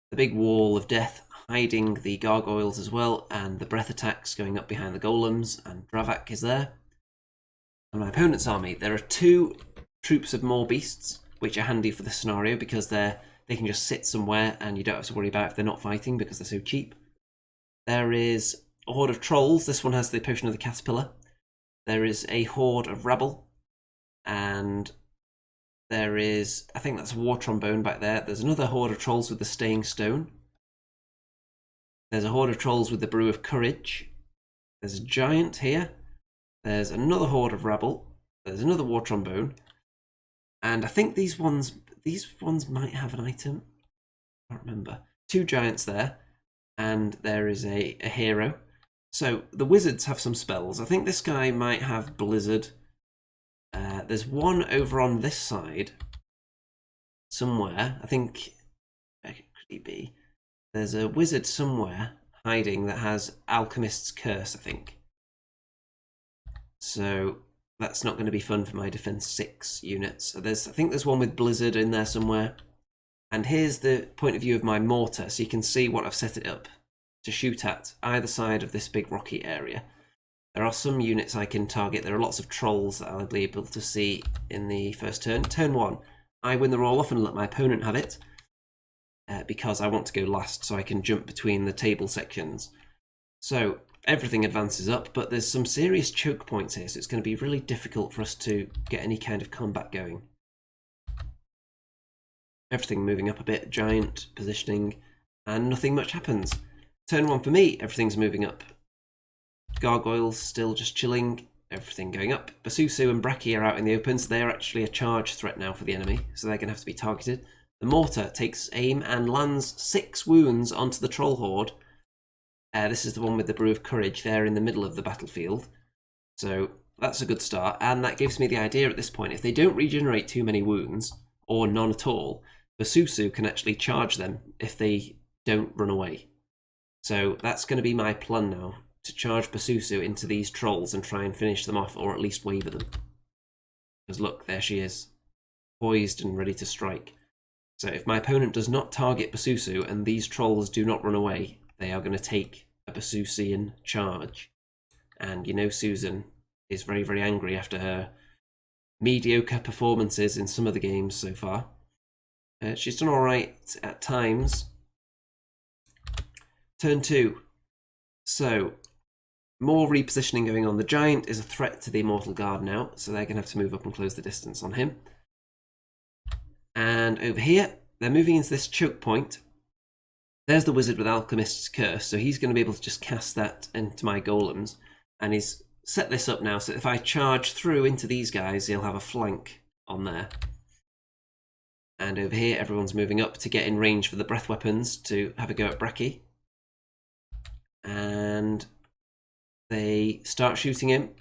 The big wall of death hiding the gargoyles as well, and the breath attacks going up behind the golems, and Dravak is there. And my opponent's army, there are 2 troops of more beasts, which are handy for the scenario because they can just sit somewhere and you don't have to worry about if they're not fighting because they're so cheap. There is a horde of trolls. This one has the potion of the caterpillar. There is a horde of rabble. And there is, I think that's a war trombone back there. There's another horde of trolls with the staying stone. There's a horde of trolls with the brew of courage. There's a giant here. There's another horde of rabble. There's another war trombone. And I think these ones might have an item. I can't remember. 2 giants there. And there is a hero. So the wizards have some spells. I think this guy might have Blizzard. There's one over on this side somewhere. I think, where could he be? There's a wizard somewhere hiding that has Alchemist's Curse, I think. So that's not going to be fun for my defense 6 units. So I think there's one with Blizzard in there somewhere. And here's the point of view of my mortar, so you can see what I've set it up to shoot at either side of this big rocky area. There are some units I can target. There are lots of trolls that I'll be able to see in the first turn. Turn 1, I win the roll-off and let my opponent have it because I want to go last so I can jump between the table sections. So everything advances up, but there's some serious choke points here, so it's going to be really difficult for us to get any kind of combat going. Everything moving up a bit, giant positioning, and nothing much happens. Turn 1 for me, everything's moving up. Gargoyles still just chilling, everything going up. Basusu and Bracky are out in the open, so they are actually a charge threat now for the enemy, so they're going to have to be targeted. The mortar takes aim and lands 6 wounds onto the troll horde. This is the one with the brew of courage there in the middle of the battlefield. So that's a good start, and that gives me the idea at this point, if they don't regenerate too many wounds, or none at all, Basusu can actually charge them if they don't run away. So that's going to be my plan now, to charge Basusu into these trolls and try and finish them off, or at least waver them. Because look, there she is, poised and ready to strike. So if my opponent does not target Basusu and these trolls do not run away, they are going to take a Basusian charge. And you know Susan is very, very angry after her mediocre performances in some of the games so far. She's done alright at times. Turn 2. So, more repositioning going on. The giant is a threat to the Immortal Guard now, so they're going to have to move up and close the distance on him. And over here, they're moving into this choke point. There's the wizard with Alchemist's Curse, so he's going to be able to just cast that into my golems. And he's set this up now, so if I charge through into these guys, he'll have a flank on there. And over here, everyone's moving up to get in range for the breath weapons to have a go at Bracky. And they start shooting him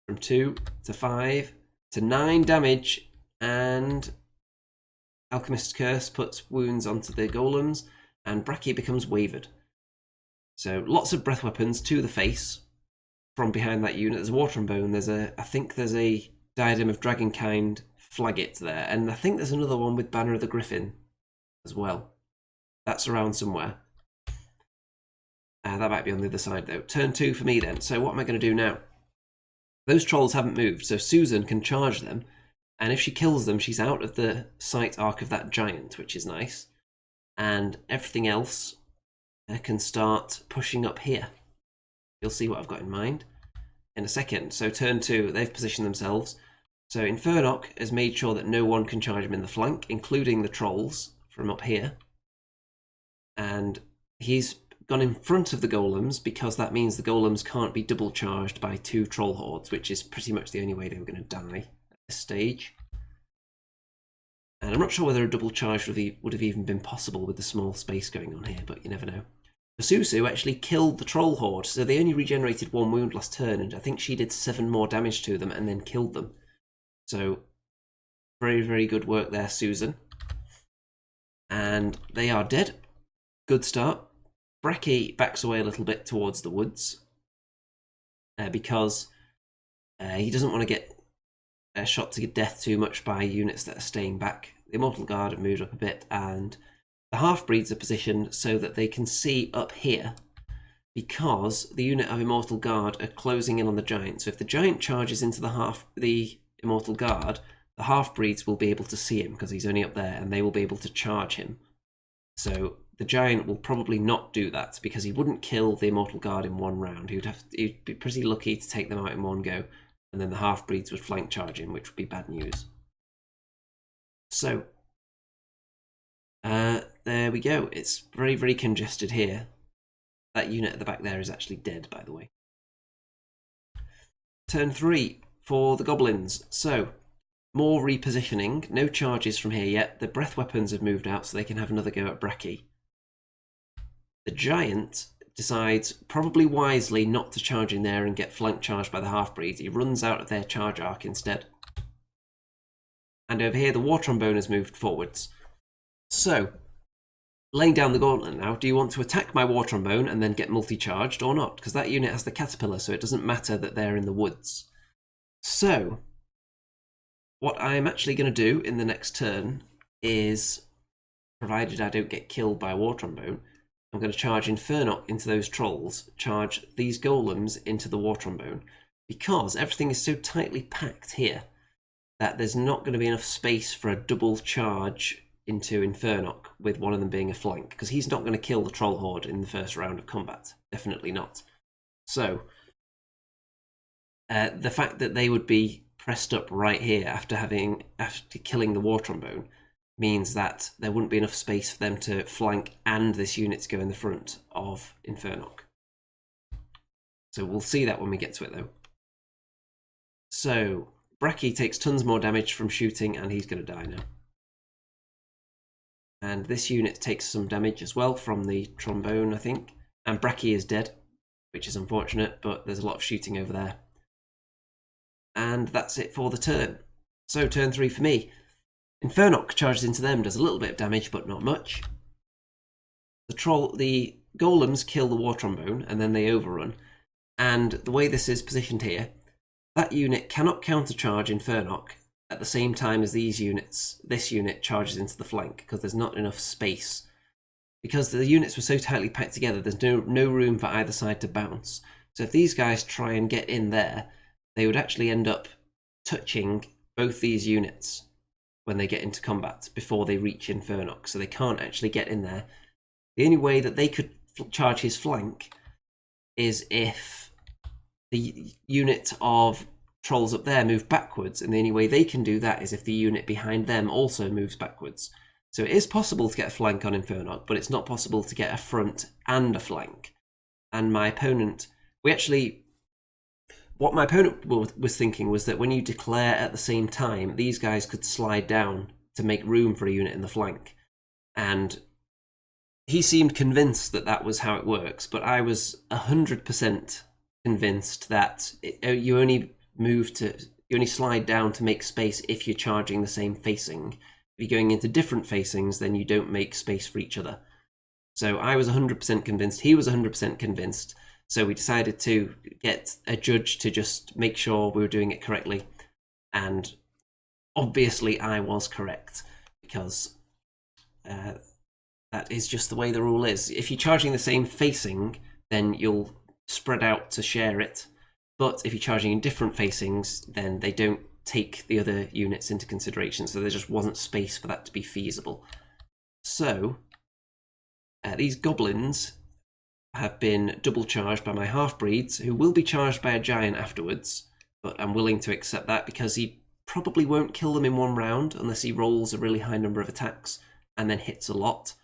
from 2 to 5 to 9 damage, and Alchemist's Curse puts wounds onto the golems, and Bracky becomes wavered. So lots of breath weapons to the face from behind that unit. There's a water and bone. I think there's a Diadem of Dragonkind Flagget there, and I think there's another one with Banner of the Griffin as well. That's around somewhere. That might be on the other side though. Turn 2 for me then. So what am I going to do now? Those trolls haven't moved, so Susan can charge them, and if she kills them, she's out of the sight arc of that giant, which is nice. And everything else can start pushing up here. You'll see what I've got in mind in a second. So turn 2, they've positioned themselves. So Infernock has made sure that no one can charge him in the flank, including the trolls from up here. And he's gone in front of the golems because that means the golems can't be double charged by 2 troll hordes, which is pretty much the only way they were going to die at this stage. And I'm not sure whether a double charge would have even been possible with the small space going on here, but you never know. Susu actually killed the troll horde, so they only regenerated 1 wound last turn, and I think she did 7 more damage to them and then killed them. So very, very good work there, Susan. And they are dead. Good start. Bracky backs away a little bit towards the woods because he doesn't want to get shot to death too much by units that are staying back. The Immortal Guard have moved up a bit, and the half-breeds are positioned so that they can see up here because the unit of Immortal Guard are closing in on the giant. So if the giant charges into the Immortal Guard, the half-breeds will be able to see him because he's only up there, and they will be able to charge him. So the giant will probably not do that because he wouldn't kill the Immortal Guard in 1 round. He'd be pretty lucky to take them out in 1 go, and then the half-breeds would flank charge him, which would be bad news. So there we go. It's very, very congested here. That unit at the back there is actually dead, by the way. Turn 3 for the goblins. So more repositioning. No charges from here yet. The breath weapons have moved out so they can have another go at Bracky. The giant decides, probably wisely, not to charge in there and get flank charged by the half-breeds. He runs out of their charge arc instead. And over here, the war trombone has moved forwards. So, laying down the gauntlet now, do you want to attack my war trombone and then get multi-charged or not? Because that unit has the caterpillar, so it doesn't matter that they're in the woods. So, what I'm actually going to do in the next turn is, provided I don't get killed by a war trombone, I'm going to charge Infernock into those trolls, charge these golems into the war trombone, because everything is so tightly packed here that there's not going to be enough space for a double charge into Infernock, with one of them being a flank, because he's not going to kill the troll horde in the first round of combat. Definitely not. So, the fact that they would be pressed up right here after killing the war trombone means that there wouldn't be enough space for them to flank and this unit to go in the front of Infernock. So we'll see that when we get to it though. So Bracky takes tons more damage from shooting and he's going to die now. And this unit takes some damage as well from the trombone, I think. And Bracky is dead, which is unfortunate, but there's a lot of shooting over there. And that's it for the turn. So turn 3 for me. Infernock charges into them, does a little bit of damage, but not much. The golems kill the war trombone, and then they overrun. And the way this is positioned here, that unit cannot countercharge Infernock at the same time as this unit charges into the flank, because there's not enough space. Because the units were so tightly packed together, there's no room for either side to bounce. So if these guys try and get in there, they would actually end up touching both these units when they get into combat before they reach Infernock, so they can't actually get in there. The only way that they could charge his flank is if the unit of trolls up there move backwards, and the only way they can do that is if the unit behind them also moves backwards. So it is possible to get a flank on Infernock, but it's not possible to get a front and a flank. And my opponent, what my opponent was thinking was that when you declare at the same time, these guys could slide down to make room for a unit in the flank. And he seemed convinced that that was how it works, but I was 100% convinced that you only slide down to make space if you're charging the same facing. If you're going into different facings, then you don't make space for each other. So I was 100% convinced, he was 100% convinced. So we decided to get a judge to just make sure we were doing it correctly. And obviously I was correct, because that is just the way the rule is. If you're charging the same facing, then you'll spread out to share it. But if you're charging in different facings, then they don't take the other units into consideration. So there just wasn't space for that to be feasible. So these goblins have been double charged by my half-breeds, who will be charged by a giant afterwards, but I'm willing to accept that because he probably won't kill them in one round unless he rolls a really high number of attacks and then hits a lot,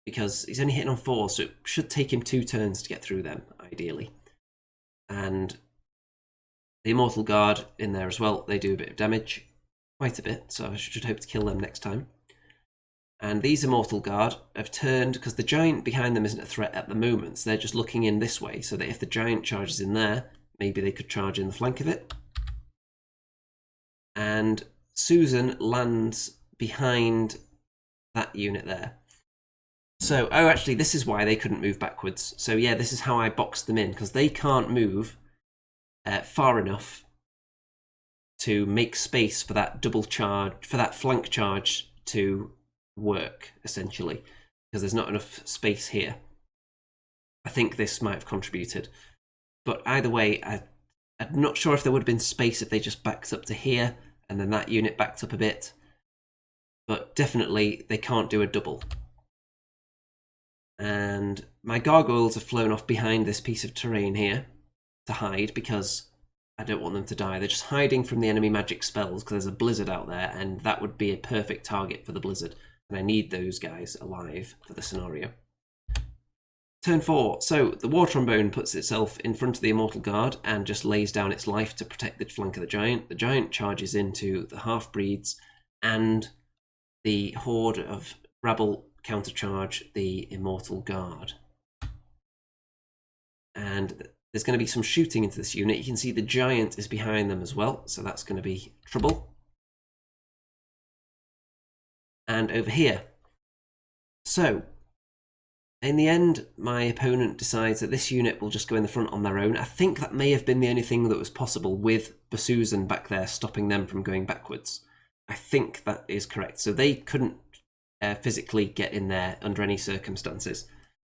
because he's only hitting on 4, so it should take him 2 turns to get through them, ideally. And the Immortal Guard in there as well, they do a bit of damage, quite a bit, so I should hope to kill them next time. And these Immortal Guard have turned, because the giant behind them isn't a threat at the moment, so they're just looking in this way, so that if the giant charges in there, maybe they could charge in the flank of it. And Susan lands behind that unit there. So, oh, actually, this is why they couldn't move backwards. So yeah, this is how I boxed them in, because they can't move far enough to make space for that double charge, for that flank charge to work, essentially, because there's not enough space here. I think this might have contributed. But either way, I'm not sure if there would have been space if they just backed up to here, and then that unit backed up a bit. But definitely, they can't do a double. And my gargoyles have flown off behind this piece of terrain here to hide, because I don't want them to die. They're just hiding from the enemy magic spells because there's a blizzard out there, and that would be a perfect target for the blizzard. And I need those guys alive for the scenario. Turn 4. So the War Trombone puts itself in front of the Immortal Guard and just lays down its life to protect the flank of the giant. The giant charges into the half-breeds, and the horde of rabble countercharge the Immortal Guard. And there's going to be some shooting into this unit. You can see the giant is behind them as well, so that's going to be trouble. And over here. So, in the end, my opponent decides that this unit will just go in the front on their own. I think that may have been the only thing that was possible with Basusan back there stopping them from going backwards. I think that is correct. So they couldn't physically get in there under any circumstances.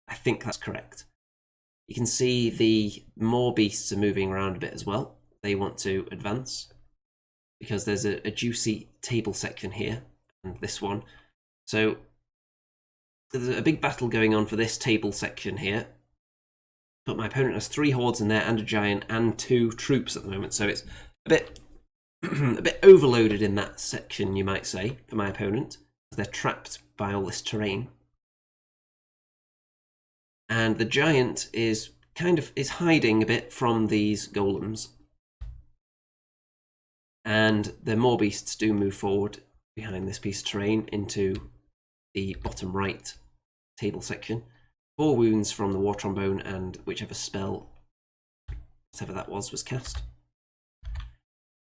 I think that's correct. You can see the more beasts are moving around a bit as well. They want to advance because there's a juicy table section here and this one. So there's a big battle going on for this table section here. But my opponent has 3 hordes in there and a giant and 2 troops at the moment. So it's a bit a bit overloaded in that section, you might say, for my opponent. They're trapped by all this terrain. And the giant is hiding a bit from these golems. And the more beasts do move forward behind this piece of terrain into the bottom right table section. 4 wounds from the War Trombone and whichever spell, whatever that was cast.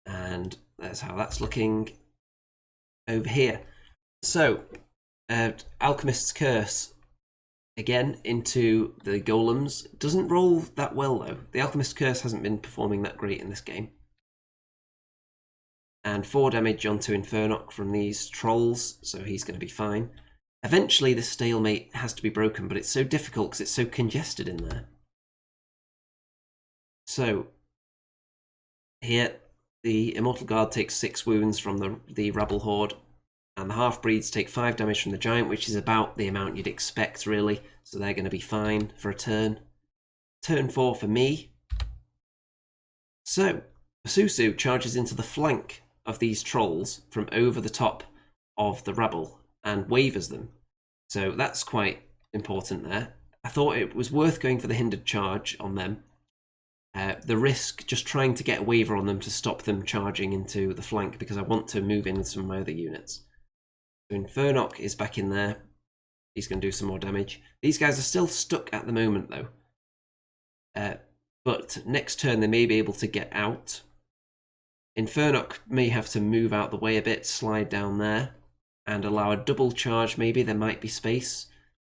And that's how that's looking over here. So, Alchemist's Curse, again, into the golems. Doesn't roll that well, though. The Alchemist's Curse hasn't been performing that great in this game. And 4 damage onto Infernoc from these trolls, so he's going to be fine. Eventually, this stalemate has to be broken, but it's so difficult because it's so congested in there. So, here, the Immortal Guard takes 6 wounds from the Rabble Horde, and the half-breeds take 5 damage from the giant, which is about the amount you'd expect, really. So they're going to be fine for a turn. Turn 4 for me. So, Susu charges into the flank of these trolls from over the top of the rabble and wavers them. So that's quite important there. I thought it was worth going for the hindered charge on them. The risk, just trying to get a waver on them to stop them charging into the flank, because I want to move in with some of my other units. So Infernoc is back in there. He's going to do some more damage. These guys are still stuck at the moment, though. But next turn they may be able to get out. Infernoc may have to move out the way a bit, slide down there, and allow a double charge maybe. There might be space.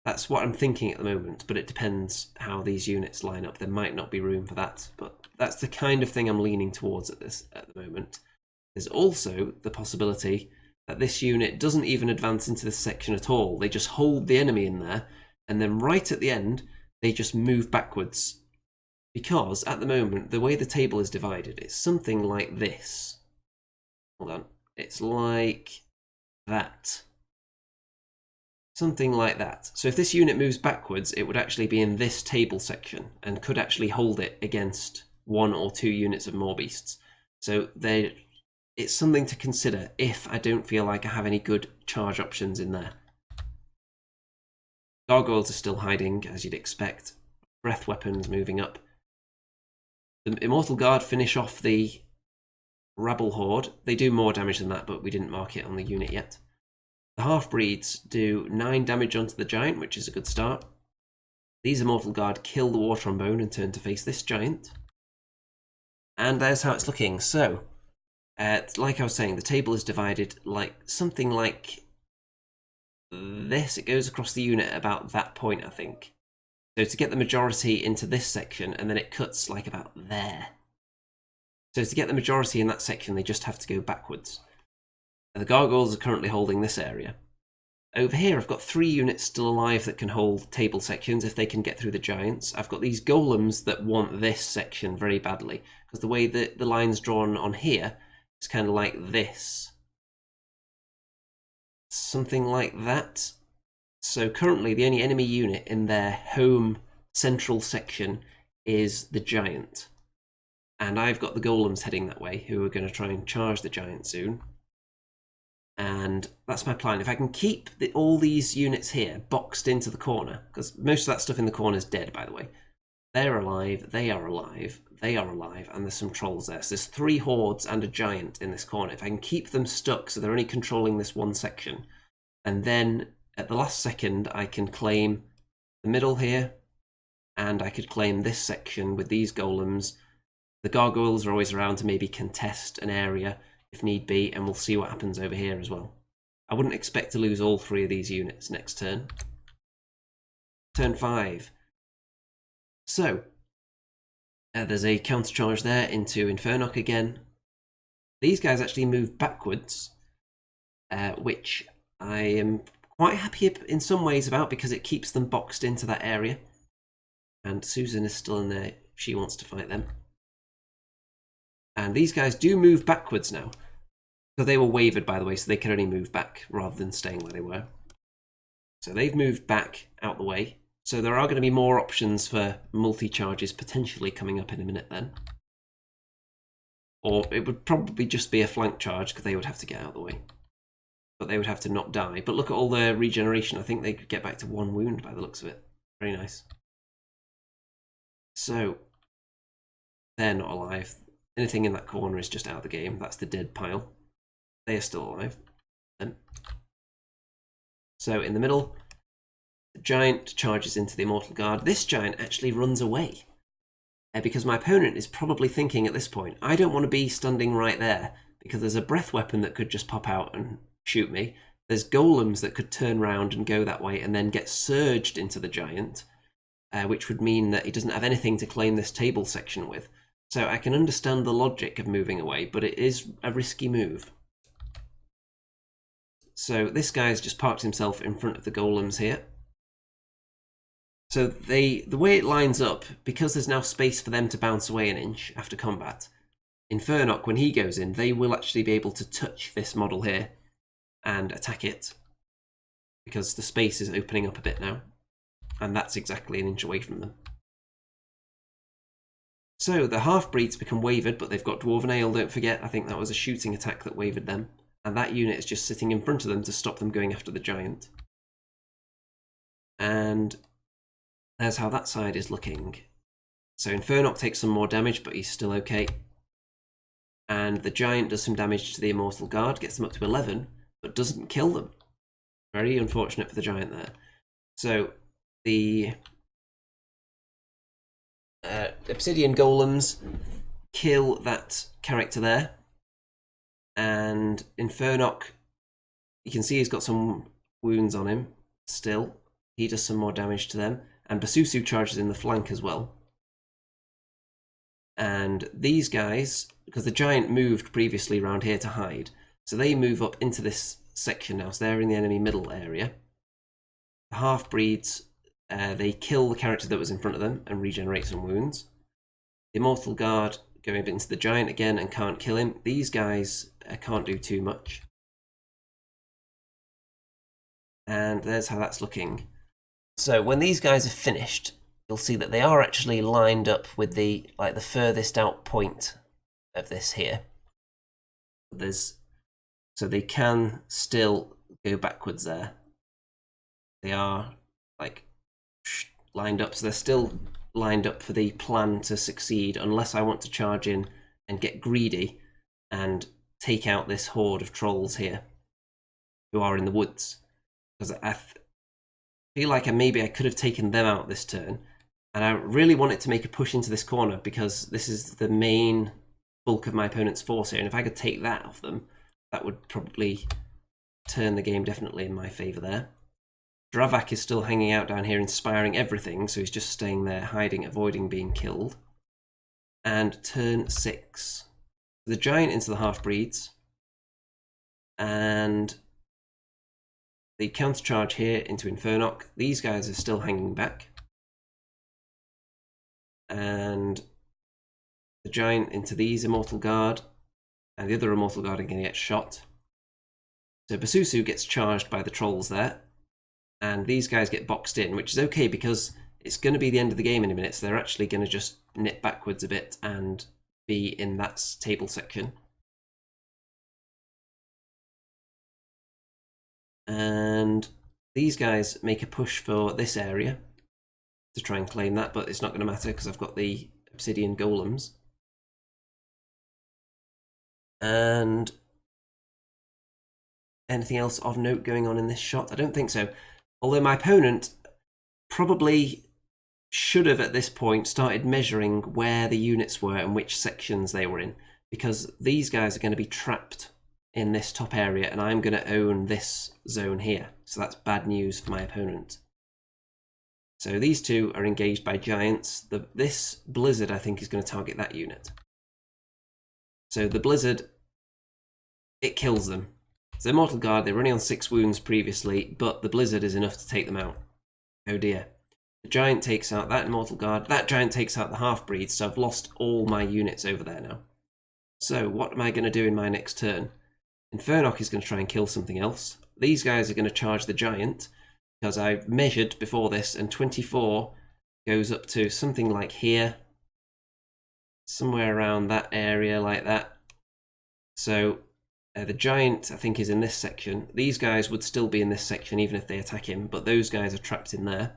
That's what I'm thinking at the moment, but it depends how these units line up. There might not be room for that, but that's the kind of thing I'm leaning towards at the moment. There's also the possibility that this unit doesn't even advance into this section at all. They just hold the enemy in there, and then right at the end, they just move backwards. Because at the moment, the way the table is divided, it's something like this. Hold on. It's like that. Something like that. So if this unit moves backwards, it would actually be in this table section and could actually hold it against 1 or 2 units of more beasts. So it's something to consider if I don't feel like I have any good charge options in there. Gargoyles are still hiding, as you'd expect. Breath weapons moving up. The Immortal Guard finish off the Rabble Horde. They do more damage than that, but we didn't mark it on the unit yet. The Half-Breeds do 9 damage onto the Giant, which is a good start. These Immortal Guard kill the War Trombone and turn to face this Giant. And there's how it's looking. So, like I was saying, the table is divided like something like this. It goes across the unit at about that point, I think. So to get the majority into this section, and then it cuts like about there. So to get the majority in that section, they just have to go backwards. And the Gargoyles are currently holding this area. Over here, I've got 3 units still alive that can hold table sections if they can get through the Giants. I've got these Golems that want this section very badly, because the way that the line's drawn on here is kind of like this. Something like that. So currently, the only enemy unit in their home central section is the Giant. And I've got the Golems heading that way, who are going to try and charge the Giant soon. And that's my plan. If I can keep all these units here boxed into the corner, because most of that stuff in the corner is dead, by the way. They're alive, they are alive, they are alive, and there's some trolls there. So there's 3 hordes and a Giant in this corner. If I can keep them stuck so they're only controlling this one section, and then at the last second I can claim the middle here, and I could claim this section with these Golems. The Gargoyles are always around to maybe contest an area if need be, and we'll see what happens over here as well. I wouldn't expect to lose all 3 of these units next turn. Turn 5. So, there's a countercharge there into Infernoc again. These guys actually move backwards, which I am quite happy in some ways about, because it keeps them boxed into that area. And Susan is still in there if she wants to fight them. And these guys do move backwards now. So they were wavered, by the way, so they can only move back rather than staying where they were. So they've moved back out the way. So there are going to be more options for multi-charges potentially coming up in a minute then. Or it would probably just be a flank charge, because they would have to get out of the way. But they would have to not die. But look at all their regeneration. I think they could get back to 1 wound by the looks of it. Very nice. So, they're not alive. Anything in that corner is just out of the game. That's the dead pile. They are still alive. So in the middle, the Giant charges into the Immortal Guard. This Giant actually runs away. Because my opponent is probably thinking at this point, I don't want to be standing right there, because there's a breath weapon that could just pop out and shoot me. There's Golems that could turn around and go that way and then get surged into the Giant, which would mean that he doesn't have anything to claim this table section with. So I can understand the logic of moving away, but it is a risky move. So this guy's just parked himself in front of the Golems here. So the way it lines up, because there's now space for them to bounce away an inch after combat, Infernoc, when he goes in, they will actually be able to touch this model here and attack it, because the space is opening up a bit now, and that's exactly an inch away from them. So the Half-Breeds become wavered, but they've got Dwarven Ale, don't forget. I think that was a shooting attack that wavered them. And that unit is just sitting in front of them to stop them going after the Giant. And there's how that side is looking. So Infernoc takes some more damage, but he's still okay. And the Giant does some damage to the Immortal Guard, gets them up to 11, but doesn't kill them. Very unfortunate for the Giant there. So the Obsidian Golems kill that character there. And Infernoc, you can see he's got some wounds on him still. he does some more damage to them. And Basusu charges in the flank as well. And these guys, because the giant moved previously around here to hide, so they move up into this section now, so they're in the enemy middle area. The half-breeds, they kill the character that was in front of them and regenerate some wounds. The Immortal Guard going a bit into the giant again and can't kill him. These guys can't do too much. And there's how that's looking. So when these guys are finished, you'll see that they are actually lined up with the furthest out point of this here. So they can still go backwards there. They are like lined up, so they're still lined up for the plan to succeed, unless I want to charge in and get greedy and take out this horde of trolls here who are in the woods. Because I feel like maybe I could have taken them out this turn, and I really wanted to make a push into this corner because this is the main bulk of my opponent's force here, and if I could take that off them, that would probably turn the game definitely in my favour there. Dravak is still hanging out down here, inspiring everything, so he's just staying there, hiding, avoiding being killed. And turn 6. The giant into the half-breeds, and the counter-charge here into Infernoc. These guys are still hanging back. And the giant into these Immortal Guard, and the other Immortal Guard are going to get shot. So Basusu gets charged by the trolls there, and these guys get boxed in, which is okay because it's going to be the end of the game in a minute, so they're actually going to just nip backwards a bit and be in that table section. And these guys make a push for this area to try and claim that, but it's not going to matter because I've got the obsidian golems. And anything else of note going on in this shot? I don't think so. Although my opponent probably should have at this point started measuring where the units were and which sections they were in, because these guys are going to be trapped in this top area and I'm going to own this zone here. So that's bad news for my opponent. So these two are engaged by giants. This blizzard, I think, is going to target that unit. So the blizzard, it kills them. So Immortal Guard, they were only on 6 wounds previously, but the blizzard is enough to take them out. Oh dear. The giant takes out that Immortal Guard. That giant takes out the half-breed, so I've lost all my units over there now. So what am I going to do in my next turn? Infernoc is going to try and kill something else. These guys are going to charge the giant, because I measured before this, and 24 goes up to something like here. Somewhere around that area like that. So the giant, I think, is in this section. These guys would still be in this section even if they attack him, but those guys are trapped in there.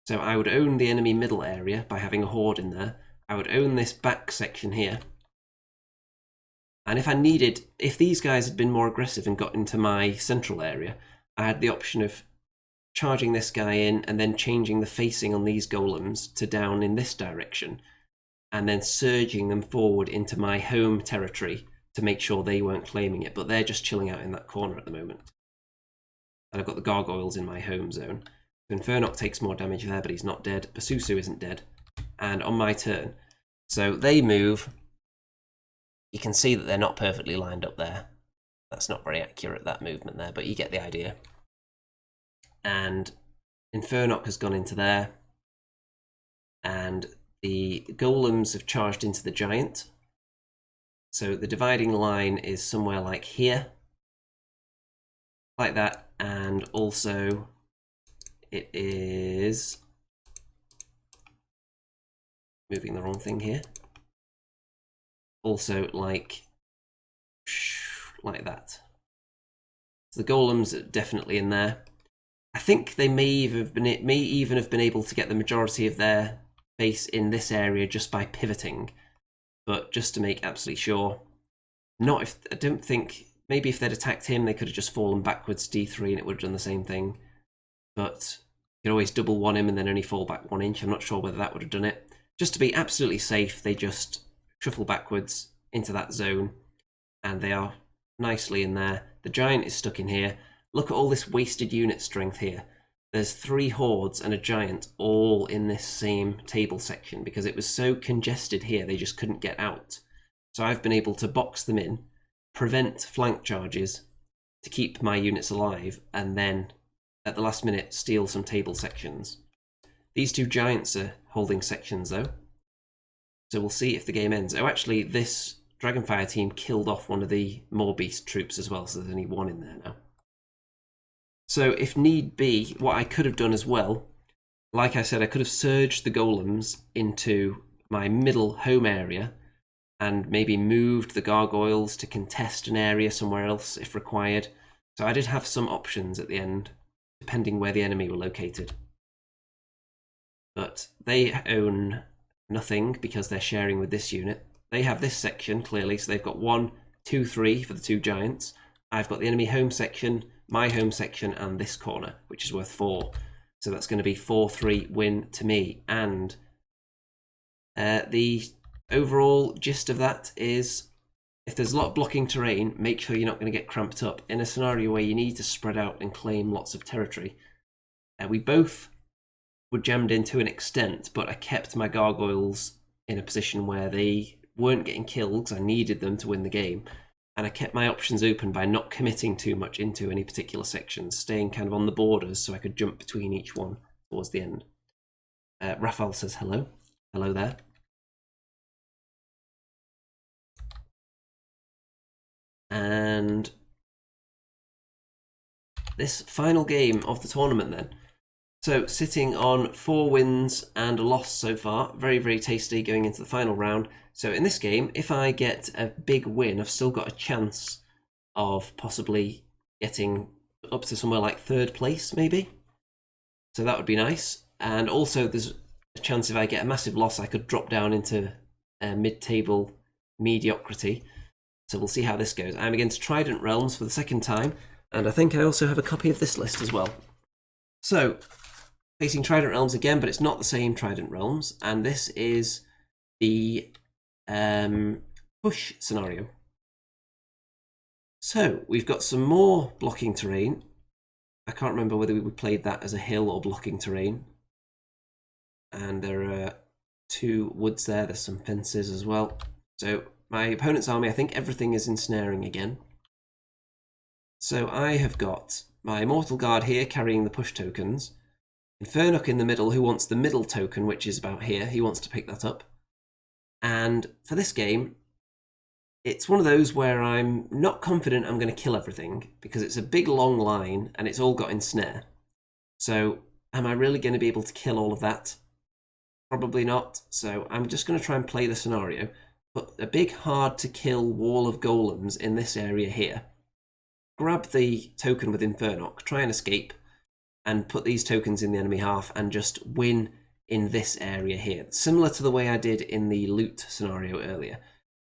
So I would own the enemy middle area by having a horde in there. I would own this back section here. And if I needed, if these guys had been more aggressive and got into my central area, I had the option of charging this guy in and then changing the facing on these golems to down in this direction, and then surging them forward into my home territory to make sure they weren't claiming it, but they're just chilling out in that corner at the moment. And I've got the gargoyles in my home zone. Infernoc takes more damage there, but he's not dead. Basusu isn't dead. And on my turn, so they move. You can see that they're not perfectly lined up there. That's not very accurate, that movement there, but you get the idea. And Infernoc has gone into there. And the golems have charged into the giant. So the dividing line is somewhere like here. Like that. And also it is moving the wrong thing here. Also like that. So the golems are definitely in there. I think they may even have been able to get the majority of their base in this area just by pivoting, but just to make absolutely sure. Not if I don't think, maybe if they'd attacked him they could have just fallen backwards D3 and it would have done the same thing, but you could always double one him and then only fall back 1 inch. I'm not sure whether that would have done it. Just to be absolutely safe, they just shuffle backwards into that zone and they are nicely in there. The giant is stuck in here. Look at all this wasted unit strength here. there's 3 hordes and a giant all in this same table section because it was so congested here they just couldn't get out. So I've been able to box them in, prevent flank charges to keep my units alive, and then at the last minute steal some table sections. These 2 giants are holding sections though, so we'll see if the game ends. Oh, actually this Dragonfire team killed off one of the Moorbeast troops as well, so there's only 1 in there now. So if need be, what I could have done as well, like I said, I could have surged the golems into my middle home area and maybe moved the gargoyles to contest an area somewhere else if required. So I did have some options at the end, depending where the enemy were located. But they own nothing because they're sharing with this unit. They have this section, clearly, so they've got 1, 2, 3 for the 2 giants. I've got the enemy home section, my home section, and this corner, which is worth 4. So that's going to be 4-3 win to me. And the overall gist of that is, if there's a lot of blocking terrain, make sure you're not going to get cramped up. In a scenario where you need to spread out and claim lots of territory, we both were jammed in to an extent, but I kept my gargoyles in a position where they weren't getting killed because I needed them to win the game. And I kept my options open by not committing too much into any particular sections, staying kind of on the borders so I could jump between each one towards the end. Raphael says hello. Hello there. And this final game of the tournament then. So sitting on 4 wins and a loss so far, very, very tasty going into the final round. So in this game, if I get a big win, I've still got a chance of possibly getting up to somewhere like 3rd place, maybe. So that would be nice. And also there's a chance if I get a massive loss, I could drop down into mid-table mediocrity. So we'll see how this goes. I'm against Trident Realms for the 2nd time, and I think I also have a copy of this list as well. So, facing Trident Realms again, but it's not the same Trident Realms, and this is the push scenario. So, we've got some more blocking terrain. I can't remember whether we played that as a hill or blocking terrain. And there are 2 woods there, there's some fences as well. So, my opponent's army, I think everything is ensnaring again. So I have got my Immortal Guard here carrying the push tokens. Infernuk in the middle, who wants the middle token, which is about here. He wants to pick that up. And for this game, it's one of those where I'm not confident I'm going to kill everything, because it's a big long line and it's all got ensnare. So am I really going to be able to kill all of that? Probably not. So I'm just going to try and play the scenario. Put a big hard to kill wall of golems in this area here. Grab the token with Infernuk, try and escape, and put these tokens in the enemy half and just win in this area here. Similar to the way I did in the loot scenario earlier.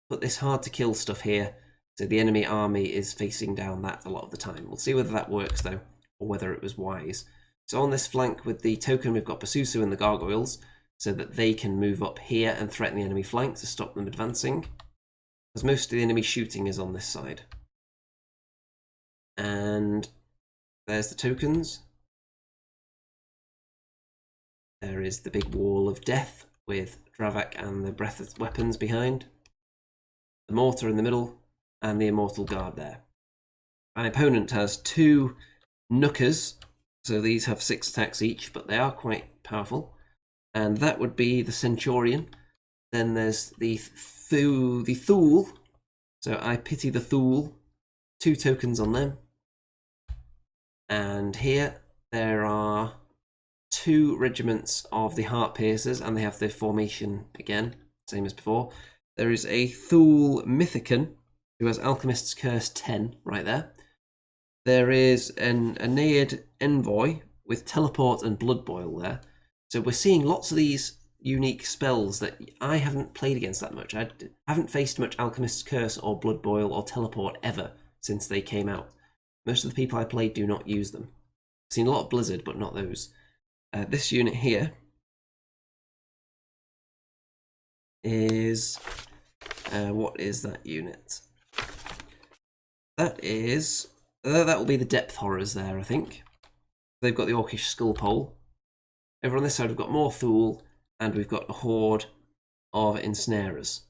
Put this hard to kill stuff here, so the enemy army is facing down that a lot of the time. We'll see whether that works though, or whether it was wise. So on this flank with the token we've got Basusu and the gargoyles, so that they can move up here and threaten the enemy flank to stop them advancing, because most of the enemy shooting is on this side. And there's the tokens. There is the big wall of death with Dravak and the breath weapons behind. The mortar in the middle, and the Immortal Guard there. My opponent has 2 Nookers, so these have 6 attacks each, but they are quite powerful. And that would be the Centurion. Then there's the Thule. So I pity the Thule. 2 tokens on them. And here there are 2 regiments of the Heart Piercers, and they have their formation again, same as before. There is a Thule Mythicon, who has Alchemist's Curse 10 right there. There is an Aeneid Envoy with Teleport and Blood Boil there. So we're seeing lots of these unique spells that I haven't played against that much. I haven't faced much Alchemist's Curse or Blood Boil or Teleport ever since they came out. Most of the people I played do not use them. I've seen a lot of Blizzard, but not those. This unit here is... what is that unit? That is... that will be the Depth Horrors there, I think. They've got the Orcish Skull Pole. Over on this side, we've got more Thule, and we've got a horde of Ensnarers.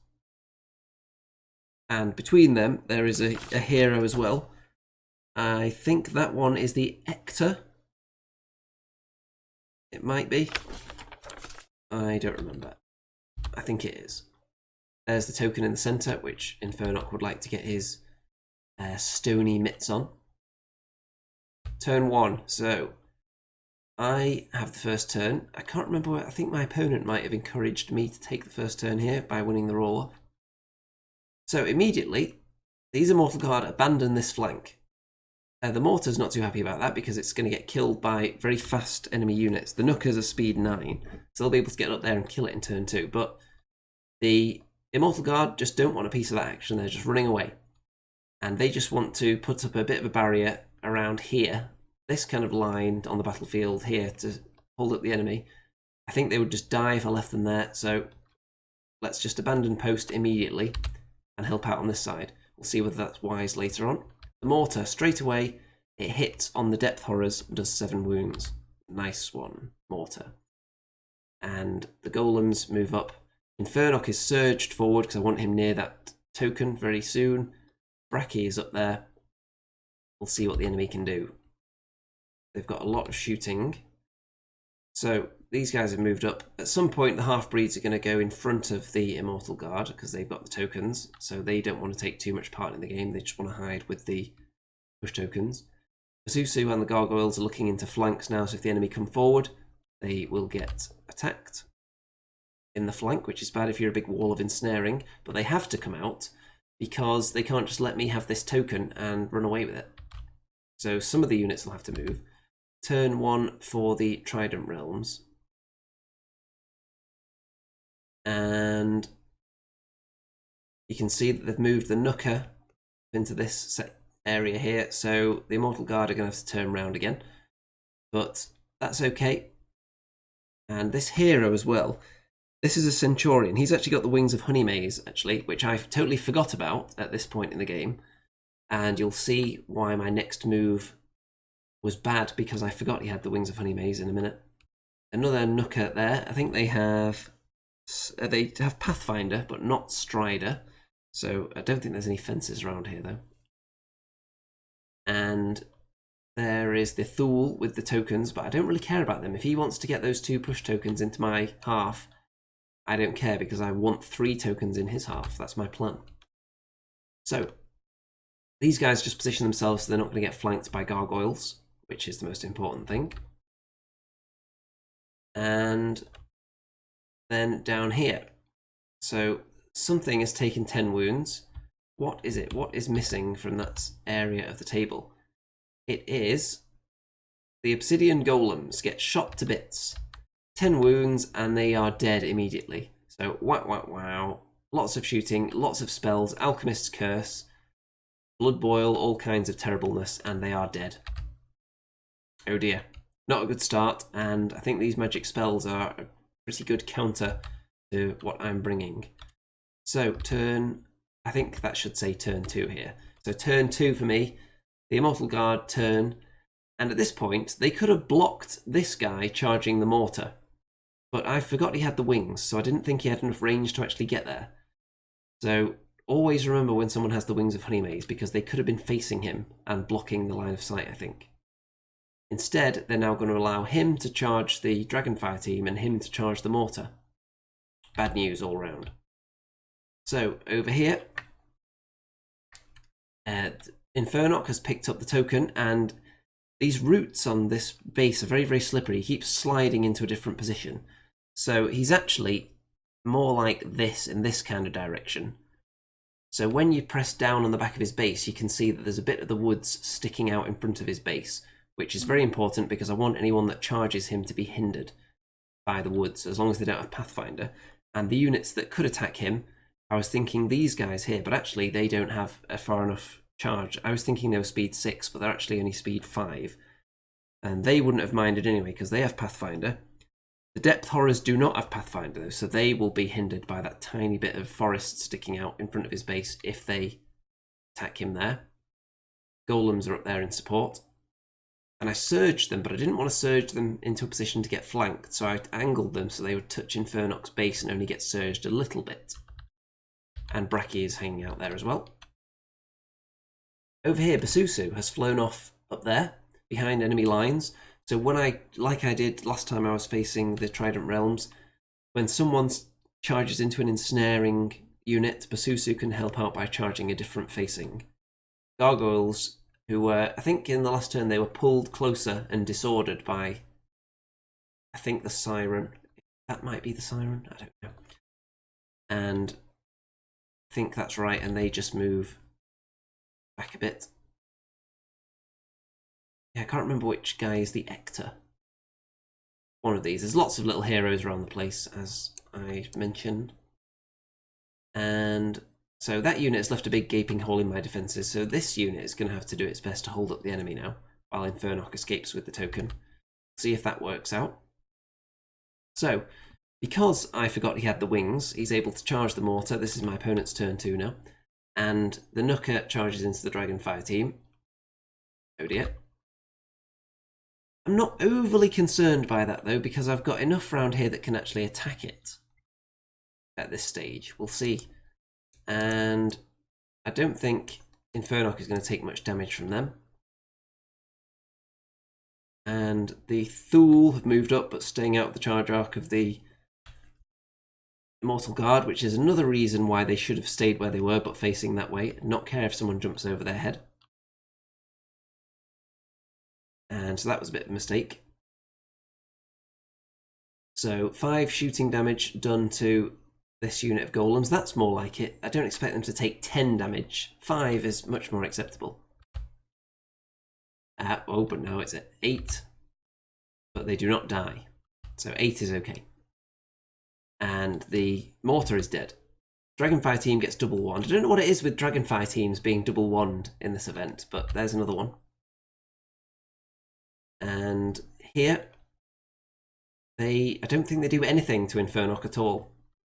And between them, there is a hero as well. I think that one is the Ector. It might be. I don't remember. I think it is. There's the token in the centre, which Infernoc would like to get his stony mitts on. Turn 1. So I have the first turn. I can't remember where. I think my opponent might have encouraged me to take the first turn here by winning the roll-off. So immediately, these Immortal Guard abandon this flank. The Mortar's not too happy about that because it's going to get killed by very fast enemy units. The Nookers are speed 9, so they'll be able to get up there and kill it in turn 2. But the Immortal Guard just don't want a piece of that action. They're just running away. And they just want to put up a bit of a barrier around here, this kind of line on the battlefield here to hold up the enemy. I think they would just die if I left them there, so let's just abandon post immediately and help out on this side. We'll see whether that's wise later on. The Mortar, straight away, it hits on the Depth Horrors and does 7 wounds. Nice one, Mortar. And the Golems move up. Infernoc is surged forward because I want him near that token very soon. Bracky is up there. We'll see what the enemy can do. They've got a lot of shooting. So these guys have moved up. At some point, the half-breeds are going to go in front of the Immortal Guard because they've got the tokens. So they don't want to take too much part in the game. They just want to hide with the push tokens. Azusu and the Gargoyles are looking into flanks now. So if the enemy come forward, they will get attacked in the flank, which is bad if you're a big wall of ensnaring. But they have to come out because they can't just let me have this token and run away with it. So some of the units will have to move. Turn 1 for the Trident Realms. And you can see that they've moved the Nooker into this area here. So the Immortal Guard are going to have to turn around again. But that's okay. And this hero as well. This is a Centurion. He's actually got the Wings of Honeymaze, actually, which I totally forgot about at this point in the game. And you'll see why my next move was bad, because I forgot he had the Wings of Honeymaze in a minute. Another Nooker there. I think they have Pathfinder, but not Strider. So I don't think there's any fences around here, though. And there is the Thule with the tokens, but I don't really care about them. If he wants to get those 2 push tokens into my half, I don't care, because I want 3 tokens in his half. That's my plan. So these guys just position themselves so they're not going to get flanked by Gargoyles, which is the most important thing. And then down here. So something has taken 10 wounds. What is it? What is missing from that area of the table? It is the Obsidian Golems get shot to bits. 10 wounds and they are dead immediately. So wow, wow, wow. Lots of shooting, lots of spells, Alchemist's Curse, Blood Boil, all kinds of terribleness, and they are dead. Oh dear. Not a good start, and I think these magic spells are a pretty good counter to what I'm bringing. So I think that should say turn 2 here. So turn 2 for me, the Immortal Guard turn, and at this point they could have blocked this guy charging the Mortar, but I forgot he had the wings, so I didn't think he had enough range to actually get there. So always remember when someone has the Wings of Honeymaze, because they could have been facing him and blocking the line of sight, I think. Instead, they're now going to allow him to charge the Dragonfire team and him to charge the Mortar. Bad news all round. So, over here, Infernoc has picked up the token, and these roots on this base are very, very slippery. He keeps sliding into a different position. So he's actually more like this, in this kind of direction. So when you press down on the back of his base, you can see that there's a bit of the woods sticking out in front of his base, which is very important because I want anyone that charges him to be hindered by the woods, as long as they don't have Pathfinder. And the units that could attack him, I was thinking these guys here, but actually they don't have a far enough charge. I was thinking they were speed 6, but they're actually only speed 5. And they wouldn't have minded anyway, because they have Pathfinder. The Depth Horrors do not have Pathfinder, though, so they will be hindered by that tiny bit of forest sticking out in front of his base if they attack him there. Golems are up there in support. And I surged them, but I didn't want to surge them into a position to get flanked, so I angled them so they would touch Infernoc's base and only get surged a little bit. And Bracky is hanging out there as well. Over here, Basusu has flown off up there, behind enemy lines. So when like I did last time I was facing the Trident Realms, when someone charges into an ensnaring unit, Basusu can help out by charging a different facing. Gargoyles, who were, I think in the last turn, they were pulled closer and disordered by, I think, the Siren. That might be the Siren, I don't know. And I think that's right, and they just move back a bit. Yeah, I can't remember which guy is the Ector. One of these. There's lots of little heroes around the place, as I mentioned. And so that unit has left a big gaping hole in my defences, so this unit is going to have to do its best to hold up the enemy now, while Infernoc escapes with the token. See if that works out. So, because I forgot he had the wings, he's able to charge the mortar. This is my opponent's turn 2 now. And the Nooker charges into the Dragonfire team. Oh dear. I'm not overly concerned by that though, because I've got enough round here that can actually attack it at this stage. We'll see. And I don't think Infernoc is going to take much damage from them. And the Thule have moved up, but staying out of the charge arc of the Immortal Guard, which is another reason why they should have stayed where they were, but facing that way, and not care if someone jumps over their head. And so that was a bit of a mistake. So 5 shooting damage done to this unit of golems. That's more like it. I don't expect them to take 10 damage. 5 is much more acceptable. Oh, but now it's at 8. But they do not die. So 8 is okay. And the mortar is dead. Dragonfire team gets double wand. I don't know what it is with Dragonfire teams being double wand in this event, but there's another one. And here, I don't think they do anything to Infernoc at all,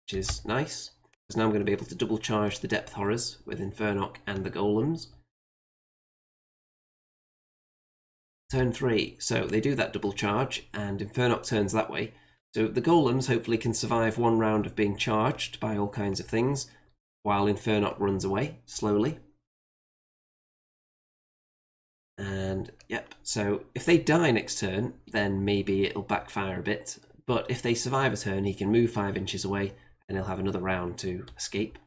which is nice, because now I'm going to be able to double charge the Depth Horrors with Infernoc and the Golems. Turn 3, so they do that double charge, and Infernoc turns that way. So the Golems hopefully can survive one round of being charged by all kinds of things, while Infernoc runs away, slowly. And, yep, so if they die next turn, then maybe it'll backfire a bit. But if they survive a turn, he can move 5 inches away, and he'll have another round to escape.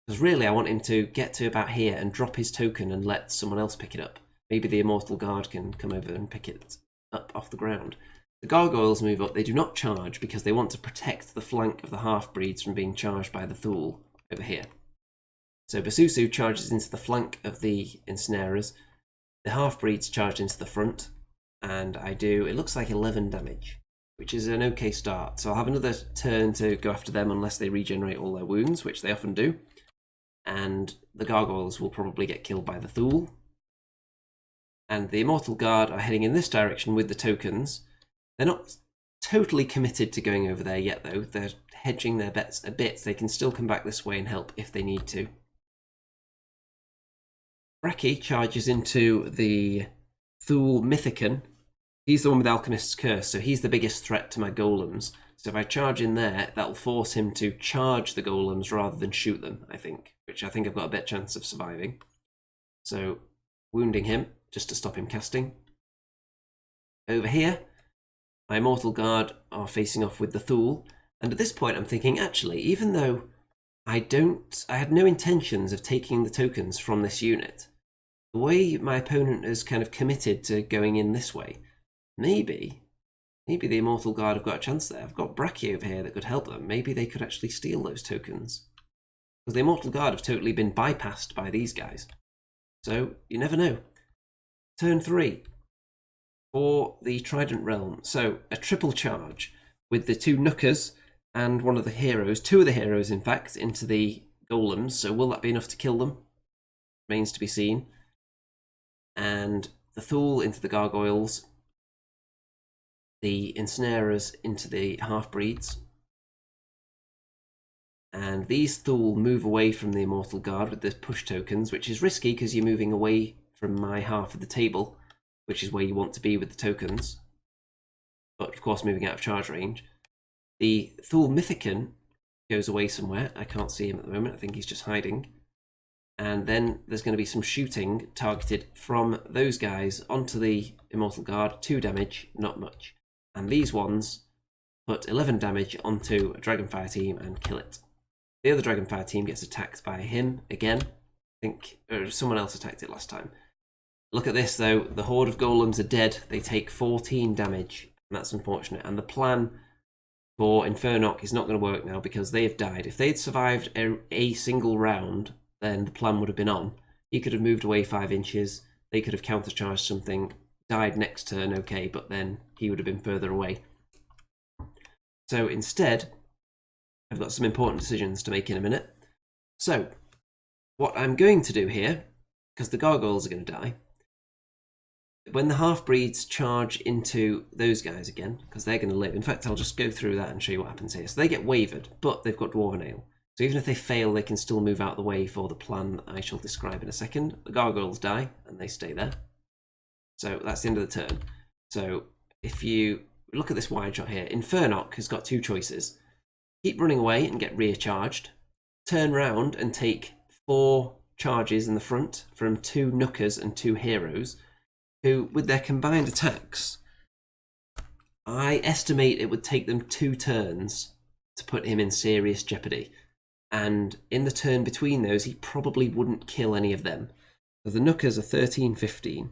Because really, I want him to get to about here and drop his token and let someone else pick it up. Maybe the Immortal Guard can come over and pick it up off the ground. The Gargoyles move up. They do not charge because they want to protect the flank of the half-breeds from being charged by the Thule over here. So Basusu charges into the flank of the Ensnarers. The half-breeds charge into the front, and I do, it looks like 11 damage, which is an okay start. So I'll have another turn to go after them unless they regenerate all their wounds, which they often do. And the Gargoyles will probably get killed by the Thule. And the Immortal Guard are heading in this direction with the tokens. They're not totally committed to going over there yet, though. They're hedging their bets a bit. They can still come back this way and help if they need to. Bracky charges into the Thule Mythicon. He's the one with Alchemist's Curse, so he's the biggest threat to my golems. So if I charge in there, that'll force him to charge the golems rather than shoot them, I think. Which I think I've got a better chance of surviving. So, wounding him, just to stop him casting. Over here, my Immortal Guard are facing off with the Thule. And at this point I'm thinking, actually, even though I had no intentions of taking the tokens from this unit, the way my opponent is kind of committed to going in this way, maybe the Immortal Guard have got a chance there. I've got Bracky over here that could help them. Maybe they could actually steal those tokens. Because the Immortal Guard have totally been bypassed by these guys. So, you never know. Turn 3 for the Trident Realm. So, a triple charge with the 2 Nookers and one of the heroes, 2 of the heroes in fact, into the Golems. So will that be enough to kill them? Remains to be seen. And the Thule into the Gargoyles, the Ensnarers into the Half-Breeds. And these Thule move away from the Immortal Guard with the push tokens, which is risky because you're moving away from my half of the table. which is where you want to be with the tokens, but of course moving out of charge range. The Thule Mythicon goes away somewhere. I can't see him at the moment. I think he's just hiding. And then there's going to be some shooting targeted from those guys onto the Immortal Guard. 2 damage, not much. And these ones put 11 damage onto a Dragonfire team and kill it. The other Dragonfire team gets attacked by him again. I think someone else attacked it last time. Look at this though. The horde of golems are dead. They take 14 damage. And that's unfortunate. And the plan for Infernock is not going to work now because they've died. If they'd survived a single round, then the plan would have been on. He could have moved away 5 inches. They could have countercharged something. Died next turn, okay, but then he would have been further away. So instead, I've got some important decisions to make in a minute. So, what I'm going to do here, because the gargoyles are going to die, when the half-breeds charge into those guys again, because they're going to live. In fact, I'll just go through that and show you what happens here. So they get wavered, but they've got Dwarven Ale. So even if they fail, they can still move out of the way for the plan that I shall describe in a second. The gargoyles die, and they stay there. So that's the end of the turn. So if you look at this wide shot here, Infernock has got 2 choices. Keep running away and get rear-charged. Turn round and take 4 charges in the front from 2 Nookers and 2 heroes, who, with their combined attacks, I estimate it would take them 2 turns to put him in serious jeopardy. And in the turn between those, he probably wouldn't kill any of them. So the Nookers are 13-15.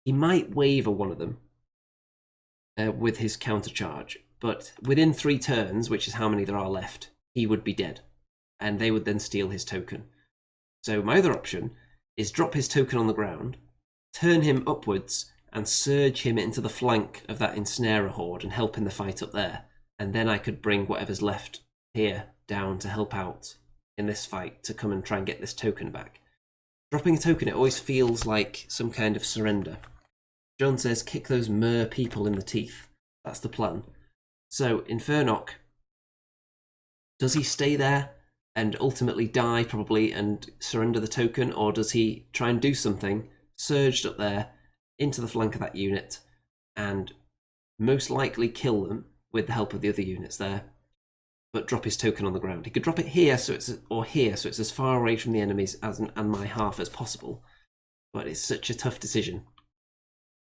He might waver one of them with his countercharge, but within 3 turns, which is how many there are left, he would be dead, and they would then steal his token. So my other option is drop his token on the ground, turn him upwards, and surge him into the flank of that Ensnarer horde and help in the fight up there, and then I could bring whatever's left here down to help out in this fight to come and try and get this token back. Dropping a token, it always feels like some kind of surrender. John says, kick those mer people in the teeth. That's the plan. So, Infernock, does he stay there and ultimately die, probably, and surrender the token, or does he try and do something, surged up there, into the flank of that unit, and most likely kill them with the help of the other units there, but drop his token on the ground? He could drop it here, or here, so it's as far away from the enemies and my half as possible, but it's such a tough decision.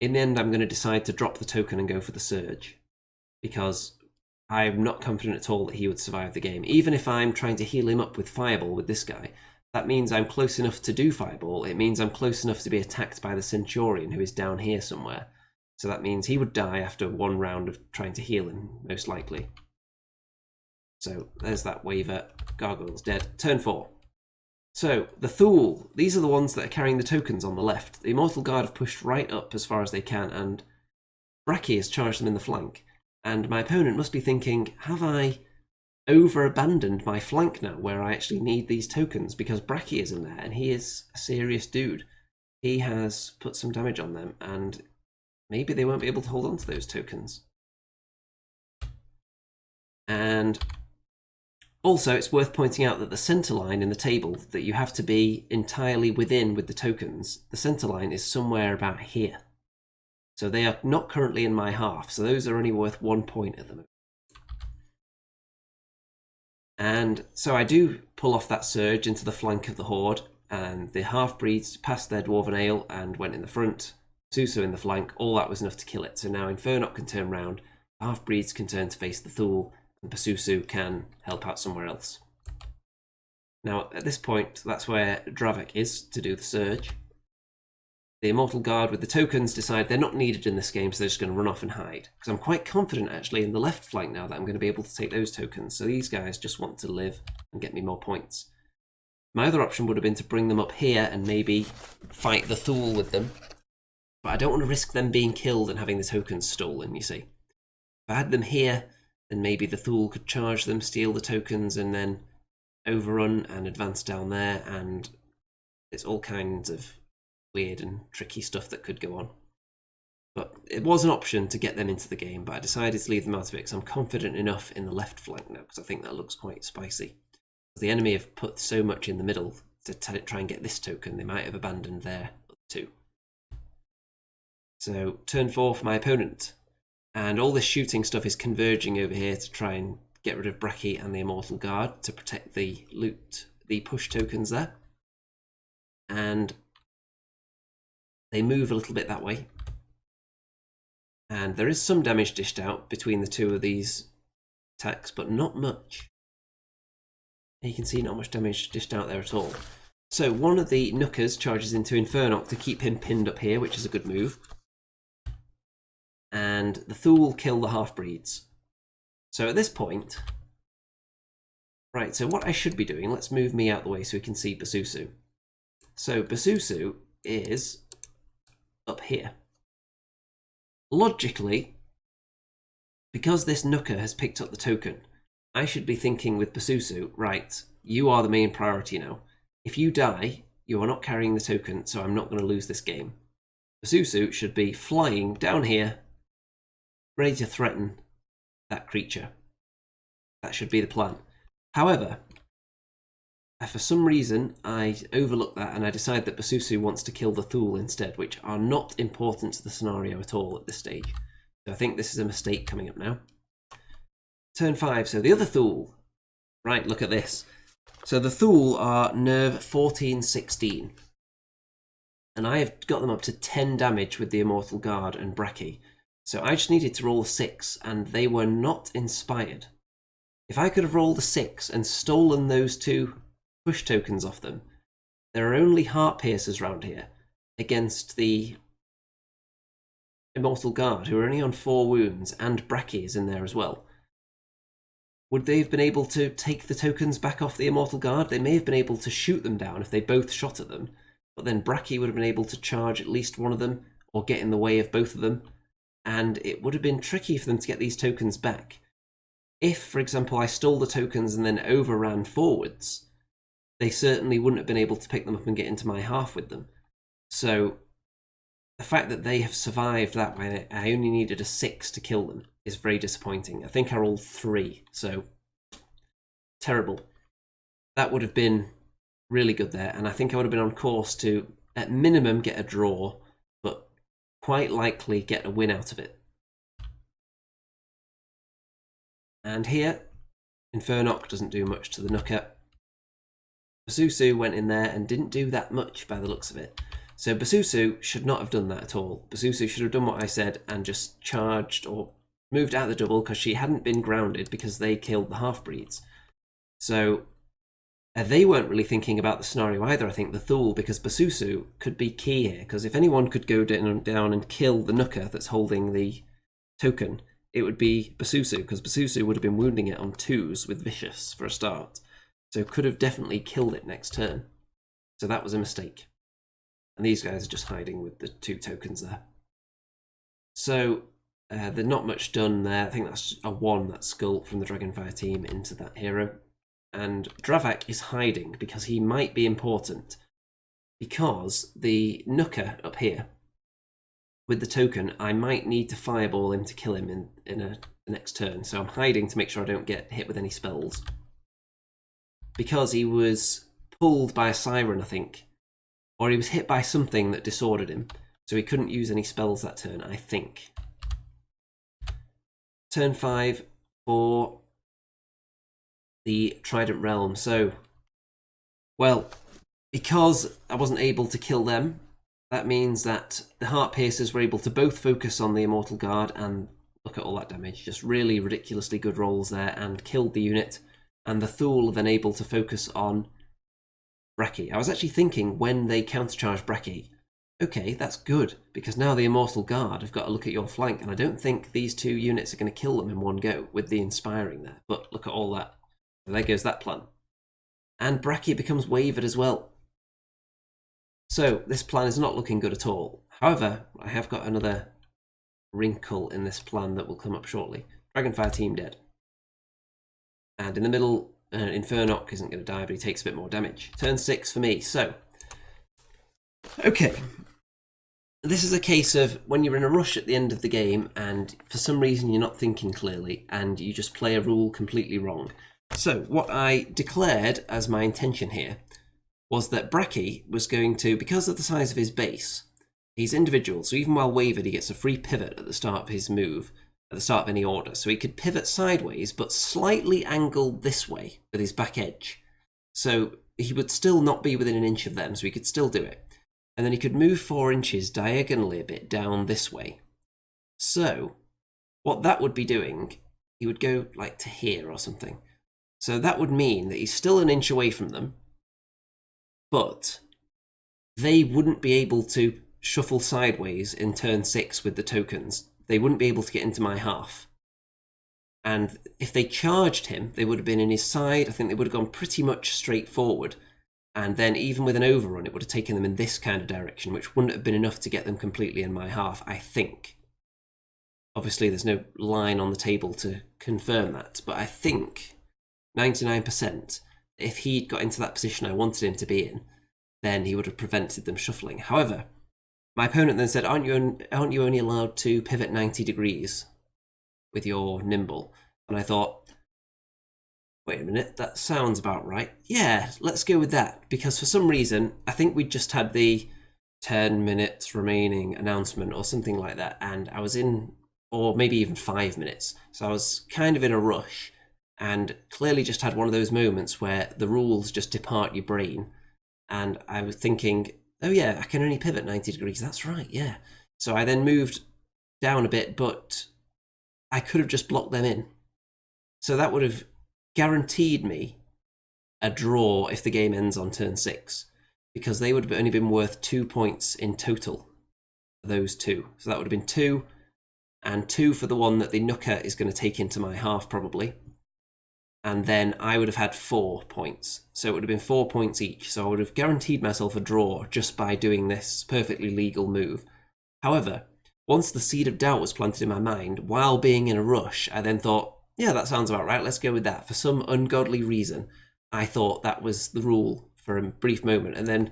In the end, I'm going to decide to drop the token and go for the surge, because I'm not confident at all that he would survive the game. Even if I'm trying to heal him up with Fireball with this guy, that means I'm close enough to do Fireball. It means I'm close enough to be attacked by the Centurion, who is down here somewhere. So that means he would die after 1 round of trying to heal him, most likely. So there's that waver. Gargoyle's dead. Turn 4. So, the Thule, these are the ones that are carrying the tokens on the left. The Immortal Guard have pushed right up as far as they can, and Bracky has charged them in the flank. And my opponent must be thinking, have I over-abandoned my flank now, where I actually need these tokens? Because Bracky is in there, and he is a serious dude. He has put some damage on them, and maybe they won't be able to hold on to those tokens. And also, it's worth pointing out that the center line in the table that you have to be entirely within with the tokens, the center line is somewhere about here. So they are not currently in my half, so those are only worth 1 point at the moment. And so I do pull off that surge into the flank of the horde, and the half-breeds passed their Dwarven Ale and went in the front, Suso in the flank. All that was enough to kill it. So now Infernock can turn round, half-breeds can turn to face the Thule, and Pasusu can help out somewhere else. Now, at this point, that's where Dravik is to do the surge. The Immortal Guard with the tokens decide they're not needed in this game, so they're just going to run off and hide. Because I'm quite confident, actually, in the left flank now that I'm going to be able to take those tokens. So these guys just want to live and get me more points. My other option would have been to bring them up here and maybe fight the Thule with them. But I don't want to risk them being killed and having the tokens stolen, you see. If I had them here, then maybe the Thule could charge them, steal the tokens, and then overrun and advance down there, and it's all kinds of weird and tricky stuff that could go on. But it was an option to get them into the game, but I decided to leave them out of it because I'm confident enough in the left flank now, because I think that looks quite spicy. The enemy have put so much in the middle to try and get this token, they might have abandoned their other 2. So turn 4 for my opponent. And all this shooting stuff is converging over here to try and get rid of Bracky and the Immortal Guard to protect the loot, the push tokens there. And they move a little bit that way. And there is some damage dished out between the two of these attacks, but not much. You can see not much damage dished out there at all. So one of the Nookers charges into Infernock to keep him pinned up here, which is a good move. And the Thule will kill the half-breeds. So at this point... Right, so what I should be doing, let's move me out the way so we can see Basusu. So Basusu is up here. Logically, because this Nooker has picked up the token, I should be thinking with Basusu, right, you are the main priority now. If you die, you are not carrying the token, so I'm not going to lose this game. Basusu should be flying down here, ready to threaten that creature. That should be the plan. However, for some reason, I overlooked that and I decide that Basusu wants to kill the Thule instead, which are not important to the scenario at all at this stage. So I think this is a mistake coming up now. Turn 5, so the other Thule. Right, look at this. So the Thule are nerve 14-16. And I have got them up to 10 damage with the Immortal Guard and Bracky. So I just needed to roll a 6, and they were not inspired. If I could have rolled a 6 and stolen those 2 push tokens off them, there are only heart piercers round here against the Immortal Guard, who are only on 4 wounds, and Bracky is in there as well. Would they have been able to take the tokens back off the Immortal Guard? They may have been able to shoot them down if they both shot at them, but then Bracky would have been able to charge at least one of them, or get in the way of both of them, and it would have been tricky for them to get these tokens back. If, for example, I stole the tokens and then overran forwards, they certainly wouldn't have been able to pick them up and get into my half with them. So the fact that they have survived that way, I only needed a 6 to kill them, is very disappointing. I think I rolled 3, so terrible. That would have been really good there, and I think I would have been on course to, at minimum, get a draw, but quite likely get a win out of it. And here, Infernock doesn't do much to the Nooker. Basusu went in there and didn't do that much by the looks of it. So Basusu should not have done that at all. Basusu should have done what I said and just charged or moved out the double because she hadn't been grounded because they killed the half-breeds. So they weren't really thinking about the scenario either, I think, the Thule, because Basusu could be key here, because if anyone could go down and kill the Nooker that's holding the token, it would be Basusu, because Basusu would have been wounding it on 2s with Vicious for a start. So could have definitely killed it next turn. So that was a mistake. And these guys are just hiding with the 2 tokens there. So there's not much done there. I think that's a 1, that skull from the Dragonfire team into that hero. And Dravak is hiding because he might be important. Because the Nooker up here, with the token, I might need to fireball him to kill him in the next turn. So I'm hiding to make sure I don't get hit with any spells. Because he was pulled by a siren, I think. Or he was hit by something that disordered him. So he couldn't use any spells that turn, I think. Turn 5 for the Trident Realm. So, well, because I wasn't able to kill them, that means that the Heart Piercers were able to both focus on the Immortal Guard and look at all that damage. Just really ridiculously good rolls there and killed the unit. And the Thule then able to focus on Bracky. I was actually thinking when they countercharge Bracky, okay, that's good, because now the Immortal Guard have got to look at your flank, and I don't think these 2 units are going to kill them in one go with the Inspiring there. But look at all that. So there goes that plan. And Bracky becomes wavered as well. So this plan is not looking good at all. However, I have got another wrinkle in this plan that will come up shortly. Dragonfire team dead. And in the middle, Infernock isn't going to die, but he takes a bit more damage. Turn 6 for me. So, okay. This is a case of when you're in a rush at the end of the game and for some reason you're not thinking clearly and you just play a rule completely wrong. So what I declared as my intention here was that Bracky was going to, because of the size of his base, he's individual, so even while wavered, he gets a free pivot at the start of his move, at the start of any order. So he could pivot sideways, but slightly angled this way with his back edge. So he would still not be within an inch of them, so he could still do it. And then he could move 4 inches diagonally a bit down this way. So what that would be doing, he would go like to here or something. So that would mean that he's still an inch away from them, but they wouldn't be able to shuffle sideways in turn 6 with the tokens. They wouldn't be able to get into my half. And if they charged him, they would have been in his side. I think they would have gone pretty much straight forward. And then even with an overrun, it would have taken them in this kind of direction, which wouldn't have been enough to get them completely in my half, I think. Obviously, there's no line on the table to confirm that, but I think 99%, if he'd got into that position I wanted him to be in, then he would have prevented them shuffling. However, my opponent then said, aren't you only allowed to pivot 90 degrees with your nimble? And I thought, wait a minute, that sounds about right. Yeah, let's go with that. Because for some reason, I think we just had the 10 minutes remaining announcement or something like that. And I was in, or maybe even 5 minutes. So I was kind of in a rush and clearly just had one of those moments where the rules just depart your brain. And I was thinking, oh yeah, I can only pivot 90 degrees. That's right, yeah. So I then moved down a bit, but I could have just blocked them in. So that would have guaranteed me a draw if the game ends on turn 6, because they would have only been worth 2 points in total for those two. So that would have been 2, and 2 for the one that the Nooker is going to take into my half probably. And then I would have had 4 points. So it would have been 4 points each. So I would have guaranteed myself a draw just by doing this perfectly legal move. However, once the seed of doubt was planted in my mind, while being in a rush, I then thought, yeah, that sounds about right, let's go with that. For some ungodly reason, I thought that was the rule for a brief moment. And then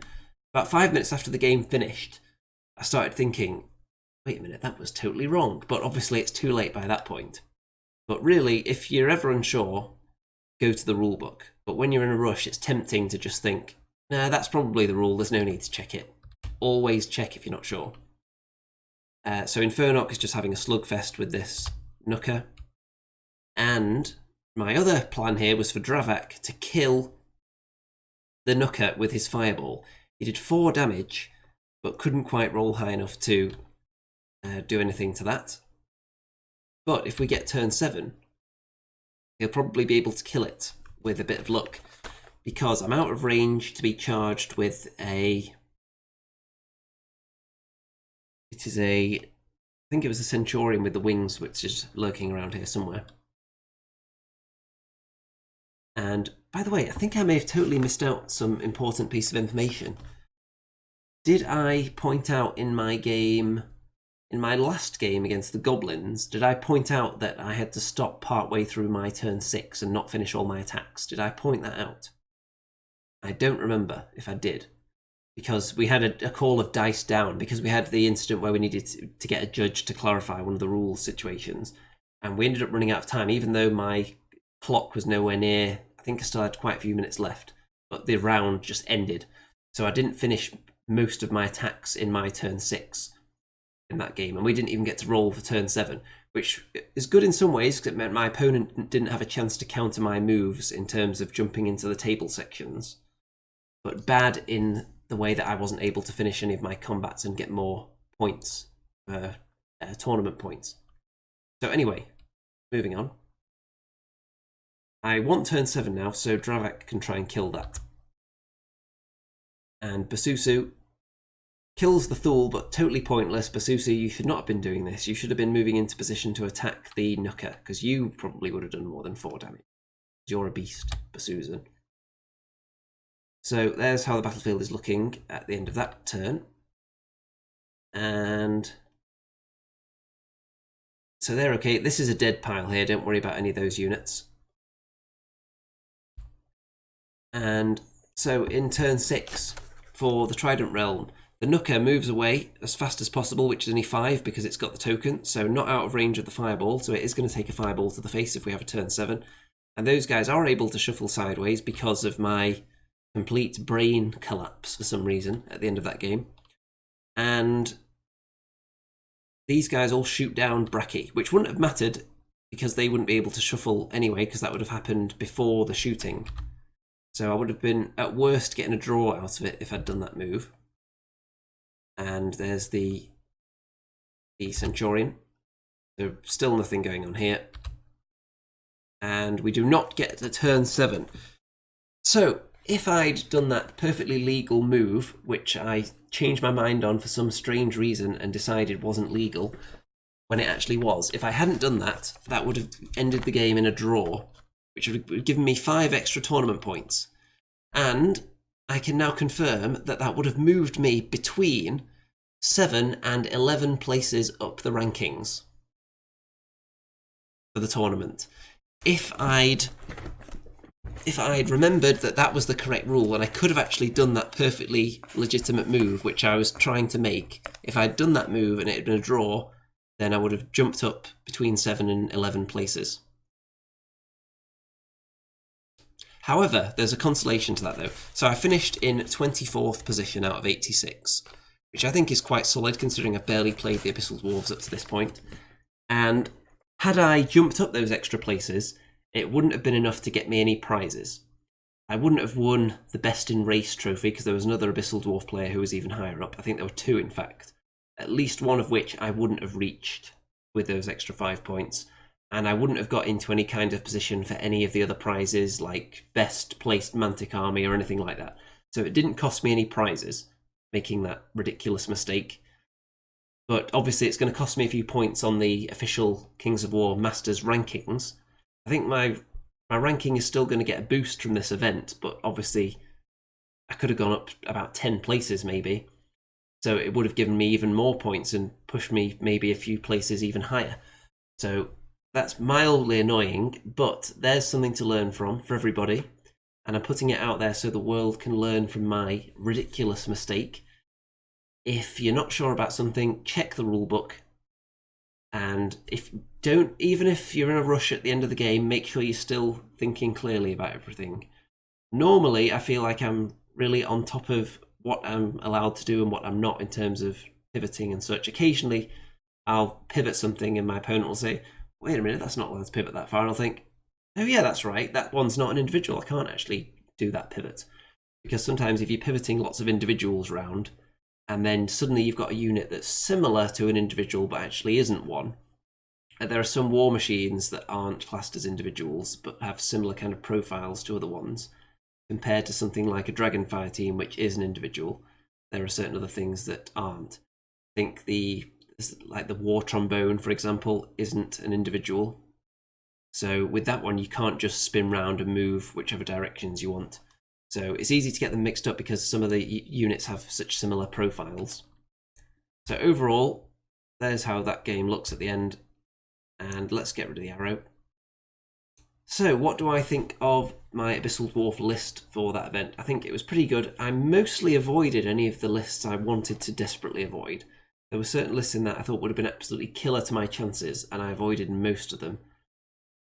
about 5 minutes after the game finished, I started thinking, wait a minute, that was totally wrong. But obviously it's too late by that point. But really, if you're ever unsure, go to the rule book. But when you're in a rush, it's tempting to just think, nah, that's probably the rule, there's no need to check it. Always check if you're not sure. So Infernock is just having a slugfest with this Nooker. And my other plan here was for Dravak to kill the Nooker with his fireball. He did 4 damage, but couldn't quite roll high enough to do anything to that. But if we get turn 7, he'll probably be able to kill it with a bit of luck, because I'm out of range to be charged with a... It is a... I think it was a Centurion with the wings, which is lurking around here somewhere. And by the way, I think I may have totally missed out some important piece of information. Did I point out in my game, in my last game against the Goblins, did I point out that I had to stop partway through my turn 6 and not finish all my attacks? Did I point that out? I don't remember if I did, because we had a call of dice down, because we had the incident where we needed to get a judge to clarify one of the rules situations, and we ended up running out of time, even though my clock was nowhere near. I think I still had quite a few minutes left, but the round just ended. So I didn't finish most of my attacks in my turn 6 in that game, and we didn't even get to roll for turn 7, which is good in some ways because it meant my opponent didn't have a chance to counter my moves in terms of jumping into the table sections, but bad in the way that I wasn't able to finish any of my combats and get more points, tournament points. So anyway, moving on. I want turn 7 now, so Dravak can try and kill that. And Basusu kills the Thule, but totally pointless. Basusu, you should not have been doing this. You should have been moving into position to attack the Nooker, because you probably would have done more than 4 damage. You're a beast, Basusu. So there's how the battlefield is looking at the end of that turn. And so they're okay. This is a dead pile here. Don't worry about any of those units. And so in turn 6, for the Trident Realm, the Nooker moves away as fast as possible, which is only 5 because it's got the token, so not out of range of the fireball, so it is going to take a fireball to the face if we have a turn 7. And those guys are able to shuffle sideways because of my complete brain collapse for some reason at the end of that game. And these guys all shoot down Bracky, which wouldn't have mattered because they wouldn't be able to shuffle anyway, because that would have happened before the shooting. So I would have been, at worst, getting a draw out of it if I'd done that move. And there's the Centurion. So still nothing going on here. And we do not get to turn 7. So if I'd done that perfectly legal move, which I changed my mind on for some strange reason and decided wasn't legal, when it actually was, if I hadn't done that, that would have ended the game in a draw, which would have given me 5 extra tournament points. And I can now confirm that that would have moved me between 7 and 11 places up the rankings for the tournament. If I'd remembered that that was the correct rule, and I could have actually done that perfectly legitimate move, which I was trying to make, if I'd done that move and it had been a draw, then I would have jumped up between 7 and 11 places. However, there's a consolation to that though. So I finished in 24th position out of 86, which I think is quite solid considering I've barely played the Abyssal Dwarves up to this point. And had I jumped up those extra places, it wouldn't have been enough to get me any prizes. I wouldn't have won the Best in Race trophy because there was another Abyssal Dwarf player who was even higher up. I think there were 2 in fact, at least one of which I wouldn't have reached with those extra 5 points. And I wouldn't have got into any kind of position for any of the other prizes like Best Placed Mantic Army or anything like that. So it didn't cost me any prizes, making that ridiculous mistake. But obviously it's going to cost me a few points on the official Kings of War Masters rankings. I think my ranking is still going to get a boost from this event, but obviously I could have gone up about 10 places maybe. So it would have given me even more points and pushed me maybe a few places even higher. So that's mildly annoying, but there's something to learn from for everybody. And I'm putting it out there so the world can learn from my ridiculous mistake. If you're not sure about something, check the rulebook. And even if you're in a rush at the end of the game, make sure you're still thinking clearly about everything. Normally, I feel like I'm really on top of what I'm allowed to do and what I'm not in terms of pivoting and such. Occasionally, I'll pivot something and my opponent will say, wait a minute, that's not allowed to pivot that far. And I'll think, oh yeah, that's right, that one's not an individual. I can't actually do that pivot. Because sometimes if you're pivoting lots of individuals around, and then suddenly you've got a unit that's similar to an individual but actually isn't one. And there are some war machines that aren't classed as individuals but have similar kind of profiles to other ones, compared to something like a Dragonfire team which is an individual. There are certain other things that aren't. I think the war trombone, for example, isn't an individual. So with that one, you can't just spin round and move whichever directions you want. So it's easy to get them mixed up because some of the units have such similar profiles. So overall, there's how that game looks at the end. And let's get rid of the arrow. So what do I think of my Abyssal Dwarf list for that event? I think it was pretty good. I mostly avoided any of the lists I wanted to desperately avoid. There were certain lists in that I thought would have been absolutely killer to my chances, and I avoided most of them.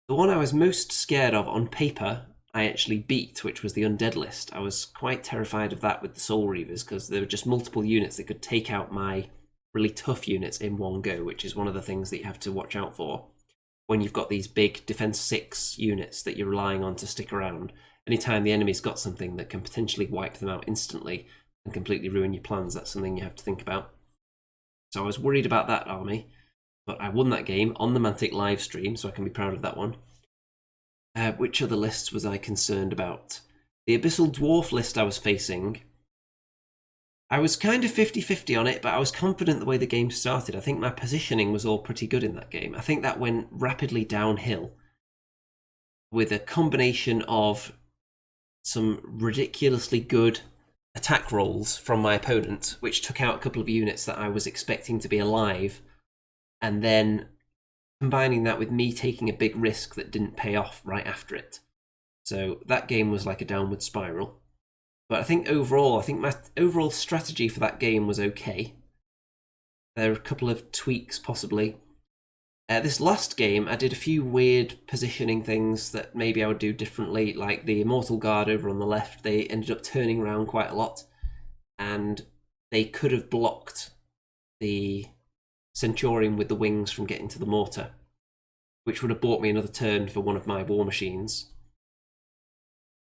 The one I was most scared of on paper, I actually beat, which was the Undead list. I was quite terrified of that with the Soul Reavers, because there were just multiple units that could take out my really tough units in one go, which is one of the things that you have to watch out for when you've got these big Defense 6 units that you're relying on to stick around. Anytime the enemy's got something that can potentially wipe them out instantly and completely ruin your plans, that's something you have to think about. So I was worried about that army, but I won that game on the Mantic live stream, so I can be proud of that one. Which other lists was I concerned about? The Abyssal Dwarf list I was facing, I was kind of 50-50 on it, but I was confident the way the game started. I think my positioning was all pretty good in that game. I think that went rapidly downhill with a combination of some ridiculously good attack rolls from my opponent, which took out a couple of units that I was expecting to be alive, and then combining that with me taking a big risk that didn't pay off right after it. So that game was like a downward spiral. But I think my overall strategy for that game was okay. There are a couple of tweaks possibly. This last game, I did a few weird positioning things that maybe I would do differently, like the Immortal Guard over on the left. They ended up turning around quite a lot, and they could have blocked the Centurion with the wings from getting to the mortar, which would have bought me another turn for one of my war machines.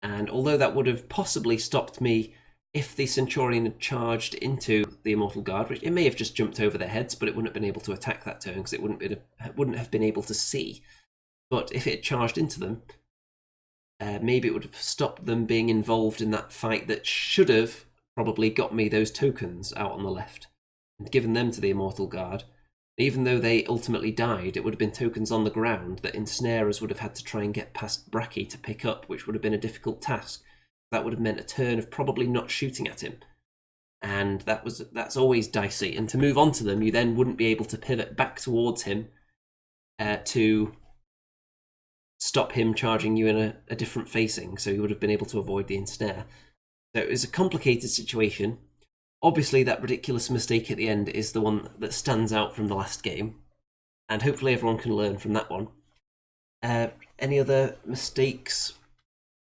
And although that would have possibly stopped me if the Centurion had charged into the Immortal Guard, which it may have just jumped over their heads, but it wouldn't have been able to attack that turn because it wouldn't have been able to see. But if it had charged into them, maybe it would have stopped them being involved in that fight that should have probably got me those tokens out on the left and given them to the Immortal Guard. Even though they ultimately died, it would have been tokens on the ground that ensnarers would have had to try and get past Bracky to pick up, which would have been a difficult task. That would have meant a turn of probably not shooting at him. And that's always dicey. And to move on to them, you then wouldn't be able to pivot back towards him to stop him charging you in a different facing, so you would have been able to avoid the ensnare. So it was a complicated situation. Obviously, that ridiculous mistake at the end is the one that stands out from the last game, and hopefully everyone can learn from that one. Any other mistakes?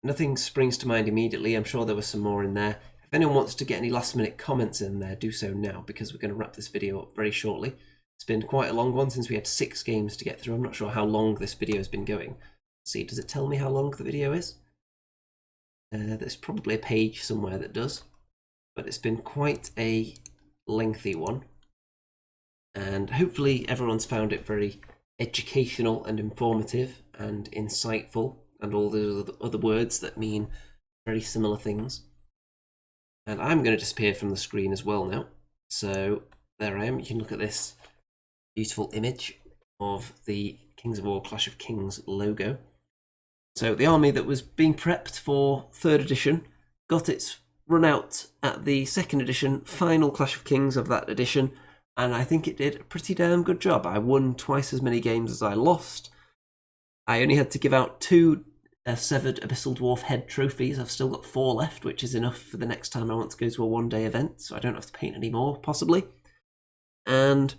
Nothing springs to mind immediately. I'm sure there were some more in there. If anyone wants to get any last-minute comments in there, do so now, because we're going to wrap this video up very shortly. It's been quite a long one since we had 6 games to get through. I'm not sure how long this video has been going. Let's see, does it tell me how long the video is? There's probably a page somewhere that does. But it's been quite a lengthy one, and hopefully everyone's found it very educational and informative and insightful, and all the other words that mean very similar things. And I'm going to disappear from the screen as well now, so there I am. You can look at this beautiful image of the Kings of War Clash of Kings logo. So the army that was being prepped for 3rd edition got its run out at the 2nd edition final Clash of Kings of that edition, and I think it did a pretty damn good job. I won twice as many games as I lost. I only had to give out 2 severed Abyssal Dwarf head trophies. I've still got 4 left, which is enough for the next time I want to go to a one-day event, so I don't have to paint any more, possibly. And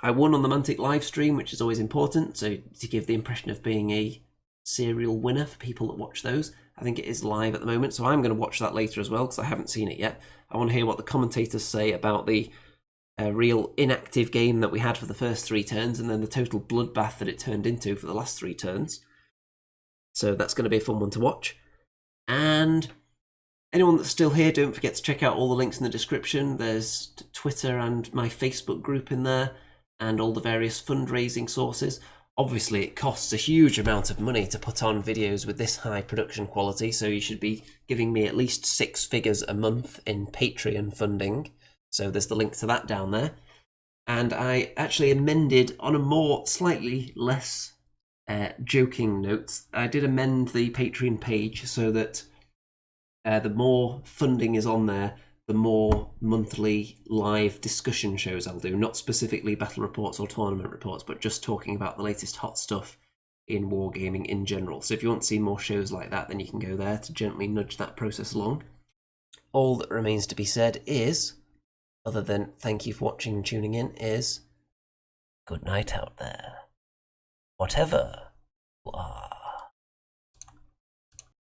I won on the Mantic live stream, which is always important, so to give the impression of being a serial winner for people that watch those. I think it is live at the moment, so I'm going to watch that later as well, because I haven't seen it yet. I want to hear what the commentators say about the real inactive game that we had for the first 3 turns, and then the total bloodbath that it turned into for the last 3 turns. So that's going to be a fun one to watch. And anyone that's still here, don't forget to check out all the links in the description. There's Twitter and my Facebook group in there, and all the various fundraising sources. Obviously, it costs a huge amount of money to put on videos with this high production quality, so you should be giving me at least 6 figures a month in Patreon funding. So there's the link to that down there. And I actually amended, on a more slightly less joking note, I did amend the Patreon page so that the more funding is on there, the more monthly live discussion shows I'll do, not specifically battle reports or tournament reports, but just talking about the latest hot stuff in wargaming in general. So if you want to see more shows like that, then you can go there to gently nudge that process along. All that remains to be said is, other than thank you for watching and tuning in, is good night out there, whatever you are.